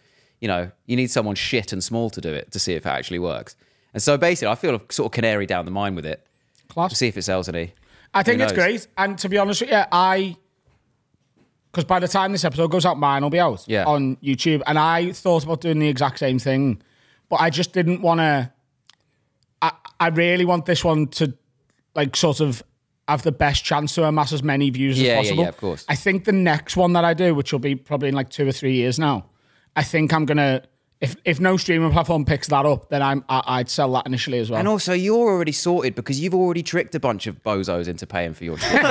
Speaker 8: you know, you need someone shit and small to do it to see if it actually works. And so basically, I feel a sort of canary down the mine with it.
Speaker 1: Class.
Speaker 8: To see if it sells any.
Speaker 1: I think it's great. And to be honest with you, because by the time this episode goes out, mine will be out on YouTube. And I thought about doing the exact same thing, but I just didn't want to. I really want this one to, like, sort of have the best chance to amass as many views as possible.
Speaker 8: Yeah, of course.
Speaker 1: I think the next one that I do, which will be probably in like 2 or 3 years now, I think I'm going to, if no streaming platform picks that up, then I'd sell that initially as well.
Speaker 8: And also, you're already sorted because you've already tricked a bunch of bozos into paying for your shit.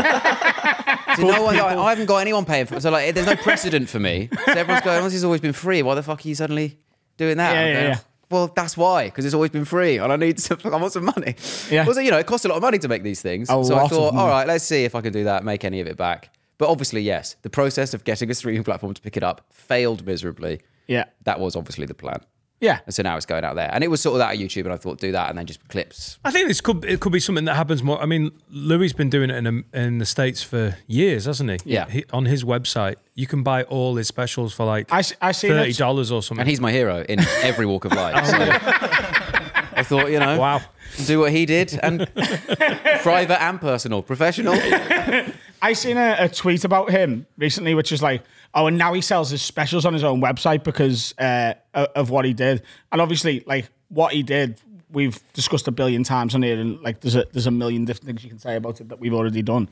Speaker 8: So I haven't got anyone paying for it. So like, there's no precedent for me. So everyone's going, this has always been free. Why the fuck are you suddenly doing that?
Speaker 1: Yeah.
Speaker 8: Well, that's why, because it's always been free and I want some money.
Speaker 1: Yeah.
Speaker 8: Also, you know, it costs a lot of money to make these things. So I thought, all right, let's see if I can do that, make any of it back. But obviously, yes, the process of getting a streaming platform to pick it up failed miserably.
Speaker 1: Yeah.
Speaker 8: That was obviously the plan.
Speaker 1: Yeah.
Speaker 8: And so now it's going out there. And it was sort of that at YouTube, and I thought, do that and then just clips.
Speaker 3: I think it could be something that happens more. I mean, Louis been doing it in the States for years, hasn't he?
Speaker 8: Yeah.
Speaker 3: On his website, you can buy all his specials for like $30 or something.
Speaker 8: And he's my hero in every walk of life. So I thought, you know,
Speaker 3: wow,
Speaker 8: do what he did, and private and personal, professional.
Speaker 1: I seen a tweet about him recently, which is like, oh, and now he sells his specials on his own website because of what he did. And obviously, like, what he did, we've discussed a billion times on here, and like, there's a million different things you can say about it that we've already done.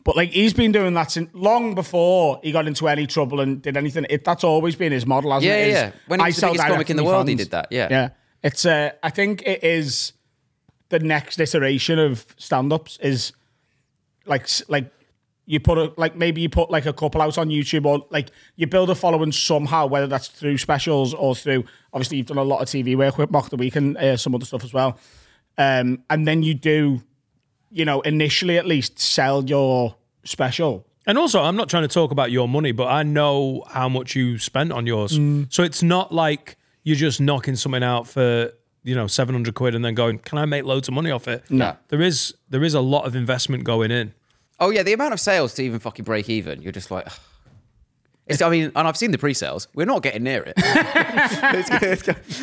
Speaker 1: But like, he's been doing that since long before he got into any trouble and did anything. That's always been his model, hasn't it?
Speaker 8: Yeah. When he was the biggest comic in the world, he did that. Yeah.
Speaker 1: It's I think it is the next iteration of stand-ups is like you put maybe you put like a couple out on YouTube, or like you build a following somehow, whether that's through specials or through, obviously you've done a lot of TV work with Mock the Week and some other stuff as well. And then you do, you know, initially at least sell your special.
Speaker 3: And also, I'm not trying to talk about your money, but I know how much you spent on yours. So it's not like you're just knocking something out for, you know, 700 quid and then going, can I make loads of money off it?
Speaker 8: No.
Speaker 3: There is a lot of investment going in.
Speaker 8: Oh, yeah, the amount of sales to even fucking break even, you're just like... I mean, and I've seen the pre-sales. We're not getting near it.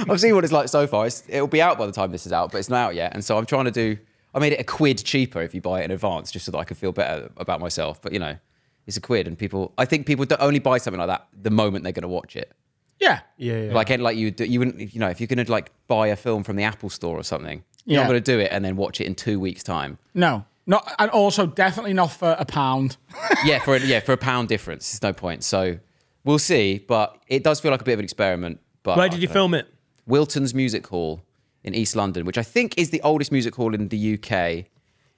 Speaker 8: I've seen what it's like so far. It'll be out by the time this is out, but it's not out yet. And so I'm trying to do... I made it £1 cheaper if you buy it in advance, just so that I can feel better about myself. But, you know, it's £1. And I think people don't only buy something like that the moment they're going to watch it.
Speaker 1: Yeah.
Speaker 8: Like you wouldn't, you know, if you're going to like buy a film from the Apple store or something, You're not going to do it and then watch it in 2 weeks' time.
Speaker 1: No. Not, and also definitely not for £1.
Speaker 8: For a £1 difference, there's no point. So we'll see, but it does feel like a bit of an experiment. But
Speaker 3: Where did you film it?
Speaker 8: Wilton's Music Hall in East London, which I think is the oldest music hall in the UK,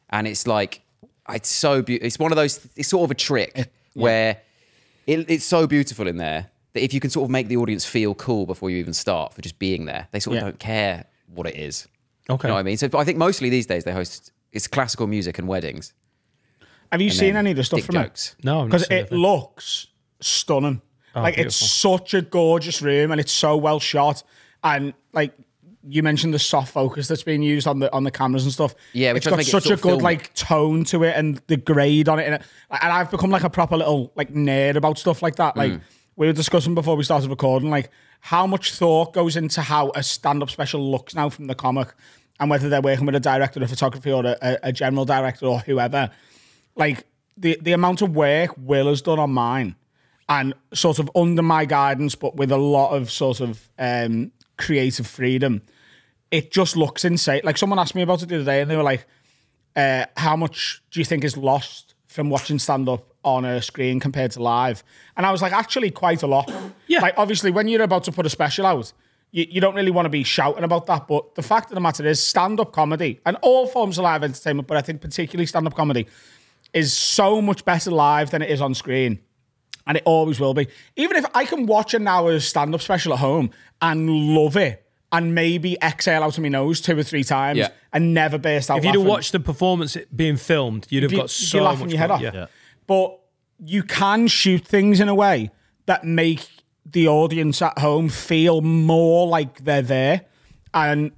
Speaker 8: and it's like it's so beautiful. It's one of those. It's sort of a trick where it's so beautiful in there that if you can sort of make the audience feel cool before you even start for just being there, they sort of don't care what it is.
Speaker 3: Okay,
Speaker 8: you know what I mean? So I think mostly these days they host it's classical music and weddings.
Speaker 1: Have you seen any of the stuff from
Speaker 8: jokes?
Speaker 1: it?
Speaker 3: No,
Speaker 1: because it looks stunning. Like
Speaker 3: beautiful.
Speaker 1: It's such a gorgeous room, and it's so well shot. And like you mentioned, the soft focus that's being used on the cameras and stuff.
Speaker 8: Yeah,
Speaker 1: it's got such a good like tone to it, and the grade on it. And I've become like a proper little like nerd about stuff like that. Like we were discussing before we started recording, like how much thought goes into how a stand-up special looks now from the comic, and whether they're working with a director of photography or a general director or whoever. Like the amount of work Will has done on mine, and sort of under my guidance, but with a lot of sort of creative freedom, it just looks insane. Like someone asked me about it the other day, and they were like, how much do you think is lost from watching stand-up on a screen compared to live? And I was like, actually quite a lot. Yeah. Like obviously when you're about to put a special out, you don't really want to be shouting about that. But the fact of the matter is stand-up comedy and all forms of live entertainment, but I think particularly stand-up comedy, is so much better live than it is on screen. And it always will be. Even if I can watch an hour's stand-up special at home and love it, and maybe exhale out of my nose 2 or 3 times and never burst out
Speaker 3: If you'd
Speaker 1: laughing.
Speaker 3: have watched the performance being filmed, you'd have got so
Speaker 1: laughing
Speaker 3: much
Speaker 1: your head
Speaker 3: fun.
Speaker 1: off.
Speaker 3: Yeah.
Speaker 1: But you can shoot things in a way that make the audience at home feel more like they're there. And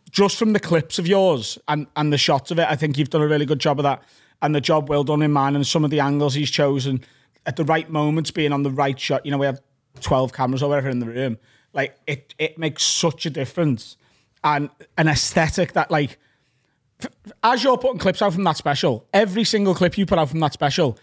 Speaker 1: just from the clips of yours and the shots of it, I think you've done a really good job of that. And the job well done in mine, and some of the angles he's chosen at the right moments, being on the right shot. You know, we have 12 cameras or whatever in the room. Like, it makes such a difference. And an aesthetic that, like, as you're putting clips out from that special, every single clip you put out from that special,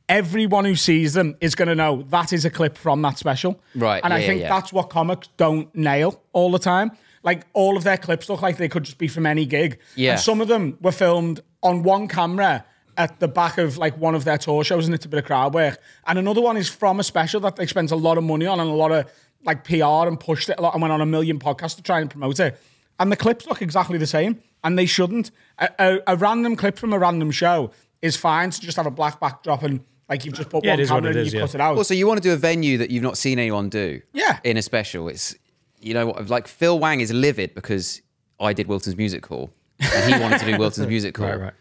Speaker 1: everyone who sees them is going to know that is a clip from that special.
Speaker 8: Right.
Speaker 1: And I think that's what comics don't nail all the time. Like, all of their clips look like they could just be from any gig.
Speaker 8: Yeah.
Speaker 1: And some of them were filmed on one camera at the back of like one of their tour shows, and it's a bit of crowd work. And another one is from a special that they spent a lot of money on and a lot of like PR and pushed it a lot and went on 1 million podcasts to try and promote it. And the clips look exactly the same, and they shouldn't. A random clip from a random show is fine to just have a black backdrop and like you've just put one camera and you cut it out.
Speaker 8: Also, you want to do a venue that you've not seen anyone do.
Speaker 1: Yeah.
Speaker 8: In a special. It's, you know, like Phil Wang is livid because I did Wilton's Music Hall and he wanted to do Wilton's Music Hall.
Speaker 3: Right.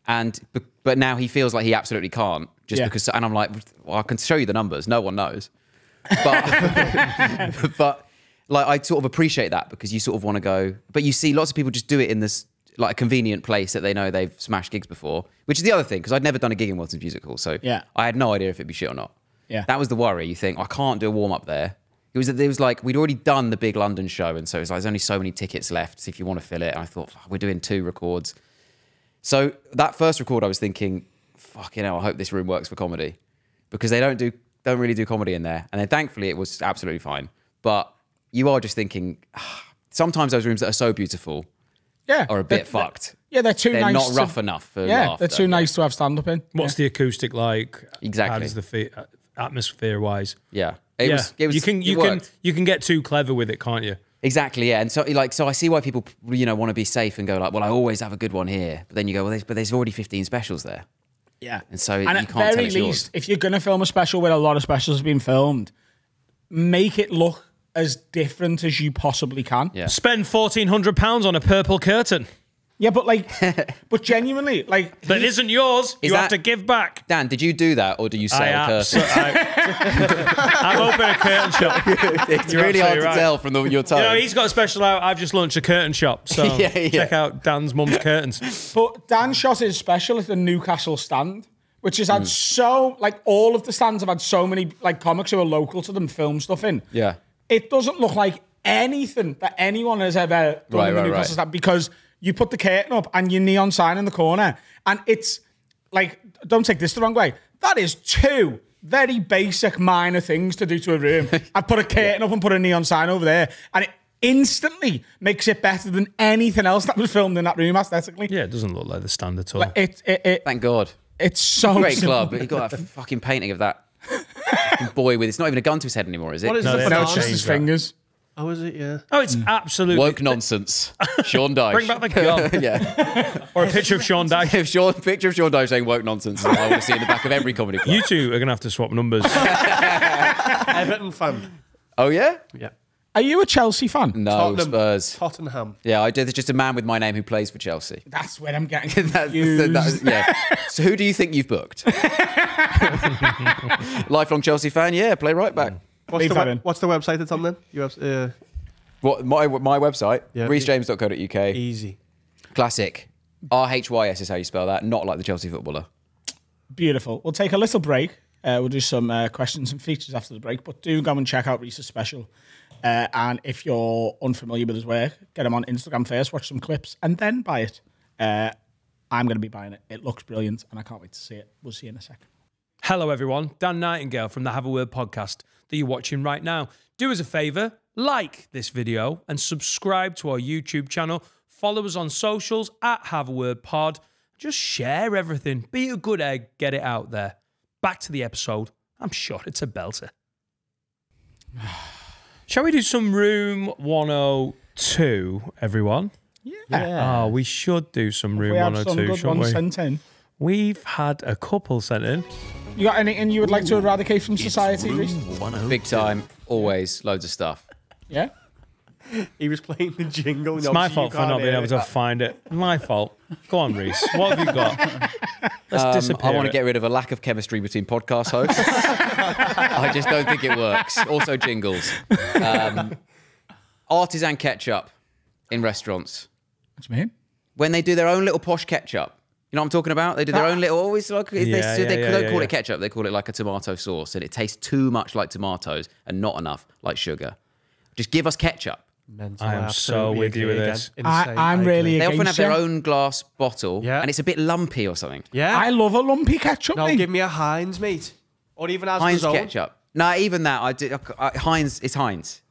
Speaker 8: And but now he feels like he absolutely can't because, and I'm like, well, I can show you the numbers. No one knows. But but like I sort of appreciate that because you sort of want to go, but you see lots of people just do it in this like a convenient place that they know they've smashed gigs before, which is the other thing because I'd never done a gig in Wilton's Music Hall, so I had no idea if it'd be shit or not.
Speaker 1: Yeah,
Speaker 8: that was the worry. You think I can't do a warm up there. It was like we'd already done the big London show, and so it was like there's only so many tickets left if you want to fill it. And I thought we're doing 2 records. So that first record, I was thinking, fucking hell, I hope this room works for comedy because they don't really do comedy in there. And then thankfully it was absolutely fine. But you are just thinking, sometimes those rooms that are so beautiful are a bit fucked.
Speaker 1: Yeah, they're nice.
Speaker 8: They're not rough enough for laughter.
Speaker 1: They're too nice to have stand-up in.
Speaker 3: What's the acoustic like?
Speaker 8: Exactly.
Speaker 3: How does the atmosphere-wise?
Speaker 8: Yeah. It was, you
Speaker 3: can get too clever with it, can't you?
Speaker 8: Exactly, yeah. And so I see why people, want to be safe and go like, well, I always have a good one here. But then you go, well, there's already 15 specials there.
Speaker 1: Yeah.
Speaker 8: And so
Speaker 1: you
Speaker 8: can't
Speaker 1: at very
Speaker 8: tell it's
Speaker 1: least,
Speaker 8: yours.
Speaker 1: if you're going to film a special where a lot of specials have been filmed, make it look as different as you possibly can.
Speaker 8: Yeah.
Speaker 3: Spend £1,400 on a purple curtain.
Speaker 1: Yeah, but like, but genuinely, like...
Speaker 3: That isn't yours. You have to give back.
Speaker 8: Dan, did you do that or do you sell a curtain?
Speaker 3: I've opened a curtain shop.
Speaker 8: It's really hard to tell from your tone.
Speaker 3: You know, he's got a special out. I've just launched a curtain shop. So check out Dan's mum's curtains.
Speaker 1: But Dan shot his special at the Newcastle stand, which has had so... Like, all of the stands have had so many like comics who are local to them film stuff in.
Speaker 8: Yeah.
Speaker 1: It doesn't look like anything that anyone has ever done in the Newcastle stand because... You put the curtain up and your neon sign in the corner. And it's like, don't take this the wrong way. That is 2 very basic minor things to do to a room. I put a curtain up and put a neon sign over there. And instantly makes it better than anything else that was filmed in that room aesthetically.
Speaker 3: Yeah, it doesn't look like the stand at all.
Speaker 1: Like,
Speaker 8: Thank God.
Speaker 1: it's so
Speaker 8: Great
Speaker 1: simple.
Speaker 8: club. But he got that fucking painting of that boy with. It's not even a gun to his head anymore, is it?
Speaker 4: What is
Speaker 3: No,
Speaker 4: the
Speaker 3: they
Speaker 1: No,
Speaker 3: don't
Speaker 1: it's just
Speaker 3: change
Speaker 1: his
Speaker 3: that.
Speaker 1: fingers.
Speaker 4: Oh, is it? Yeah.
Speaker 3: Oh, it's absolutely
Speaker 8: Woke nonsense. Sean Dyche.
Speaker 3: Bring back the gun.
Speaker 8: Yeah.
Speaker 3: Or a picture of Sean Dyche.
Speaker 8: Picture of Sean Dyche saying woke nonsense. I want to see in the back of every comedy club.
Speaker 3: You two are gonna have to swap numbers.
Speaker 4: Everton fan.
Speaker 8: Oh yeah?
Speaker 4: Yeah.
Speaker 1: Are you a Chelsea fan?
Speaker 8: No,
Speaker 4: Tottenham.
Speaker 8: Spurs.
Speaker 4: Tottenham.
Speaker 8: Yeah, I did. There's just a man with my name who plays for Chelsea.
Speaker 1: That's where I'm getting
Speaker 8: That's,
Speaker 1: confused.
Speaker 8: yeah. So who do you think you've booked? Lifelong Chelsea fan? Yeah, play right back.
Speaker 1: Leave that in.
Speaker 4: What's the website it's on then?
Speaker 8: What my website?
Speaker 4: Yeah.
Speaker 8: RhysJames.co.uk.
Speaker 4: Easy.
Speaker 8: Classic. RHYS is how you spell that, not like the Chelsea footballer.
Speaker 1: Beautiful. We'll take a little break. We'll do some questions and features after the break, but do go and check out Rhys's special. And if you're unfamiliar with his work, get him on Instagram first, watch some clips, and then buy it. I'm going to be buying it. It looks brilliant, and I can't wait to see it. We'll see you in a second.
Speaker 3: Hello, everyone. Dan Nightingale from the Have a Word podcast that you're watching right now. Do us a favour, like this video and subscribe to our YouTube channel. Follow us on socials at Have a Word Pod. Just share everything. Be a good egg. Get it out there. Back to the episode. I'm sure it's a belter. Shall we do some Room 102, everyone?
Speaker 1: Yeah.
Speaker 3: Oh, we should do some Room
Speaker 1: We have some
Speaker 3: 102,
Speaker 1: good
Speaker 3: shouldn't
Speaker 1: ones
Speaker 3: we?
Speaker 1: sent in.
Speaker 3: We've had a couple sent in.
Speaker 1: You got anything you would like to eradicate from society, Rhys?
Speaker 8: Big time. Always. Loads of stuff.
Speaker 1: Yeah?
Speaker 4: He was playing the jingle.
Speaker 3: It's my fault for not being able to find it. My fault. Go on, Rhys. What have you got? Let's disappear.
Speaker 8: I want to
Speaker 3: it.
Speaker 8: get rid of a lack of chemistry between podcast hosts. I just don't think it works. Also jingles. Artisan ketchup in restaurants.
Speaker 1: What do you mean?
Speaker 8: When they do their own little posh ketchup. You know what I'm talking about? They do their own little, always like, they don't call it ketchup, they call it like a tomato sauce, and it tastes too much like tomatoes and not enough like sugar. Just give us ketchup.
Speaker 3: I am so with you with this.
Speaker 1: I'm really
Speaker 8: They
Speaker 1: against
Speaker 8: often have their
Speaker 1: you.
Speaker 8: own glass bottle,
Speaker 4: Yeah.
Speaker 8: and it's a bit lumpy or something.
Speaker 4: Yeah.
Speaker 1: I love a lumpy ketchup.
Speaker 4: No,
Speaker 1: mate.
Speaker 4: give me a Heinz, mate. Or even as
Speaker 8: Heinz
Speaker 4: the zone.
Speaker 8: ketchup. No, even that, Heinz, it's Heinz.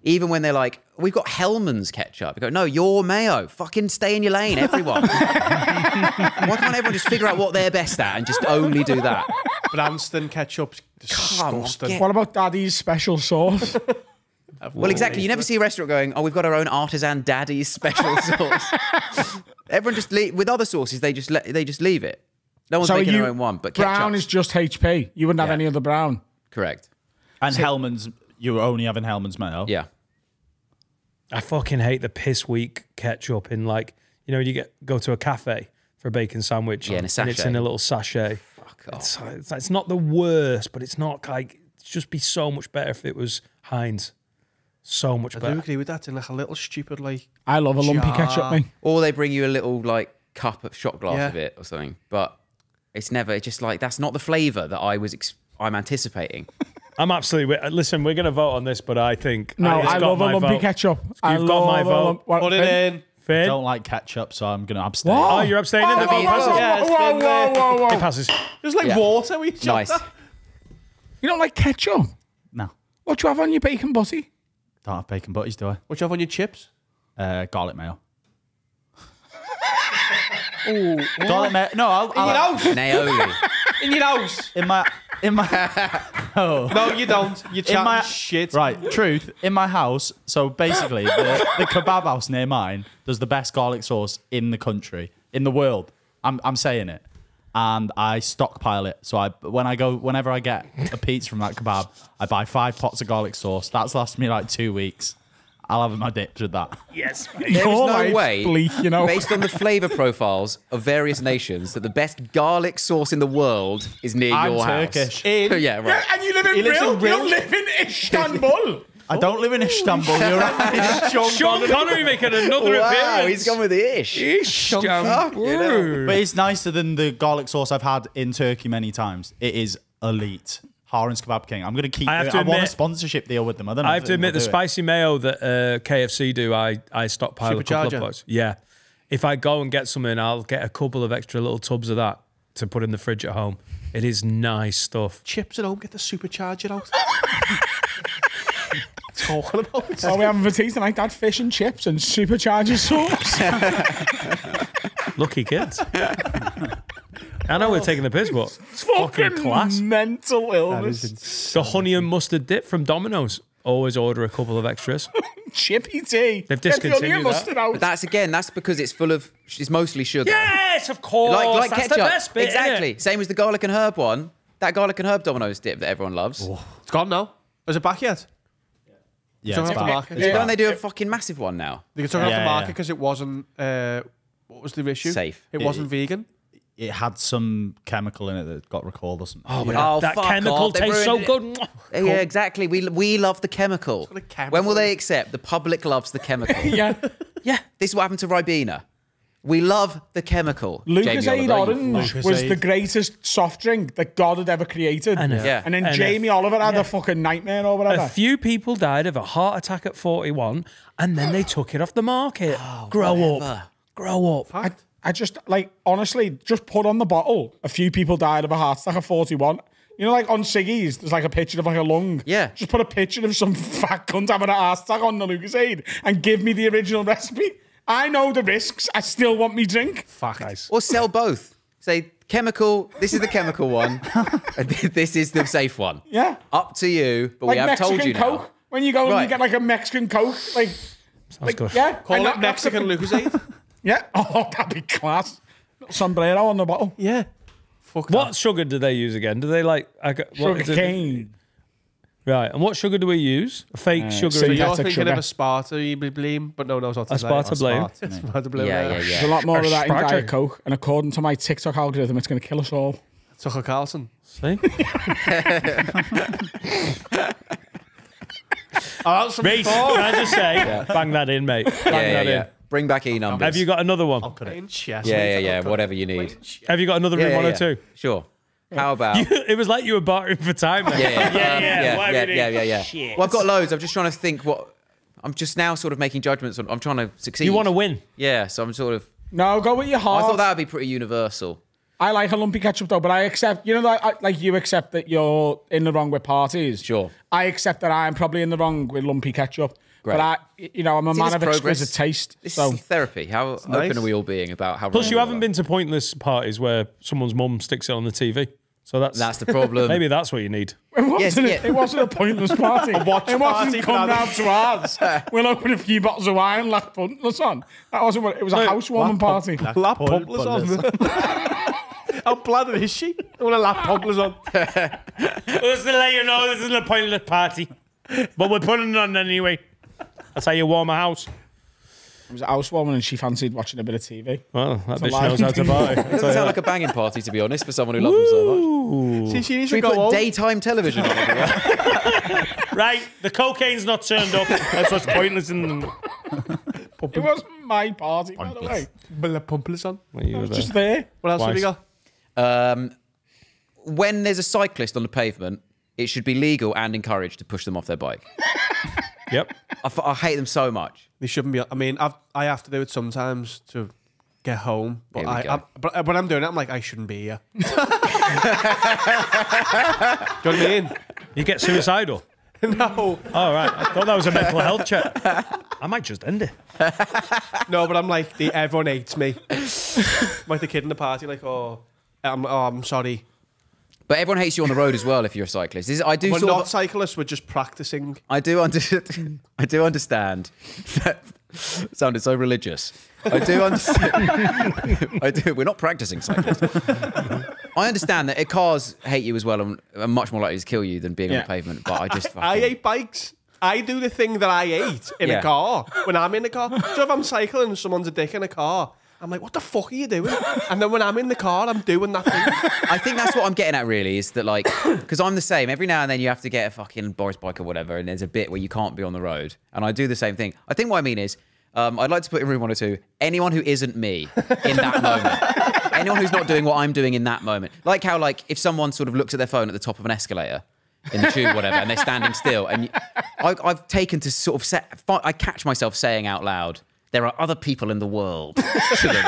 Speaker 8: Even when they're like, we've got Hellman's ketchup. You go, no, you're mayo. Fucking stay in your lane, everyone. Why can't everyone just figure out what they're best at and just only do that?
Speaker 4: Branston ketchup's disgusting.
Speaker 8: get-
Speaker 1: What about Daddy's special sauce?
Speaker 8: Well, exactly. You never see a restaurant going, oh, we've got our own artisan daddy's special sauce. Everyone just with other sauces, they just leave it. No one's making their own one. But
Speaker 1: brown
Speaker 8: ketchup's-
Speaker 1: is just HP. You wouldn't have
Speaker 8: Yeah.
Speaker 1: any other brown.
Speaker 8: correct.
Speaker 5: And Hellman's, you were only having Hellman's mayo.
Speaker 8: Yeah.
Speaker 3: I fucking hate the piss weak ketchup in, like, you know, you go to a cafe for a bacon sandwich.
Speaker 8: Yeah, in a
Speaker 3: And it's
Speaker 8: sachet.
Speaker 3: in a little sachet.
Speaker 8: Fuck off.
Speaker 3: It's not the worst, but it's not like, it'd just be so much better if it was Heinz. So much
Speaker 4: I do
Speaker 3: better.
Speaker 4: agree with that. In like a little stupid, like,
Speaker 1: I love a lumpy ketchup, mate.
Speaker 8: Or they bring you a little like cup of shot glass
Speaker 4: Yeah.
Speaker 8: of it or something. But it's never. It's just like that's not the flavour that I'm anticipating.
Speaker 3: I'm absolutely. Listen, we're going to vote on this, but I think.
Speaker 1: No,
Speaker 3: it's
Speaker 1: I
Speaker 3: got
Speaker 1: love a
Speaker 3: my
Speaker 1: lumpy
Speaker 3: vote.
Speaker 1: ketchup.
Speaker 3: You've got my vote.
Speaker 4: put it in.
Speaker 3: Finn?
Speaker 5: Don't like ketchup, so I'm going to abstain.
Speaker 1: What?
Speaker 3: Oh, you're abstaining?
Speaker 1: Whoa,
Speaker 3: Then
Speaker 1: whoa,
Speaker 3: it
Speaker 1: whoa,
Speaker 3: passes.
Speaker 1: whoa,
Speaker 4: Yeah, it's
Speaker 1: whoa,
Speaker 4: been,
Speaker 1: whoa, whoa, whoa.
Speaker 3: It passes.
Speaker 4: There's like
Speaker 8: Yeah.
Speaker 4: water. We
Speaker 8: Nice.
Speaker 1: You don't like ketchup?
Speaker 5: No.
Speaker 1: What do you have on your bacon butty?
Speaker 5: Don't have bacon butties, do I?
Speaker 4: What you have on your chips?
Speaker 5: Garlic mayo. Garlic mayo. No, I'll
Speaker 8: Naoli.
Speaker 4: In your house.
Speaker 5: in my oh.
Speaker 4: No, you don't. You chat
Speaker 5: my
Speaker 4: shit.
Speaker 5: Right, truth. In my house, so basically the kebab house near mine does the best garlic sauce in the country, in the world. I'm saying it. And I stockpile it. So whenever I get a pizza from that kebab, I buy 5 pots of garlic sauce. That's lasted me like 2 weeks. I'll have my dips with that.
Speaker 3: Yes.
Speaker 8: There is
Speaker 1: Your
Speaker 8: no
Speaker 1: life's
Speaker 8: way,
Speaker 1: bleak, you know.
Speaker 8: based on the flavour profiles of various nations, that the best garlic sauce in the world is near
Speaker 5: I'm
Speaker 8: your
Speaker 5: Turkish.
Speaker 8: house. Yeah, right.
Speaker 1: And you live in
Speaker 4: He lives in
Speaker 1: Brill?
Speaker 4: Brill.
Speaker 1: You live in Istanbul?
Speaker 5: I don't live in Istanbul. You're right.
Speaker 3: Sean Connery making another
Speaker 8: Wow,
Speaker 3: appearance.
Speaker 8: he's gone with the ish.
Speaker 3: Istanbul.
Speaker 5: But it's nicer than the garlic sauce I've had in Turkey many times. It is elite. Harren's Kebab King. I'm going to keep
Speaker 3: I have
Speaker 5: it.
Speaker 3: to
Speaker 5: I want a
Speaker 3: admit-
Speaker 5: sponsorship deal with them. I don't know.
Speaker 3: I have to admit, the spicy mayo that KFC do, I stockpile a couple
Speaker 4: Supercharger?
Speaker 3: of pots. Yeah. If I go and get something, I'll get a couple of extra little tubs of that to put in the fridge at home. It is nice stuff.
Speaker 4: Chips at home. Get the supercharger out. talking about?
Speaker 1: Oh, we having for tea tonight, Dad. Fish and chips and supercharger sauce.
Speaker 3: Lucky kids. I know we're taking the piss, but it's fucking class.
Speaker 1: Mental illness.
Speaker 3: The honey and mustard dip from Domino's. Always order a couple of extras.
Speaker 1: Chippy tea.
Speaker 3: They've
Speaker 1: Get the onion
Speaker 3: discontinued
Speaker 1: mustard
Speaker 3: that.
Speaker 1: out.
Speaker 8: But that's because it's full of, it's mostly sugar.
Speaker 3: Yes, of course.
Speaker 8: Like
Speaker 3: That's
Speaker 8: ketchup.
Speaker 3: the best bit,
Speaker 8: exactly.
Speaker 3: innit?
Speaker 8: Same as the garlic and herb one. That garlic and herb Domino's dip that everyone loves.
Speaker 4: It's gone now. Is it back yet?
Speaker 5: Yeah, it's
Speaker 4: It's
Speaker 5: back.
Speaker 4: back.
Speaker 5: It's
Speaker 8: Don't
Speaker 5: back.
Speaker 8: they do a fucking massive one now?
Speaker 4: They took it off
Speaker 5: Yeah,
Speaker 4: the market
Speaker 5: yeah.
Speaker 4: because it wasn't. What was the issue?
Speaker 8: Safe.
Speaker 4: It wasn't vegan.
Speaker 5: It had some chemical in it that got recalled or something.
Speaker 3: Oh, but
Speaker 8: Oh,
Speaker 3: that
Speaker 8: fuck
Speaker 3: chemical
Speaker 8: off. They
Speaker 3: tastes so
Speaker 8: ruined
Speaker 3: good.
Speaker 8: Yeah, exactly. We love the chemical.
Speaker 4: got a chemical.
Speaker 8: When will they accept the public loves the chemical?
Speaker 1: Yeah.
Speaker 3: Yeah.
Speaker 8: This is what happened to Ribena. We love the chemical.
Speaker 1: Lucasade
Speaker 8: Jamie Oliver.
Speaker 1: Orange was the greatest soft drink that God had ever created.
Speaker 3: And
Speaker 8: Yeah.
Speaker 1: And then
Speaker 3: And
Speaker 1: Jamie Oliver had a fucking nightmare or whatever.
Speaker 3: A few people died of a heart attack at 41, and then they took it off the market. Grow up. Grow up.
Speaker 1: I just, like, honestly, just put on the bottle. A few people died of a heart attack at 41. You know, like on Siggy's, there's like a picture of like a lung.
Speaker 8: Yeah.
Speaker 1: Just put a picture of some fat cunt having a heart attack on the Lucasade and give me the original recipe. I know the risks. I still want me drink.
Speaker 4: Fuck. Nice.
Speaker 8: Or sell both. Say, chemical, this is the chemical one, and this is the safe one.
Speaker 1: Yeah.
Speaker 8: Up to you, but
Speaker 1: Like
Speaker 8: we have
Speaker 1: Mexican
Speaker 8: told you
Speaker 1: Coke.
Speaker 8: now.
Speaker 1: When you go and
Speaker 8: Right.
Speaker 1: you get like a Mexican Coke, like,
Speaker 3: good.
Speaker 1: yeah.
Speaker 4: Call
Speaker 1: and
Speaker 4: it
Speaker 1: that's
Speaker 4: Mexican Lucasade.
Speaker 1: Yeah. Oh, that'd be class. Sombrero on the bottle.
Speaker 4: Yeah. Fuck
Speaker 3: What
Speaker 4: that.
Speaker 3: sugar do they use again? Do they like... what
Speaker 1: Sugar
Speaker 3: is it?
Speaker 1: cane.
Speaker 3: Right, and what sugar do we use? A fake sugar.
Speaker 4: So
Speaker 1: synthetic
Speaker 4: you're thinking
Speaker 1: sugar.
Speaker 4: of Aspartame blame, but no, it's not.
Speaker 3: Aspartame.
Speaker 4: Aspartame blame.
Speaker 8: Yeah.
Speaker 1: There's a lot more of that in
Speaker 3: Aspartame.
Speaker 1: Diet Coke, and according to my TikTok algorithm, it's going to kill us all.
Speaker 4: Tucker Carlson.
Speaker 3: See?
Speaker 4: Oh, that's from
Speaker 3: Reece,
Speaker 4: before.
Speaker 3: can I just say, bang that in, mate. Bang that in.
Speaker 8: Bring back E numbers.
Speaker 3: Have you got another one?
Speaker 4: Plain chest.
Speaker 8: Yeah. Whatever you need.
Speaker 3: Have you got another in one or two?
Speaker 8: Sure. How about?
Speaker 3: It was like you were bartering for time. Then.
Speaker 8: Yeah. Well, I've got loads. I'm just trying to think what. I'm just now sort of making judgments on. I'm trying to succeed.
Speaker 3: You want to win?
Speaker 8: Yeah. So I'm sort of.
Speaker 1: No, go with your
Speaker 8: I
Speaker 1: heart.
Speaker 8: thought that would be pretty universal.
Speaker 1: I like a lumpy ketchup though, but I accept, you know, like you accept that you're in the wrong with parties.
Speaker 8: Sure.
Speaker 1: I accept that I'm probably in the wrong with lumpy ketchup.
Speaker 8: Great.
Speaker 1: But I'm a
Speaker 8: See,
Speaker 1: man
Speaker 8: this
Speaker 1: of
Speaker 8: progress.
Speaker 1: exquisite taste.
Speaker 8: This
Speaker 1: So
Speaker 8: is therapy. How open
Speaker 4: nice.
Speaker 8: are we all being about how?
Speaker 3: Plus,
Speaker 8: wrong
Speaker 3: you
Speaker 8: we
Speaker 3: haven't
Speaker 8: are?
Speaker 3: been to pointless parties where someone's mum sticks it on the TV. So
Speaker 8: That's the problem.
Speaker 3: maybe that's what you need.
Speaker 1: it wasn't a pointless party. It wasn't
Speaker 4: party,
Speaker 1: come
Speaker 4: man.
Speaker 1: round to ours. We'll open a few bottles of wine and lap pointless on. That wasn't what it was. A housewarming party.
Speaker 4: Lap pumplers on. How bladder is she? I want to lap pumplers on.
Speaker 3: Just to let you know, this isn't a pointless party. But we're putting it on anyway. That's how you warm a house.
Speaker 1: It was a housewarming and she fancied watching a bit of TV.
Speaker 3: Well, that bitch
Speaker 1: lie.
Speaker 3: knows how to buy.
Speaker 8: It doesn't sound like a banging party, to be honest, for someone who loves them so much.
Speaker 4: See, she needs
Speaker 8: Should
Speaker 4: to
Speaker 8: we
Speaker 4: go
Speaker 8: put
Speaker 4: home.
Speaker 8: daytime television on everywhere?
Speaker 3: Right, the cocaine's not turned up. That's what's pointless in them.
Speaker 1: It wasn't my party, by the way.
Speaker 4: Lap pumplers on.
Speaker 1: I was just there.
Speaker 4: What else have we got?
Speaker 8: When there's a cyclist on the pavement, it should be legal and encouraged to push them off their bike.
Speaker 3: Yep.
Speaker 8: I hate them so much.
Speaker 4: They shouldn't be. I mean, I have to do it sometimes to get home. But
Speaker 8: Here we go.
Speaker 4: but when I'm doing it, I'm like, I shouldn't be here. Do you know what I mean?
Speaker 3: You get suicidal.
Speaker 4: No,
Speaker 3: All right. I thought that was a mental health check. I might just end it.
Speaker 4: no, but I'm like, everyone hates me. Like the kid in the party, like, I'm sorry.
Speaker 8: But everyone hates you on the road as well if you're a cyclist. I do
Speaker 4: We're
Speaker 8: sort
Speaker 4: not
Speaker 8: of,
Speaker 4: cyclists. We're just practicing.
Speaker 8: I do understand. That sounded so religious. I do understand. We're not practicing cyclists. I understand that cars hate you as well and are much more likely to kill you than being on the pavement. But I just
Speaker 4: I hate bikes. I do the thing that I hate in
Speaker 8: Yeah.
Speaker 4: a car when I'm in a car. So if I'm cycling and someone's a dick in a car, I'm like, what the fuck are you doing? And then when I'm in the car, I'm doing that thing.
Speaker 8: I think that's what I'm getting at, really, is that, like, because I'm the same. Every now and then you have to get a fucking Boris bike or whatever, and there's a bit where you can't be on the road. And I do the same thing. I think what I mean is, I'd like to put in room 1 or 2, anyone who isn't me in that moment. Anyone who's not doing what I'm doing in that moment. Like how, like, if someone sort of looks at their phone at the top of an escalator, in the tube, whatever, and they're standing still. And I've taken to sort of I catch myself saying out loud, there are other people in the world to them.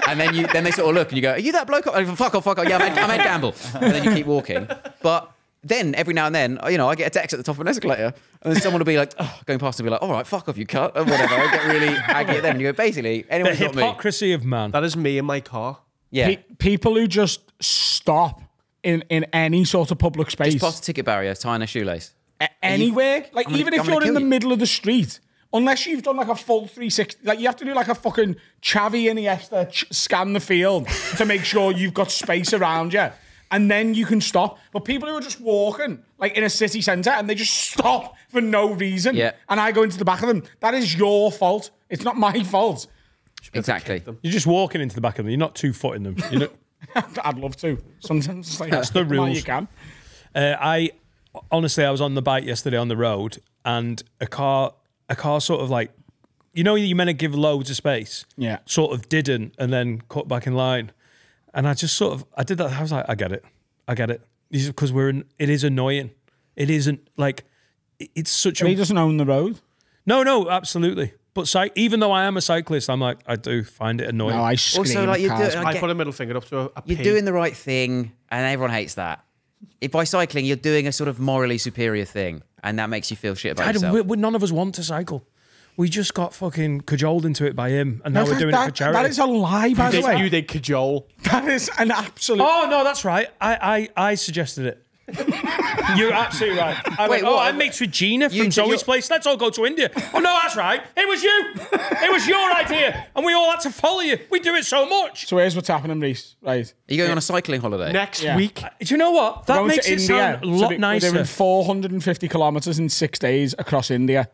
Speaker 8: And then they sort of look and you go, are you that bloke? Oh, fuck off. Yeah, I meant gamble. And then you keep walking. But then every now and then, you know, I get a text at the top of an escalator, and then someone will be like, oh, going past and be like, all right, fuck off, you cunt, or whatever. I get really aggy at them. And you go, basically,
Speaker 3: The
Speaker 8: anyone's got me.
Speaker 3: hypocrisy of man.
Speaker 4: That is me in my car.
Speaker 8: Yeah.
Speaker 1: People who just stop in any sort of public space.
Speaker 8: Just past the ticket barrier, tying a shoelace.
Speaker 1: Anywhere. Like, even if
Speaker 8: I'm
Speaker 1: you're
Speaker 8: gonna
Speaker 1: in the
Speaker 8: kill you.
Speaker 1: middle of the street, unless you've done like a full 360, like you have to do like a fucking Xavi Iniesta scan the field to make sure you've got space around you. And then you can stop. But people who are just walking, like in a city centre, and they just stop for no reason,
Speaker 8: Yeah.
Speaker 1: and I go into the back of them, that is your fault. It's not my fault.
Speaker 8: Exactly.
Speaker 3: You're just walking into the back of them. You're not 2-footing them. You know,
Speaker 1: I'd love to. Sometimes it's like,
Speaker 3: That's the
Speaker 1: come on,
Speaker 3: rules.
Speaker 1: You can.
Speaker 3: I honestly, I was on the bike yesterday on the road, and a car sort of like, you know, you're meant to give loads of space.
Speaker 1: Yeah.
Speaker 3: Sort of didn't, and then cut back in line. And I just sort of, I did that. I was like, I get it. Because it is annoying. It isn't like, it's such
Speaker 1: But he doesn't own the road.
Speaker 3: No, absolutely. But even though I am a cyclist, I'm like, I do find it annoying.
Speaker 1: No, I scream
Speaker 8: Also, like,
Speaker 1: at
Speaker 8: you
Speaker 1: cars.
Speaker 8: do-
Speaker 4: I put a middle finger up to a
Speaker 8: You're
Speaker 4: pig.
Speaker 8: doing the right thing, and everyone hates that. If by cycling, you're doing a sort of morally superior thing, and that makes you feel shit about yourself.
Speaker 3: None of us want to cycle. We just got fucking cajoled into it by him, and now we're doing it for charity.
Speaker 1: That is a lie, by the way.
Speaker 4: You did cajole.
Speaker 1: That is an absolute...
Speaker 3: Oh no, that's right. I suggested it. You're absolutely right. I
Speaker 8: Wait,
Speaker 3: went,
Speaker 8: what?
Speaker 3: I'm mates with Gina
Speaker 8: You
Speaker 3: from
Speaker 8: took
Speaker 3: Zoe's
Speaker 8: your-
Speaker 3: place. Let's all go to India. Oh no, that's right. It was you. It was your idea, and we all had to follow you. We do it so much.
Speaker 1: So here's what's happening, Rhys. Right.
Speaker 8: Are you going on a cycling holiday?
Speaker 4: Next
Speaker 1: Yeah.
Speaker 4: week.
Speaker 3: Do you know what? That
Speaker 1: Going
Speaker 3: makes
Speaker 1: to
Speaker 3: it
Speaker 1: India.
Speaker 3: sound a lot
Speaker 1: We're
Speaker 3: nicer.
Speaker 1: doing 450 kilometres in 6 days across India.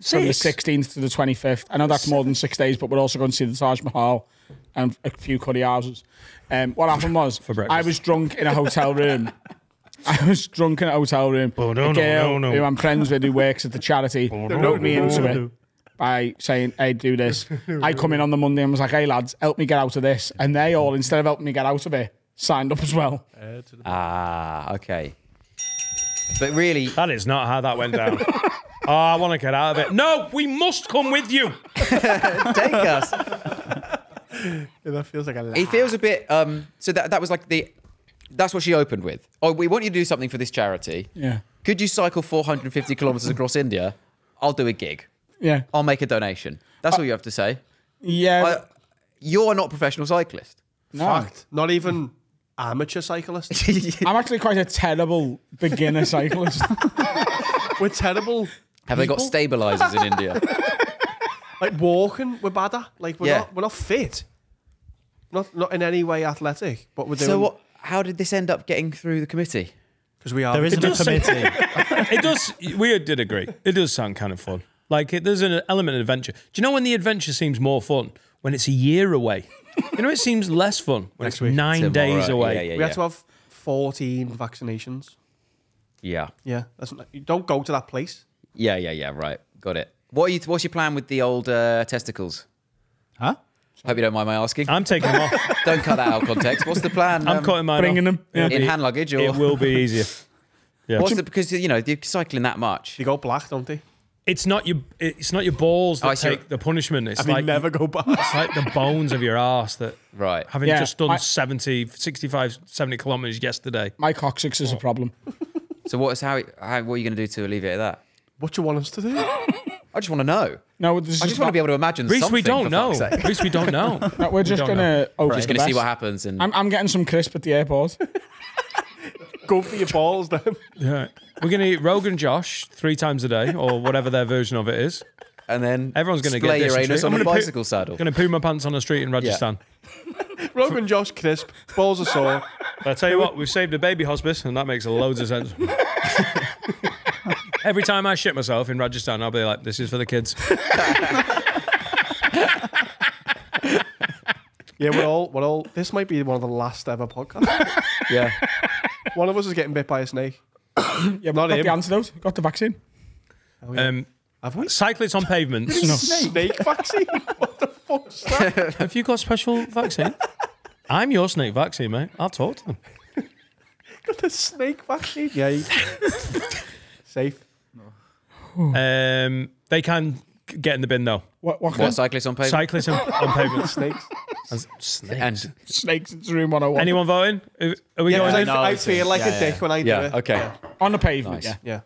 Speaker 1: From the 16th to the 25th. I know that's more than 6 days, but we're also going to see the Taj Mahal and a few curry houses. What happened was,
Speaker 3: breakfast.
Speaker 1: I was drunk in a hotel room.
Speaker 3: Oh, no,
Speaker 1: A girl
Speaker 3: no.
Speaker 1: who I'm friends with who works at the charity wrote me into it by saying, hey, do this. I come in on the Monday and was like, hey, lads, help me get out of this. And they all, instead of helping me get out of it, signed up as well.
Speaker 8: Ah, okay. But really,
Speaker 3: That is not how that went down. Oh, I want to get out of it. No, we must come with you.
Speaker 8: take us.
Speaker 4: That feels like a
Speaker 8: It feels a bit. So that was like that's what she opened with. Oh, we want you to do something for this charity.
Speaker 1: Yeah.
Speaker 8: Could you cycle 450 kilometers across India? I'll do a gig.
Speaker 1: Yeah.
Speaker 8: I'll make a donation. That's all you have to say.
Speaker 1: Yeah.
Speaker 8: You're not a professional cyclist.
Speaker 1: no.
Speaker 4: fact. Not even amateur cyclist.
Speaker 1: I'm actually quite a terrible beginner cyclist.
Speaker 4: We're terrible.
Speaker 8: Have they got
Speaker 4: people.
Speaker 8: stabilizers in India?
Speaker 4: Like walking, we're bad at. Like
Speaker 8: Yeah.
Speaker 4: we're not fit. Not in any way athletic, but we're doing.
Speaker 8: So what? How did this end up getting through the committee?
Speaker 4: Because we are.
Speaker 5: There isn't a committee.
Speaker 3: It does. We did agree. It does sound kind of fun. Like there's an element of adventure. Do you know when the adventure seems more fun? When it's a year away. You know, it seems less fun when it's 9 days
Speaker 8: Tomorrow.
Speaker 3: away.
Speaker 8: Yeah,
Speaker 4: We had to have 14 vaccinations.
Speaker 8: yeah.
Speaker 4: Yeah, you don't go to that place.
Speaker 8: Yeah. Right. Got it. What's your plan with the old testicles?
Speaker 5: Huh?
Speaker 8: Hope you don't mind my asking.
Speaker 3: I'm taking them off.
Speaker 8: Don't cut that out of context. What's the plan?
Speaker 3: I'm cutting mine
Speaker 1: bringing
Speaker 3: off.
Speaker 1: them, yeah.
Speaker 3: It'll
Speaker 8: in
Speaker 3: be-
Speaker 8: hand luggage, or
Speaker 3: It will be easier. Yeah.
Speaker 8: because you know you're cycling that much.
Speaker 4: They go black, don't they?
Speaker 3: It's not your balls
Speaker 8: Oh, I
Speaker 3: that
Speaker 8: see.
Speaker 3: take the punishment. It's
Speaker 4: And they
Speaker 3: like
Speaker 4: never go back.
Speaker 3: it's like the bones of your arse that
Speaker 8: Right.
Speaker 3: having
Speaker 1: Yeah,
Speaker 3: just done
Speaker 1: I-
Speaker 3: 65, 70 kilometres yesterday.
Speaker 1: My coccyx is a problem.
Speaker 8: So what are you going to do to alleviate that?
Speaker 4: What do you want us to do?
Speaker 8: I just want to know.
Speaker 1: No, this
Speaker 8: I
Speaker 1: is
Speaker 8: just want to be able to imagine
Speaker 3: Reece,
Speaker 8: something.
Speaker 3: we don't
Speaker 8: for
Speaker 3: know.
Speaker 8: fuck's sake.
Speaker 3: Reece, we don't know.
Speaker 1: No, we're just
Speaker 3: don't
Speaker 1: gonna hope
Speaker 8: Just
Speaker 1: for
Speaker 8: going
Speaker 1: the
Speaker 8: to see
Speaker 1: best.
Speaker 8: what happens. And
Speaker 1: I'm getting some crisp at the airport.
Speaker 4: Go for your balls, then.
Speaker 3: Yeah. We're going to eat Rogan Josh 3 times a day, or whatever their version of it is.
Speaker 8: and then
Speaker 3: Everyone's going to
Speaker 8: splay
Speaker 3: get
Speaker 8: your
Speaker 3: dysentery.
Speaker 8: anus on
Speaker 3: I'm
Speaker 8: a
Speaker 3: gonna
Speaker 8: bicycle saddle.
Speaker 3: Going to poo my pants on the street in Rajasthan.
Speaker 4: Rogan Josh crisp, balls are sore.
Speaker 3: But I tell you what, we've saved a baby hospice, and that makes loads of sense. Every time I shit myself in Rajasthan, I'll be like, "This is for the kids."
Speaker 4: Yeah, we're all. This might be one of the last ever podcasts.
Speaker 8: Yeah.
Speaker 4: One of us is getting bit by a snake.
Speaker 1: Yeah,
Speaker 4: Not
Speaker 1: got
Speaker 4: him.
Speaker 1: the antidote. Got the vaccine.
Speaker 4: Have we?
Speaker 3: Cyclists on pavements.
Speaker 4: Snake vaccine? What the fuck's that?
Speaker 3: Have you got special vaccine? I'm your snake vaccine, mate. I'll talk to them.
Speaker 4: Got the snake vaccine? Yeah. Safe.
Speaker 3: They can get in the bin though.
Speaker 1: What
Speaker 8: What cyclists on pavement?
Speaker 3: Cyclists on pavements.
Speaker 4: Snakes.
Speaker 3: Snakes.
Speaker 8: And
Speaker 1: Snakes into room 101.
Speaker 3: Anyone voting? Are we going in?
Speaker 4: I feel like a dick when I do it.
Speaker 8: okay.
Speaker 1: On the pavement,
Speaker 8: Nice.
Speaker 1: yeah.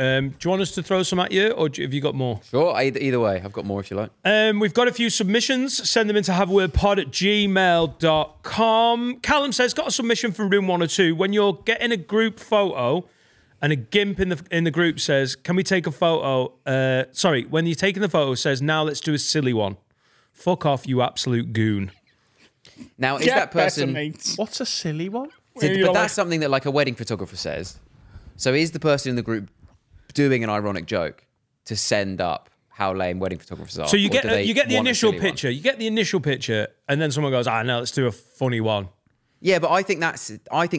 Speaker 4: Yeah.
Speaker 3: Do you want us to throw some at you, or have you got more?
Speaker 8: Sure, either way. I've got more if you like.
Speaker 3: We've got a few submissions. Send them in to haveawordpod@gmail.com. Callum says, got a submission from room 102. When you're getting a group photo and a gimp in the group says, can we take a photo? When you're taking the photo, says, now let's do a silly one. Fuck off, you absolute goon.
Speaker 8: Now, is
Speaker 1: Get
Speaker 8: that person...
Speaker 1: better, mates.
Speaker 4: What's a silly one?
Speaker 8: But that's something that like a wedding photographer says. So is the person in the group doing an ironic joke to send up how lame wedding photographers are?
Speaker 3: So you
Speaker 8: or
Speaker 3: get
Speaker 8: do they
Speaker 3: the
Speaker 8: want a
Speaker 3: initial
Speaker 8: silly one?
Speaker 3: picture. You get the initial picture, and then someone goes, no, let's do a funny one.
Speaker 8: Yeah, but I think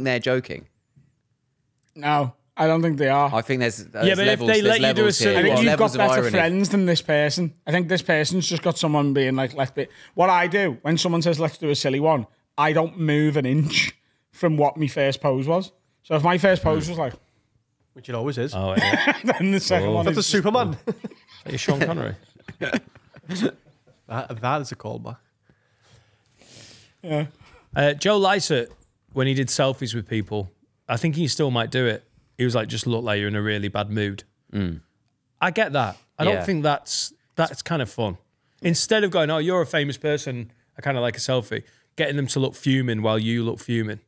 Speaker 8: they're joking.
Speaker 1: No, I don't think they are.
Speaker 8: I think there's
Speaker 3: Yeah, but if
Speaker 8: levels,
Speaker 3: they let
Speaker 8: there's
Speaker 3: you do a
Speaker 8: levels here.
Speaker 3: silly
Speaker 1: I think
Speaker 3: one.
Speaker 1: you've got
Speaker 8: Levels of
Speaker 1: better
Speaker 8: irony.
Speaker 1: friends than this person. I think this person's just got someone being like, let's be... What I do, when someone says, let's do a silly one, I don't move an inch from what my first pose was. So if my first pose was like...
Speaker 4: Which it always is.
Speaker 3: Oh, yeah.
Speaker 1: then the second one
Speaker 4: That's a
Speaker 1: is...
Speaker 4: Superman.
Speaker 3: Are you Sean Connery?
Speaker 4: that is a callback.
Speaker 1: Yeah.
Speaker 3: Joe Lycett, when he did selfies with people, I think he still might do it. He was like, just look like you're in a really bad mood. I get that. I don't think that's kind of fun. Instead of going, oh, you're a famous person, I kind of like a selfie, getting them to look fuming while you look fuming.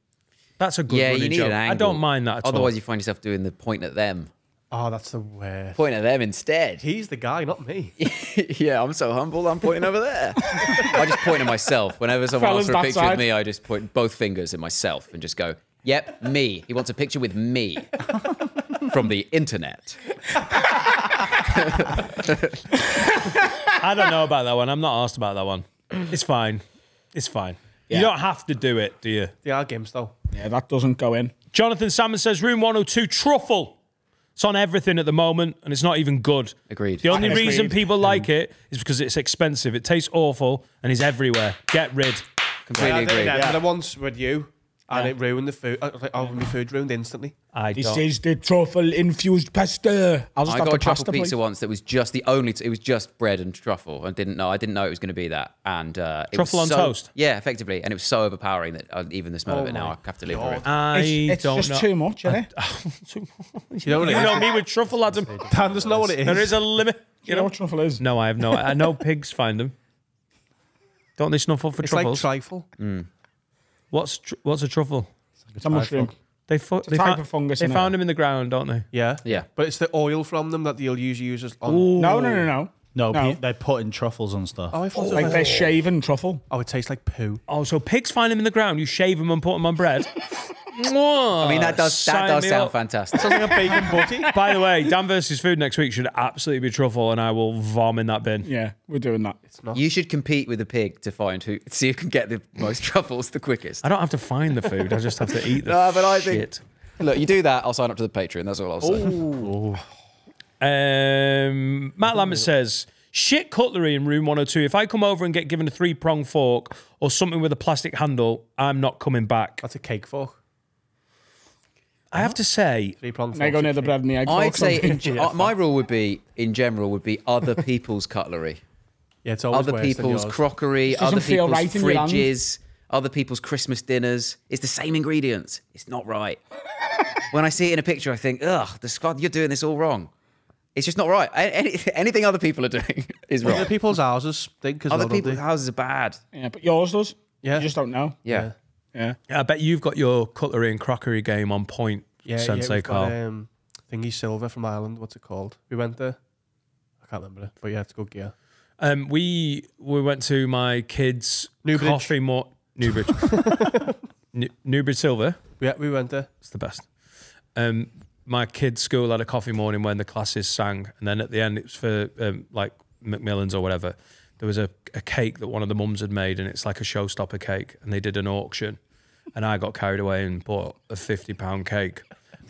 Speaker 3: That's a good
Speaker 8: Yeah,
Speaker 3: running
Speaker 8: you need
Speaker 3: joke.
Speaker 8: an angle.
Speaker 3: I don't mind that at all.
Speaker 8: Otherwise, you find yourself doing the point at them.
Speaker 4: Oh, that's the worst.
Speaker 8: Point at them instead.
Speaker 4: He's the guy, not me.
Speaker 8: Yeah, I'm so humble. I'm pointing over there. I just point at myself. Whenever someone
Speaker 1: Fellas,
Speaker 8: asks for a
Speaker 1: that
Speaker 8: picture of
Speaker 1: side.
Speaker 8: me, I just point both fingers at myself and just go, yep, me. He wants a picture with me from the internet.
Speaker 3: I don't know about that one. I'm not asked about that one. It's fine. It's fine. You don't have to do it, do you?
Speaker 4: They are games, though.
Speaker 1: Yeah, that doesn't go in.
Speaker 3: Jonathan Salmon says, room 102, truffle. It's on everything at the moment, and it's not even good.
Speaker 8: Agreed.
Speaker 3: The only
Speaker 1: Agreed.
Speaker 3: reason people like it is because it's expensive. It tastes awful, and is everywhere. Get rid.
Speaker 8: Completely agree.
Speaker 4: I did once with you, and it ruined the food. My food ruined instantly.
Speaker 3: I
Speaker 1: This
Speaker 3: don't.
Speaker 1: is the truffle-infused pasta. I'll just
Speaker 8: I
Speaker 1: have
Speaker 8: got
Speaker 1: the
Speaker 8: a truffle
Speaker 1: pasta,
Speaker 8: pizza
Speaker 1: please.
Speaker 8: once that was just the only. It was just bread and truffle. I didn't know it was going to be that. And it
Speaker 3: Truffle
Speaker 8: was
Speaker 3: on
Speaker 8: so-
Speaker 3: toast?
Speaker 8: Yeah, effectively. And it was so overpowering that even the smell of it now, I have to live with it.
Speaker 3: I
Speaker 1: It's
Speaker 3: don't
Speaker 1: just
Speaker 3: know.
Speaker 1: too much, isn't it?
Speaker 4: You know what it
Speaker 3: You
Speaker 4: is?
Speaker 3: know me with truffle, Adam.
Speaker 4: Dan doesn't know what it is.
Speaker 3: There is a limit.
Speaker 1: You know what truffle is?
Speaker 3: No, I have no. I know pigs find them. Don't they snuffle for
Speaker 4: It's
Speaker 3: truffles?
Speaker 4: like trifle.
Speaker 3: What's a truffle?
Speaker 1: It's a mushroom.
Speaker 3: They
Speaker 1: type of fungus,
Speaker 3: They
Speaker 1: innit?
Speaker 3: found them in the ground, don't they?
Speaker 4: Yeah.
Speaker 8: Yeah.
Speaker 4: But it's the oil from them that they'll use as... On.
Speaker 1: No.
Speaker 5: No,
Speaker 1: No.
Speaker 5: they're putting truffles on stuff.
Speaker 4: Oh, I thought
Speaker 1: Like they're shaven truffle.
Speaker 4: it tastes like poo.
Speaker 3: Oh, so pigs find them in the ground. You shave them and put them on bread. I
Speaker 8: I mean, that does sound fantastic.
Speaker 4: Sounds like a bacon butty.
Speaker 3: By the way, Dan versus Food next week should absolutely be truffle, and I will vom in that bin.
Speaker 1: Yeah, we're doing that.
Speaker 4: It's not.
Speaker 8: You should compete with a pig to see who can get the most truffles the quickest.
Speaker 3: I don't have to find the food. I just have to eat the
Speaker 8: No, but I think-
Speaker 3: shit.
Speaker 8: Look, you do that, I'll sign up to the Patreon. That's all I'll say.
Speaker 3: Matt Lambert says, shit cutlery in room 102. If I come over and get given a 3-prong fork or something with a plastic handle, I'm not coming back.
Speaker 4: That's a cake fork.
Speaker 3: I have to say,
Speaker 4: 3-pronged
Speaker 1: They go near the bread and the egg.
Speaker 8: I'd
Speaker 1: fork,
Speaker 8: say
Speaker 1: don't they?
Speaker 8: my rule would be, in general, would be other people's cutlery.
Speaker 4: Yeah, it's always
Speaker 8: Other
Speaker 4: worse than
Speaker 8: people's
Speaker 4: yours.
Speaker 8: crockery,
Speaker 1: doesn't
Speaker 8: other
Speaker 1: feel
Speaker 8: people's
Speaker 1: right in your hand.
Speaker 8: fridges, other people's Christmas dinners. It's the same ingredients. It's not right. When I see it in a picture, I think, ugh, you're doing this all wrong. It's just not right. Anything other people are doing is
Speaker 4: Other
Speaker 8: wrong.
Speaker 4: people's houses stink as
Speaker 8: Other
Speaker 4: well, don't
Speaker 8: people's
Speaker 4: they?
Speaker 8: houses are bad.
Speaker 1: Yeah, but yours does.
Speaker 4: Yeah.
Speaker 1: You just don't know.
Speaker 8: Yeah.
Speaker 1: Yeah.
Speaker 3: I bet you've got your cutlery and crockery game on point, Sensei
Speaker 4: we've got,
Speaker 3: Carl.
Speaker 4: Thingy Silver from Ireland. What's it called? We went there. I can't remember it, but yeah, it's good gear.
Speaker 3: We went to my kids'
Speaker 4: Newbridge.
Speaker 3: coffee Newbridge. Newbridge Silver.
Speaker 4: Yeah, we went there.
Speaker 3: It's the best. My kids' school had a coffee morning when the classes sang, and then at the end it was for like Macmillan's or whatever. There was a cake that one of the mums had made, and it's like a showstopper cake, and they did an auction, and I got carried away and bought a £50 cake,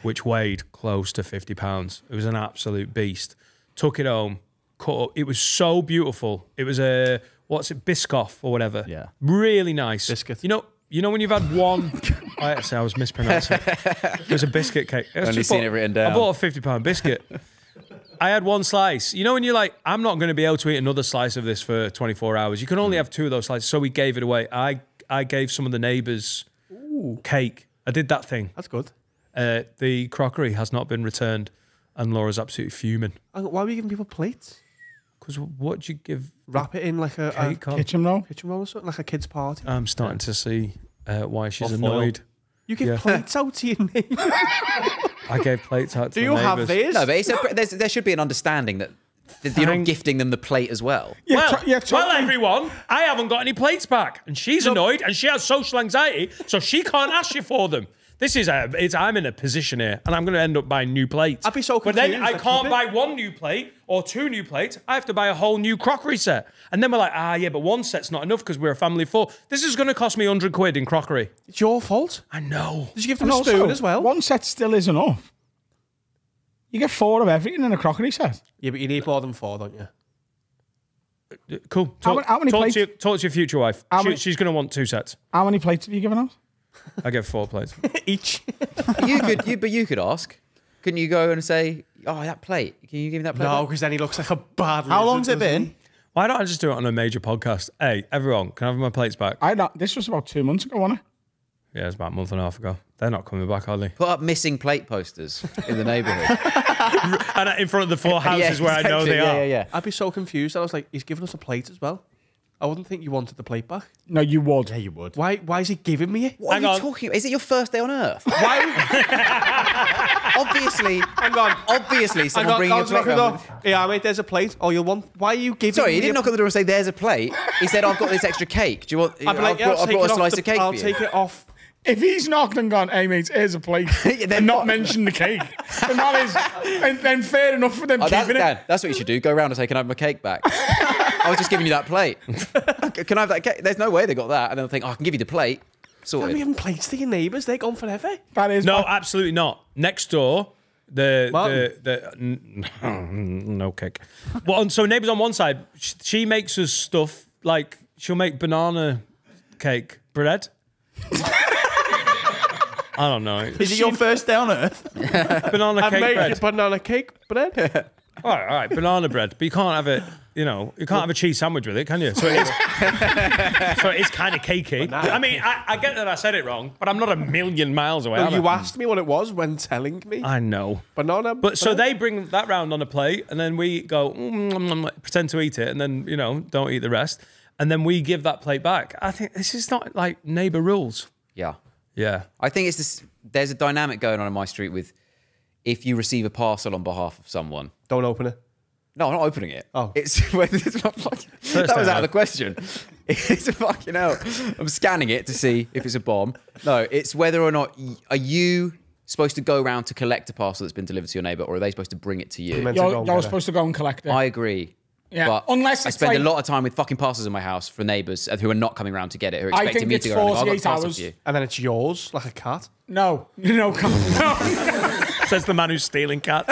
Speaker 3: which weighed close to £50. It was an absolute beast. Took it home, cut up. It was so beautiful. It was a Biscoff or whatever.
Speaker 5: Yeah.
Speaker 3: Really nice.
Speaker 4: Biscuit.
Speaker 3: You know when you've had one. I was mispronouncing. It was a biscuit cake.
Speaker 8: Only seen it written down.
Speaker 3: I bought a £50 biscuit. I had one slice. You know when you're like, I'm not going to be able to eat another slice of this for 24 hours. You can only have 2 of those slices. So we gave it away. I gave some of the neighbours cake. I did that thing.
Speaker 4: That's good.
Speaker 3: The crockery has not been returned, and Laura's absolutely fuming.
Speaker 4: Why were you giving people plates?
Speaker 3: Because what do you give?
Speaker 4: Wrap it in like a
Speaker 3: Cake on?
Speaker 1: Kitchen roll.
Speaker 4: kitchen roll or something, like a kid's party.
Speaker 3: I'm starting to see why she's
Speaker 5: Or foil.
Speaker 3: annoyed.
Speaker 4: You give plates out to your neighbours.
Speaker 3: I gave plates out to
Speaker 4: Do
Speaker 3: the
Speaker 4: you have
Speaker 3: neighbours.
Speaker 4: these?
Speaker 8: No, but there should be an understanding that you're not gifting them the plate as well.
Speaker 3: Well,
Speaker 1: Yeah,
Speaker 3: well, everyone, I haven't got any plates back, and she's annoyed, and she has social anxiety, so she can't ask you for them. This is I'm in a position here, and I'm going to end up buying new plates.
Speaker 4: I'd be so
Speaker 3: But then
Speaker 4: confused,
Speaker 3: I
Speaker 4: like,
Speaker 3: can't
Speaker 4: keep it.
Speaker 3: buy 1 new plate or 2 new plates. I have to buy a whole new crockery set. And then we're like, yeah, but 1 set's not enough because we're a family of 4. This is going to cost me 100 quid in crockery.
Speaker 4: It's your fault.
Speaker 3: I know.
Speaker 4: Did you give them
Speaker 1: And
Speaker 4: a spoon
Speaker 1: also,
Speaker 4: as well?
Speaker 1: 1 set still is enough. You get 4 of everything in a crockery set.
Speaker 4: Yeah, but you need more than 4, don't you?
Speaker 3: Cool.
Speaker 1: How many
Speaker 3: talk
Speaker 1: plates?
Speaker 3: to your future wife. She's going to want 2 sets.
Speaker 1: How many plates have you given out?
Speaker 3: I get 4 plates.
Speaker 4: Each.
Speaker 8: You could ask. Couldn't you go and say, "Oh, that plate. Can you give me that plate?"
Speaker 4: No,
Speaker 8: back?"
Speaker 4: because then he looks like a bad.
Speaker 5: How
Speaker 4: lizard,
Speaker 5: long's it
Speaker 4: doesn't he?
Speaker 5: been?
Speaker 3: Why don't I just do it on a major podcast? Hey, everyone, can I have my plates back?
Speaker 1: This was about 2 months ago, wasn't it?
Speaker 3: Yeah, it's about a month and a half ago. They're not coming back, are they?
Speaker 8: Put up missing plate posters in the neighbourhood.
Speaker 3: And in front of the 4 houses where I know they are.
Speaker 8: Yeah.
Speaker 4: I'd be so confused. I was like, he's giving us a plate as well. I wouldn't think you wanted the plate back.
Speaker 1: No, you would.
Speaker 5: Yeah, you would.
Speaker 4: Why is he giving me it?
Speaker 8: What
Speaker 3: Hang
Speaker 8: are you
Speaker 3: on.
Speaker 8: talking about? Is it your first day on Earth?
Speaker 4: Why?
Speaker 8: Obviously,
Speaker 4: Hang on.
Speaker 8: obviously, someone bringing a plate round.
Speaker 4: Yeah, mate, there's a plate. Oh, you'll want. Why are you giving
Speaker 8: Sorry,
Speaker 4: me
Speaker 8: he didn't
Speaker 4: a-
Speaker 8: knock on the door and say, "There's a plate." He said, "I've got this extra cake. Do you want?
Speaker 4: I'd be like,
Speaker 8: I brought a slice of cake
Speaker 4: I'll
Speaker 8: for you."
Speaker 4: take it off.
Speaker 1: If he's knocked and gone, hey, mate, here's a plate, and not mentioned the cake, then that is, then fair enough for them keeping it.
Speaker 8: Dan, that's what you should do. Go around and say, "Can I have my cake back?" I was just giving you that plate. Can I have that cake? There's no way they got that. And then they'll think, "Oh, I can give you the plate."
Speaker 4: Why are
Speaker 8: Sorted.
Speaker 4: we giving plates to your neighbours? They're gone forever.
Speaker 1: That is
Speaker 3: No,
Speaker 1: bad.
Speaker 3: absolutely not. Next door, no cake. Well, so neighbours on one side, she makes us stuff like she'll make banana cake bread. I don't know.
Speaker 5: Is it your first day on Earth?
Speaker 3: Banana
Speaker 4: I
Speaker 3: cake
Speaker 4: make
Speaker 3: bread?
Speaker 4: banana cake bread.
Speaker 3: All right, banana bread. But you can't have it, you can't have a cheese sandwich with it, can you? So it is kind of cakey. I mean, I get that I said it wrong, but I'm not a million miles away.
Speaker 4: No,
Speaker 3: am I?
Speaker 4: you asked me what it was when telling me.
Speaker 3: I know.
Speaker 4: Banana.
Speaker 3: But so they bring that round on a plate, and then we go, pretend to eat it, and then, don't eat the rest. And then we give that plate back. I think this is not like neighbour rules.
Speaker 8: Yeah.
Speaker 3: Yeah.
Speaker 8: I think it's this. There's a dynamic going on in my street with if you receive a parcel on behalf of someone.
Speaker 4: Don't open it.
Speaker 8: No, I'm not opening it.
Speaker 4: Oh.
Speaker 8: It's not fucking, that was out of the question. It's a fucking hell. I'm scanning it to see if it's a bomb. No, it's whether or not are you supposed to go around to collect a parcel that's been delivered to your neighbour, or are they supposed to bring it to you?
Speaker 4: meant to go and
Speaker 1: You're
Speaker 4: get it.
Speaker 1: supposed to go and collect it.
Speaker 8: I agree.
Speaker 1: Yeah,
Speaker 8: But
Speaker 1: unless
Speaker 8: I
Speaker 1: it's
Speaker 8: spend
Speaker 1: like-
Speaker 8: a lot of time with fucking parcels in my house for neighbours who are not coming around to get it, who are
Speaker 1: I
Speaker 8: expecting
Speaker 1: think
Speaker 8: me
Speaker 1: it's
Speaker 8: to go around and go, "I've got
Speaker 1: 48
Speaker 8: the parcel
Speaker 1: hours.
Speaker 8: for you."
Speaker 4: And then it's yours, like a cat.
Speaker 1: No.
Speaker 3: Says the man who's stealing cats.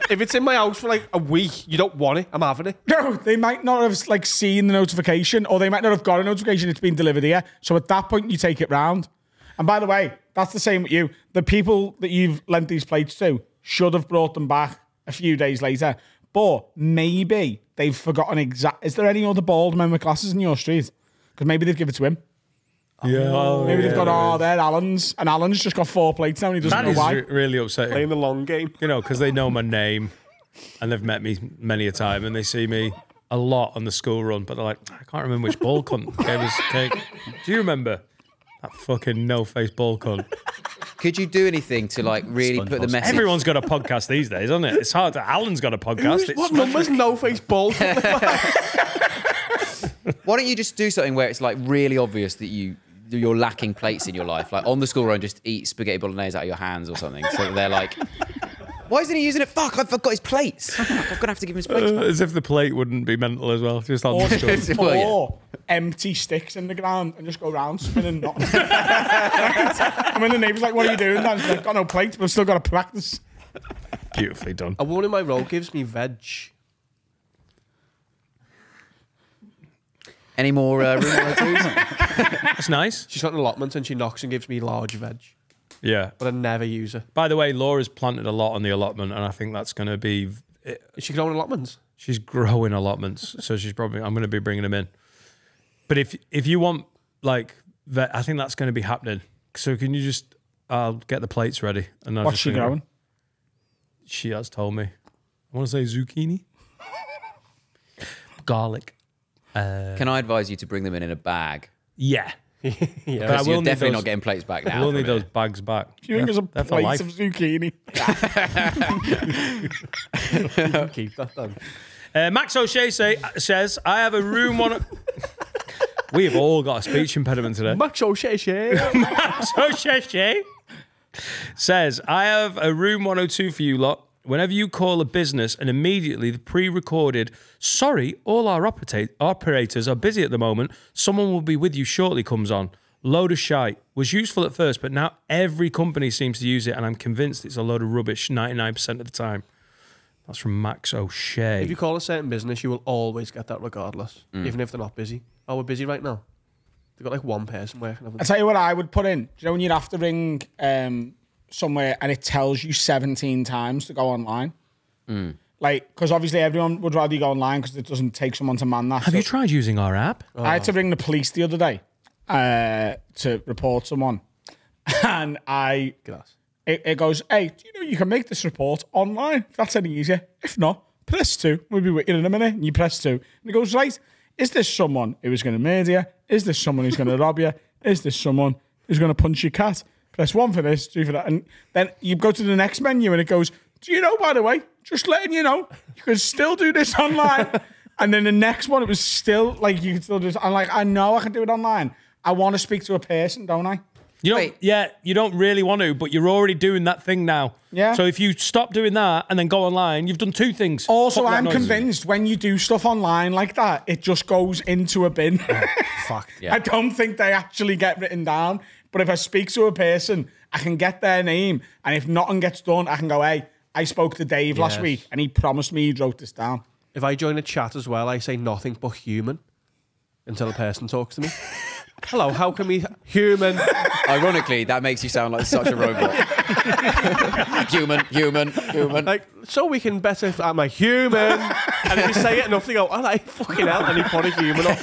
Speaker 4: If it's in my house for like a week, you don't want it. I'm having it.
Speaker 1: No, they might not have seen the notification, or they might not have got a notification it's been delivered here. So at that point, you take it round. And by the way, that's the same with you. The people that you've lent these plates to should have brought them back a few days later. But maybe they've forgotten Is there any other bald men with glasses in your street? Because maybe they've given it to him.
Speaker 3: Yeah.
Speaker 1: Maybe they've got, they're Alan's. And Alan's just got 4 plates now and he doesn't
Speaker 3: That
Speaker 1: know
Speaker 3: is
Speaker 1: why.
Speaker 3: really upsetting.
Speaker 4: Playing the long game.
Speaker 3: Because they know my name and they've met me many a time and they see me a lot on the school run, but they're like, I can't remember which ball cunt gave us cake. Do you remember? That fucking no-face ball cunt.
Speaker 8: Could you do anything to really put the message?
Speaker 3: Everyone's got a podcast these days, isn't it? It's hard to... Alan's got a podcast.
Speaker 4: What number's no face ball?
Speaker 8: Why don't you just do something where it's really obvious that you're lacking plates in your life, like on the school run, just eat spaghetti bolognese out of your hands or something, so that they're like, why isn't he using it? Fuck, I forgot his plates. I'm gonna have to give him his plates back.
Speaker 3: As if the plate wouldn't be mental as well. Just on
Speaker 1: Or,
Speaker 3: the school.
Speaker 8: Well, yeah.
Speaker 1: or empty sticks in the ground and just go around spinning nothing. And when the neighbour's like, what are you doing? Dan? She's like, got no plates, but I've still got to practice.
Speaker 3: Beautifully done.
Speaker 4: A woman in my row gives me veg.
Speaker 8: Any more room
Speaker 3: That's nice.
Speaker 4: She's got an allotment and she knocks and gives me large veg.
Speaker 3: Yeah.
Speaker 4: But I never use it.
Speaker 3: By the way, Laura's planted a lot on the allotment, and I think that's going to be
Speaker 4: Is she growing allotments?
Speaker 3: She's growing allotments, so she's probably. I'm going to be bringing them in. But if you want like that, I think that's going to be happening. So can you just? I'll get the plates ready. And I'll
Speaker 1: What's
Speaker 3: just
Speaker 1: she growing?
Speaker 3: She has told me. I want to say zucchini, garlic.
Speaker 8: Can I advise you to bring them in a bag?
Speaker 3: Yeah.
Speaker 8: Because
Speaker 3: I will
Speaker 8: you're
Speaker 3: need
Speaker 8: definitely
Speaker 3: those-
Speaker 8: not getting plates back now.
Speaker 3: We'll
Speaker 8: from
Speaker 3: need
Speaker 8: it.
Speaker 3: those bags back.
Speaker 1: Do you think there's a
Speaker 3: They're for
Speaker 1: plate
Speaker 3: life.
Speaker 1: of zucchini?
Speaker 4: Keep that done.
Speaker 3: Max O'Shea says, I have a room one. We have all got a speech impediment today.
Speaker 4: Max O'Shea.
Speaker 3: Max O'Shea says, I have a room 102 for you lot. Whenever you call a business and immediately the pre-recorded, sorry, all our operators are busy at the moment, someone will be with you shortly comes on. Load of shite. Was useful at first, but now every company seems to use it and I'm convinced it's a load of rubbish 99% of the time. That's from Max O'Shea.
Speaker 4: If you call a certain business, you will always get that regardless, even if they're not busy. Oh, we're busy right now. They've got like one person working.
Speaker 1: I tell you what I would put in. Do you know when you'd have to ring somewhere and it tells you 17 times to go online? Like, because obviously everyone would rather you go online because it doesn't take someone to man that.
Speaker 3: Have you tried using our app?
Speaker 1: I had to ring the police the other day to report someone. And it goes, hey, do you know you can make this report online? If that's any easier. If not, press 2. We'll be with you in a minute. And you press 2. And it goes, right, is this someone who is going to murder you? Is this someone who's going to rob you? Is this someone who's going to punch your cat? Press 1 for this, 2 for that. And then you go to the next menu and it goes, do you know, by the way, just letting you know, you can still do this online. And then the next one, it was still like, you can still do this. I'm like, I know I can do it online. I want to speak to a person, don't I?
Speaker 3: You don't,
Speaker 8: Wait.
Speaker 3: yeah, you don't really want to, but you're already doing that thing now.
Speaker 1: Yeah.
Speaker 3: So if you stop doing that and then go online, you've done 2 things.
Speaker 1: Also,
Speaker 3: Fuck that
Speaker 1: I'm
Speaker 3: noise.
Speaker 1: convinced when you do stuff online like that, it just goes into a bin.
Speaker 4: Fuck.
Speaker 8: Yeah.
Speaker 1: I don't think they actually get written down. But if I speak to a person, I can get their name. And if nothing gets done, I can go, hey, I spoke to Dave last week and he promised me he wrote this down.
Speaker 4: If I join a chat as well, I say nothing but human until a person talks to me. Hello, how can we... Human.
Speaker 8: Ironically, that makes you sound like such a robot. human.
Speaker 4: Like, so we can better... I'm a human. And if you say it enough, they go, oh, like, fucking hell. And you put a human on.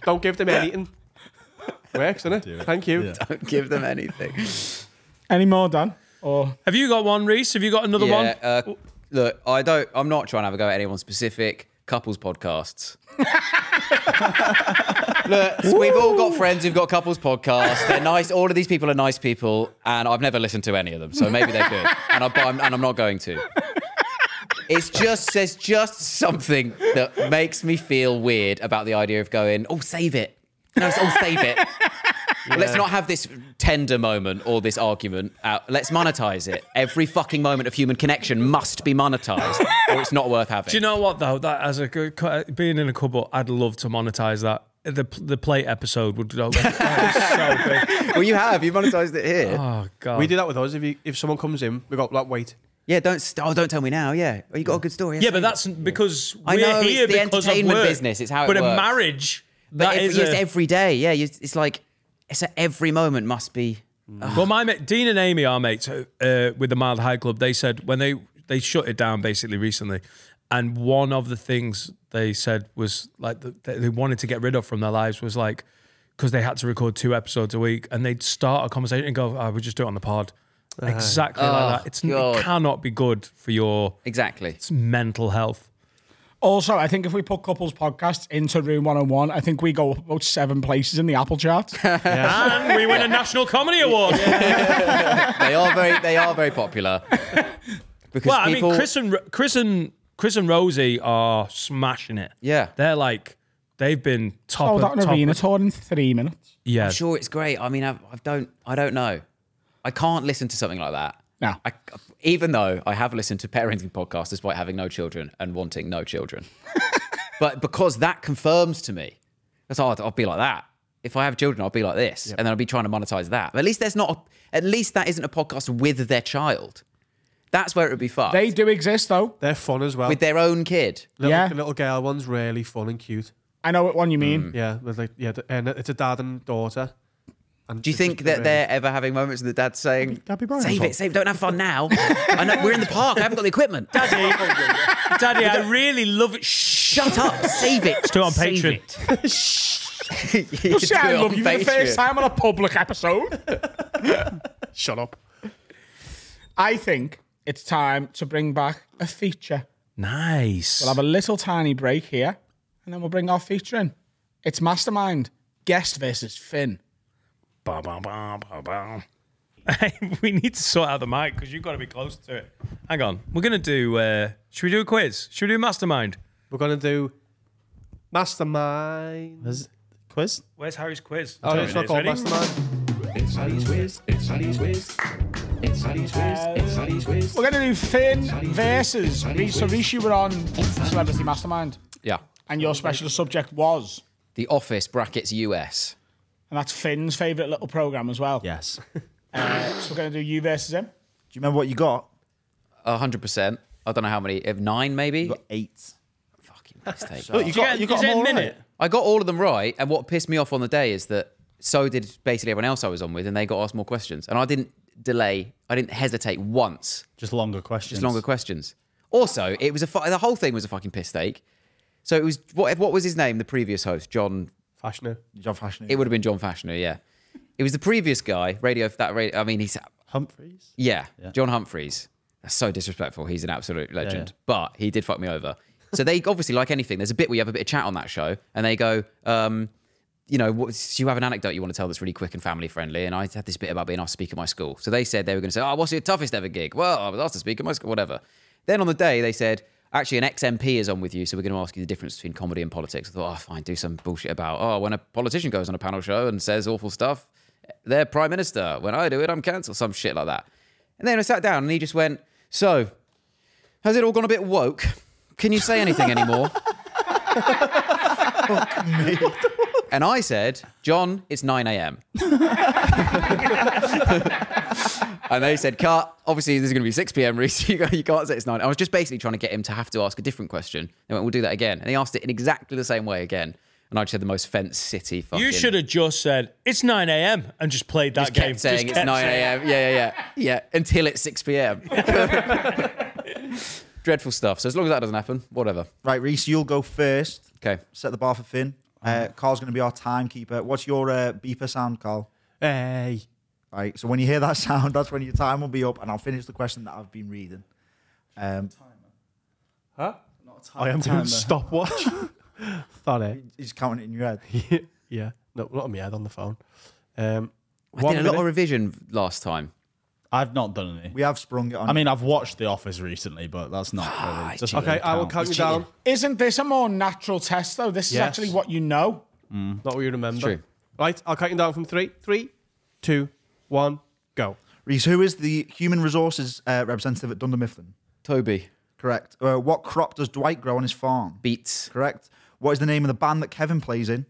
Speaker 4: Don't give them anything. Works, doesn't it? Thank you.
Speaker 5: Yeah.
Speaker 8: Don't give them anything.
Speaker 1: Any more, Dan? Or
Speaker 3: Have you got one, Rhys? Have you got another one?
Speaker 8: Look, I'm not trying to have a go at anyone specific. Couples podcasts. Look, we've all got friends who've got couples podcasts. They're nice. All of these people are nice people, and I've never listened to any of them, so maybe they're good. And I'm not going to. There's just something that makes me feel weird about the idea of going, oh, save it. No, save it. Yeah. Let's not have this tender moment or this argument. Let's monetize it. Every fucking moment of human connection must be monetized, or it's not worth having.
Speaker 3: Do you know what though? That as a being in a couple, I'd love to monetize that. The plate episode would go so big.
Speaker 8: Well, you monetized it here.
Speaker 3: Oh god,
Speaker 4: We do that with us. If someone comes in, we got like, wait.
Speaker 8: Yeah, don't tell me now. Yeah, oh, you got a good story.
Speaker 3: Yeah, but that's because
Speaker 8: I
Speaker 3: we're
Speaker 8: know,
Speaker 3: here
Speaker 8: it's the
Speaker 3: because of
Speaker 8: entertainment
Speaker 3: work.
Speaker 8: business. It's how it
Speaker 3: but
Speaker 8: works.
Speaker 3: a marriage,
Speaker 8: But
Speaker 3: that is
Speaker 8: it's every day. Yeah, it's like every moment must be.
Speaker 3: Well, my mate, Dean and Amy, our mates with the Mild High Club, they said when they shut it down basically recently, and one of the things they said was like they wanted to get rid of from their lives was like because they had to record 2 episodes a week, and they'd start a conversation and go, "Oh, we'll just do it on the pod." Exactly like that. It cannot be good for your
Speaker 8: Exactly.
Speaker 3: mental health.
Speaker 1: also, I think if we put couples podcasts into Room 101, I think we go up about 7 places in the Apple charts.
Speaker 3: And we win a National Comedy Award.
Speaker 8: They are very popular. Because
Speaker 3: Well, I
Speaker 8: people,
Speaker 3: mean, Chris and Rosie are smashing it.
Speaker 8: Yeah.
Speaker 3: They're like, they've been top.
Speaker 1: Sold out an arena
Speaker 3: of,
Speaker 1: tour in 3 minutes.
Speaker 3: yeah.
Speaker 8: I'm sure it's great. I mean, I don't know. I can't listen to something like that.
Speaker 1: No.
Speaker 8: Even though I have listened to parenting podcasts despite having no children and wanting no children. But because that confirms to me, that's I'll be like that. If I have children, I'll be like this. And then I'll be trying to monetize that. But at least at least that isn't a podcast with their child. That's where it would be fucked.
Speaker 1: They do exist, though.
Speaker 4: They're fun as well.
Speaker 8: With their own kid.
Speaker 1: Yeah.
Speaker 4: The little girl one's really fun and cute.
Speaker 1: I know what one you mean.
Speaker 4: Yeah, with like and it's a dad and daughter, And
Speaker 8: Do you think that they're ever having moments of the dad saying,
Speaker 5: Gabby Bryan
Speaker 8: save
Speaker 5: as well.
Speaker 8: it, save it, don't have fun now. I know, we're in the park, I haven't got the equipment.
Speaker 3: Daddy, I really love it.
Speaker 8: Shut up, save it.
Speaker 3: Do it on
Speaker 8: save
Speaker 3: Patreon.
Speaker 8: it.
Speaker 1: You say I love you for the first
Speaker 8: Patreon.
Speaker 1: time on a public episode.
Speaker 4: Shut up.
Speaker 1: I think it's time to bring back a feature.
Speaker 3: Nice.
Speaker 1: We'll have a little tiny break here, and then we'll bring our feature in. It's Mastermind. Guest versus Finn.
Speaker 3: Bah, bah, bah, bah, bah. Hey, we need to sort out the mic because you've got to be close to it. Hang on. We're going to do... should we do a quiz? Should we do Mastermind?
Speaker 4: We're going to do Mastermind.
Speaker 5: Quiz?
Speaker 3: Where's Harry's quiz?
Speaker 4: Oh, it's not called
Speaker 3: Ready?
Speaker 4: Mastermind.
Speaker 9: It's Harry's Wiz, it's Harry's Wiz. It's Harry's Wiz, it's Harry's Wiz.
Speaker 1: We're going to do Finn versus Rhys. So Rhys, you were on Celebrity Mastermind,
Speaker 8: Yeah.
Speaker 1: and your special subject was...
Speaker 8: The Office brackets US.
Speaker 1: And that's Finn's favourite little programme as well.
Speaker 5: Yes. Do
Speaker 1: So we're going to do you versus him.
Speaker 5: you remember what you got?
Speaker 8: 100%. I don't know how many. 9 maybe?
Speaker 5: You got 8.
Speaker 8: Fucking mistake.
Speaker 5: Look, you got
Speaker 3: Is
Speaker 5: them
Speaker 3: it
Speaker 5: all
Speaker 3: a minute?
Speaker 5: right.
Speaker 8: I got all of them right, and what pissed me off on the day is that so did basically everyone else I was on with, and they got asked more questions. And I didn't delay. I didn't hesitate once.
Speaker 5: Just longer questions.
Speaker 8: Just longer questions. Also, it was the whole thing was a fucking piss take. So it was what was his name? The previous host, John.
Speaker 4: Fashioner.
Speaker 5: John Fashioner.
Speaker 8: It would have been John Fashioner, yeah. It was the previous guy, I mean, he's
Speaker 5: Humphreys.
Speaker 8: yeah, John Humphreys. That's so disrespectful. He's an absolute legend,
Speaker 5: Yeah.
Speaker 8: but he did fuck me over. So they obviously, like anything, there's a bit where you have a bit of chat on that show, and they go, you know, do you have an anecdote you want to tell that's really quick and family friendly? And I had this bit about being asked to speak at my school. So they said they were going to say, oh, what's your toughest ever gig? Well, I was asked to speak at my school, whatever. Then on the day, they said, actually, an ex-MP is on with you, so we're going to ask you the difference between comedy and politics. I thought, oh, fine, do some bullshit about, oh, when a politician goes on a panel show and says awful stuff, they're prime minister. When I do it, I'm cancelled. Some shit like that. And then I sat down and he just went, so, has it all gone a bit woke? Can you say anything anymore? And I said, John, it's 9 a.m. And they said, cut. Obviously, this is going to be 6 p.m, Rhys. You can't say it's 9. I was just basically trying to get him to have to ask a different question. They went, we'll do that again. And he asked it in exactly the same way again. And I just had the most fence city fucking...
Speaker 3: You should have just said, it's 9 a.m. and just played that
Speaker 8: just
Speaker 3: game.
Speaker 8: kept saying
Speaker 3: Just
Speaker 8: it's 9 a.m. Yeah, until it's 6 p.m. Dreadful stuff. So as long as that doesn't happen, whatever.
Speaker 5: Right, Rhys, you'll go first.
Speaker 8: Okay.
Speaker 5: Set the bar for Finn. Carl's going to be our timekeeper. What's your beeper sound, Carl?
Speaker 4: Hey.
Speaker 5: Right, so when you hear that sound, that's when your time will be up, and I'll finish the question that I've been reading.
Speaker 4: Huh?
Speaker 5: Not a
Speaker 4: I am doing
Speaker 5: timer.
Speaker 4: stopwatch. Thought it.
Speaker 5: He's counting it in your head.
Speaker 4: Yeah. No, not on my head, on the phone.
Speaker 8: I did a lot of revision last time.
Speaker 5: I've not done any. We have sprung it on.
Speaker 6: I mean, I've watched The Office recently, but that's not really. Doesn't
Speaker 4: Okay,
Speaker 6: really
Speaker 4: I will
Speaker 6: count.
Speaker 4: count you down.
Speaker 1: Isn't this a more natural test, though? This is
Speaker 4: Yes.
Speaker 1: actually what you know.
Speaker 4: Not what you remember.
Speaker 8: True.
Speaker 4: Right, I'll count you down from 3. 3, 2, 1, go.
Speaker 5: Rhys, who is the human resources representative at Dunder Mifflin?
Speaker 8: Toby.
Speaker 5: Correct. What crop does Dwight grow on his farm?
Speaker 8: Beats.
Speaker 5: Correct. What is the name of the band that Kevin plays in?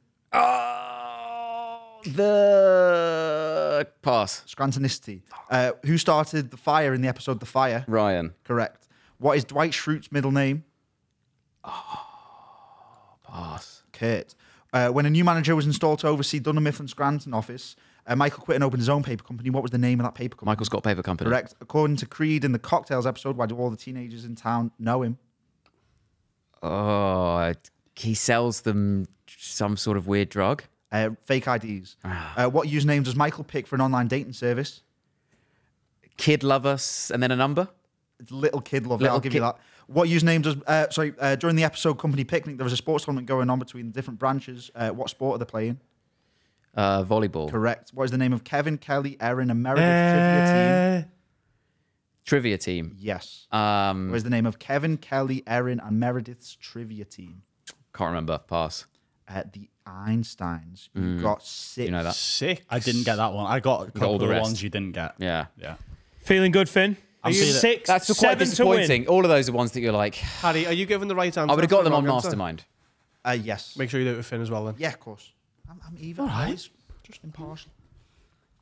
Speaker 8: The... Pass.
Speaker 5: Scrantonicity. Who started the fire in the episode The Fire?
Speaker 8: Ryan.
Speaker 5: Correct. What is Dwight Schrute's middle name?
Speaker 8: Pass.
Speaker 5: Kurt. When a new manager was installed to oversee Dunder Mifflin Scranton office, Michael quit and opened his own paper company. What was the name of that paper company?
Speaker 8: Michael Scott Paper Company.
Speaker 5: Correct. According to Creed in the Cocktails episode, why do all the teenagers in town know him?
Speaker 8: Oh, he sells them some sort of weird drug.
Speaker 5: Fake IDs. What username does Michael pick for an online dating service?
Speaker 8: Kid love us and then a number.
Speaker 5: It's Little Kid Love.
Speaker 8: Little
Speaker 5: I'll give you
Speaker 8: Kid-
Speaker 5: that. What username does... during the episode Company Picnic, there was a sports tournament going on between the different branches. What sport are they playing?
Speaker 8: Volleyball.
Speaker 5: Correct. What is the name of Kevin, Kelly, Erin, and Meredith trivia team?
Speaker 8: Trivia team.
Speaker 5: Yes. What is the name of Kevin, Kelly, Erin, and Meredith's trivia team?
Speaker 8: Can't remember. Pass.
Speaker 5: The Einsteins. You got 6.
Speaker 8: You know that.
Speaker 4: 6.
Speaker 6: I didn't get that one. I got a couple
Speaker 8: all
Speaker 6: of
Speaker 8: the
Speaker 6: the
Speaker 8: rest.
Speaker 6: ones you didn't get.
Speaker 8: Yeah.
Speaker 6: Yeah.
Speaker 3: Feeling good, Finn?
Speaker 6: I'm feeling-
Speaker 3: 6,
Speaker 8: That's quite
Speaker 3: 7 to win.
Speaker 8: disappointing. All of those are ones that you're like,
Speaker 4: Harry, are you giving the right answer?
Speaker 8: I would have got them
Speaker 4: or
Speaker 8: on
Speaker 4: wrong answer?
Speaker 8: Mastermind.
Speaker 5: Yes.
Speaker 4: Make sure you do it with Finn as well then.
Speaker 5: Yeah, of course. I'm even. Always just impartial.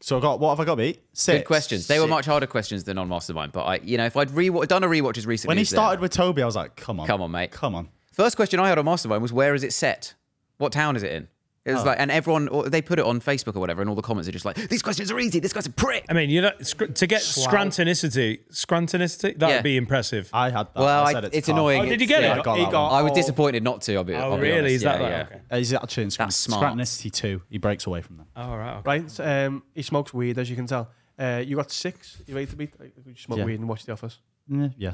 Speaker 6: So I got, what have I got, mate? 6.
Speaker 8: Good questions. They were much harder questions than on Mastermind. But if I'd done a rewatches recently.
Speaker 6: When he
Speaker 8: as then-
Speaker 6: started with Toby, I was like, come on.
Speaker 8: Come on, mate.
Speaker 6: Come on.
Speaker 8: First question I had on Mastermind was, where is it set? What town is it in? It was like, and everyone, they put it on Facebook or whatever, and all the comments are just like, these questions are easy, this guy's a prick.
Speaker 3: I mean, to get Scrantonicity, that would be impressive.
Speaker 5: I had that.
Speaker 8: Well,
Speaker 5: I said
Speaker 8: it's annoying.
Speaker 3: Oh, did you get it?
Speaker 8: I was disappointed not to. I'll be
Speaker 3: really?
Speaker 8: honest.
Speaker 3: Is that
Speaker 8: yeah,
Speaker 3: right?
Speaker 8: yeah.
Speaker 3: Okay.
Speaker 5: He's actually in
Speaker 8: That's smart.
Speaker 5: Scrantonicity 2. He breaks away from them.
Speaker 3: Oh, right. Okay.
Speaker 4: Right, he smokes weed, as you can tell. You got 6. You ready to beat? You smoke weed and watch The Office.
Speaker 5: Yeah.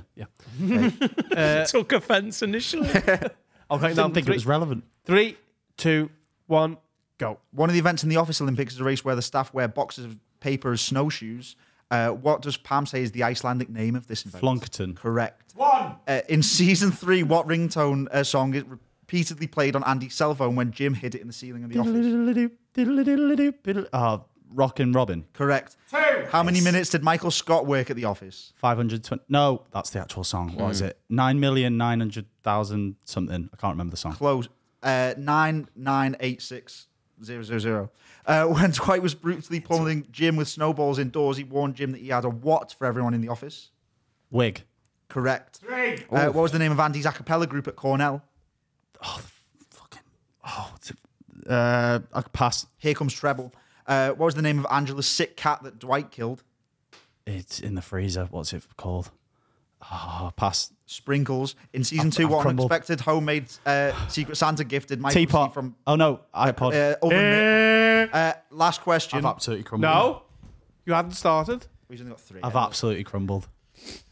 Speaker 3: Took offence initially.
Speaker 4: Okay,
Speaker 5: I didn't think it was relevant.
Speaker 4: 3, 2, 1, go.
Speaker 10: One of the events in the Office Olympics is a race where the staff wear boxes of paper as snowshoes. What does Pam say is the Icelandic name of this event?
Speaker 5: Flunkerton.
Speaker 10: Correct. 1. In season 3, what ringtone song is repeatedly played on Andy's cell phone when Jim hit it in the ceiling of the office?
Speaker 5: Rockin' Robin.
Speaker 10: Correct. 2. How many minutes did Michael Scott work at the office?
Speaker 5: 520. No, that's the actual song. What is it? 9,900,000 something. I can't remember the song.
Speaker 10: Close. 9986000. When Dwight was brutally pummeling Jim with snowballs indoors, he warned Jim that he had a what for everyone in the office?
Speaker 5: Wig.
Speaker 10: Correct. 3. What was the name of Andy's a cappella group at Cornell?
Speaker 5: I could pass.
Speaker 10: Here Comes Treble. What was the name of Angela's sick cat that Dwight killed?
Speaker 5: It's in the freezer. What's it called? Pass.
Speaker 10: Sprinkles. In season 2, what unexpected homemade Secret Santa gift did Michael
Speaker 5: Teapot.
Speaker 10: see from
Speaker 5: Oh no, iPod.
Speaker 10: last question.
Speaker 5: I've absolutely crumbled.
Speaker 4: No, you hadn't started.
Speaker 10: We've only got 3.
Speaker 5: I've absolutely crumbled.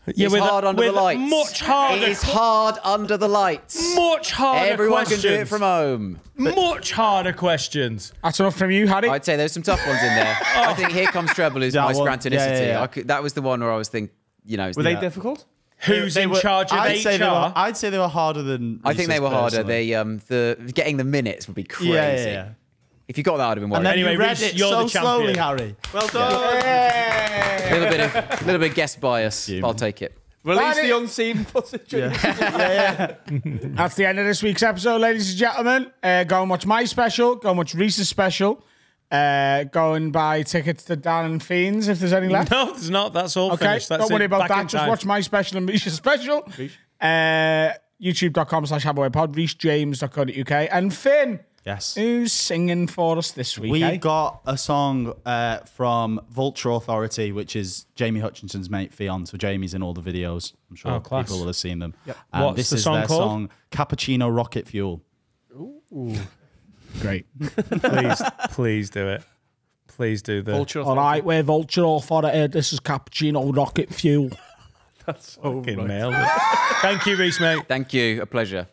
Speaker 3: Yeah,
Speaker 8: It's hard under the lights.
Speaker 3: Much harder.
Speaker 8: It is hard under the lights.
Speaker 3: Much harder
Speaker 8: Everyone
Speaker 3: questions.
Speaker 8: can do it from home.
Speaker 3: Much harder questions.
Speaker 1: That's enough from you, Harry.
Speaker 8: I'd say there's some tough ones in there. I think Here Comes Treble is my Scrantonicity.
Speaker 5: yeah.
Speaker 8: That was the one where I was thinking,
Speaker 4: Were they difficult?
Speaker 3: Who's in charge of
Speaker 5: I'd say
Speaker 3: HR?
Speaker 5: I'd say they were harder than.
Speaker 8: I think they were harder.
Speaker 5: personally.
Speaker 8: They the getting the minutes would be crazy.
Speaker 5: Yeah.
Speaker 8: If you got that, I'd have been
Speaker 5: And
Speaker 8: worried.
Speaker 5: then
Speaker 3: Anyway,
Speaker 5: you read
Speaker 3: Rhys,
Speaker 5: it
Speaker 3: you're
Speaker 5: so
Speaker 3: the
Speaker 5: slowly,
Speaker 3: champion.
Speaker 5: Harry.
Speaker 4: Well done.
Speaker 8: A little bit of guest bias. I'll take it.
Speaker 4: Release the unseen footage.
Speaker 1: That's the end of this week's episode, ladies and gentlemen. Go and watch my special. Go and watch Rhys's special. Go and buy tickets to Dan and Fiends if there's any left.
Speaker 3: No, there's not. That's all
Speaker 1: Okay,
Speaker 3: finished. That's
Speaker 1: don't worry
Speaker 3: it.
Speaker 1: about
Speaker 3: Back in
Speaker 1: that. Just
Speaker 3: time.
Speaker 1: watch my special and Rhys's special. YouTube.com/HaboyPod, RhysJames.co.uk. And Finn,
Speaker 5: Yes.
Speaker 1: who's singing for us this week?
Speaker 5: We've got a song from Vulture Authority, which is Jamie Hutchinson's mate Fionn. So Jamie's in all the videos. I'm sure
Speaker 3: class.
Speaker 5: people will have seen them.
Speaker 4: Yep.
Speaker 3: What's
Speaker 5: this
Speaker 3: the
Speaker 5: is
Speaker 3: song
Speaker 5: their
Speaker 3: called?
Speaker 5: song, Cappuccino Rocket Fuel.
Speaker 1: Great.
Speaker 3: Please do it. Please do the.
Speaker 4: Vulture.
Speaker 1: All right, we're Vulture Authority. This is Cappuccino Rocket Fuel.
Speaker 4: That's
Speaker 3: Fucking nailed it. Thank you, Rhys, mate.
Speaker 8: Thank you. A pleasure.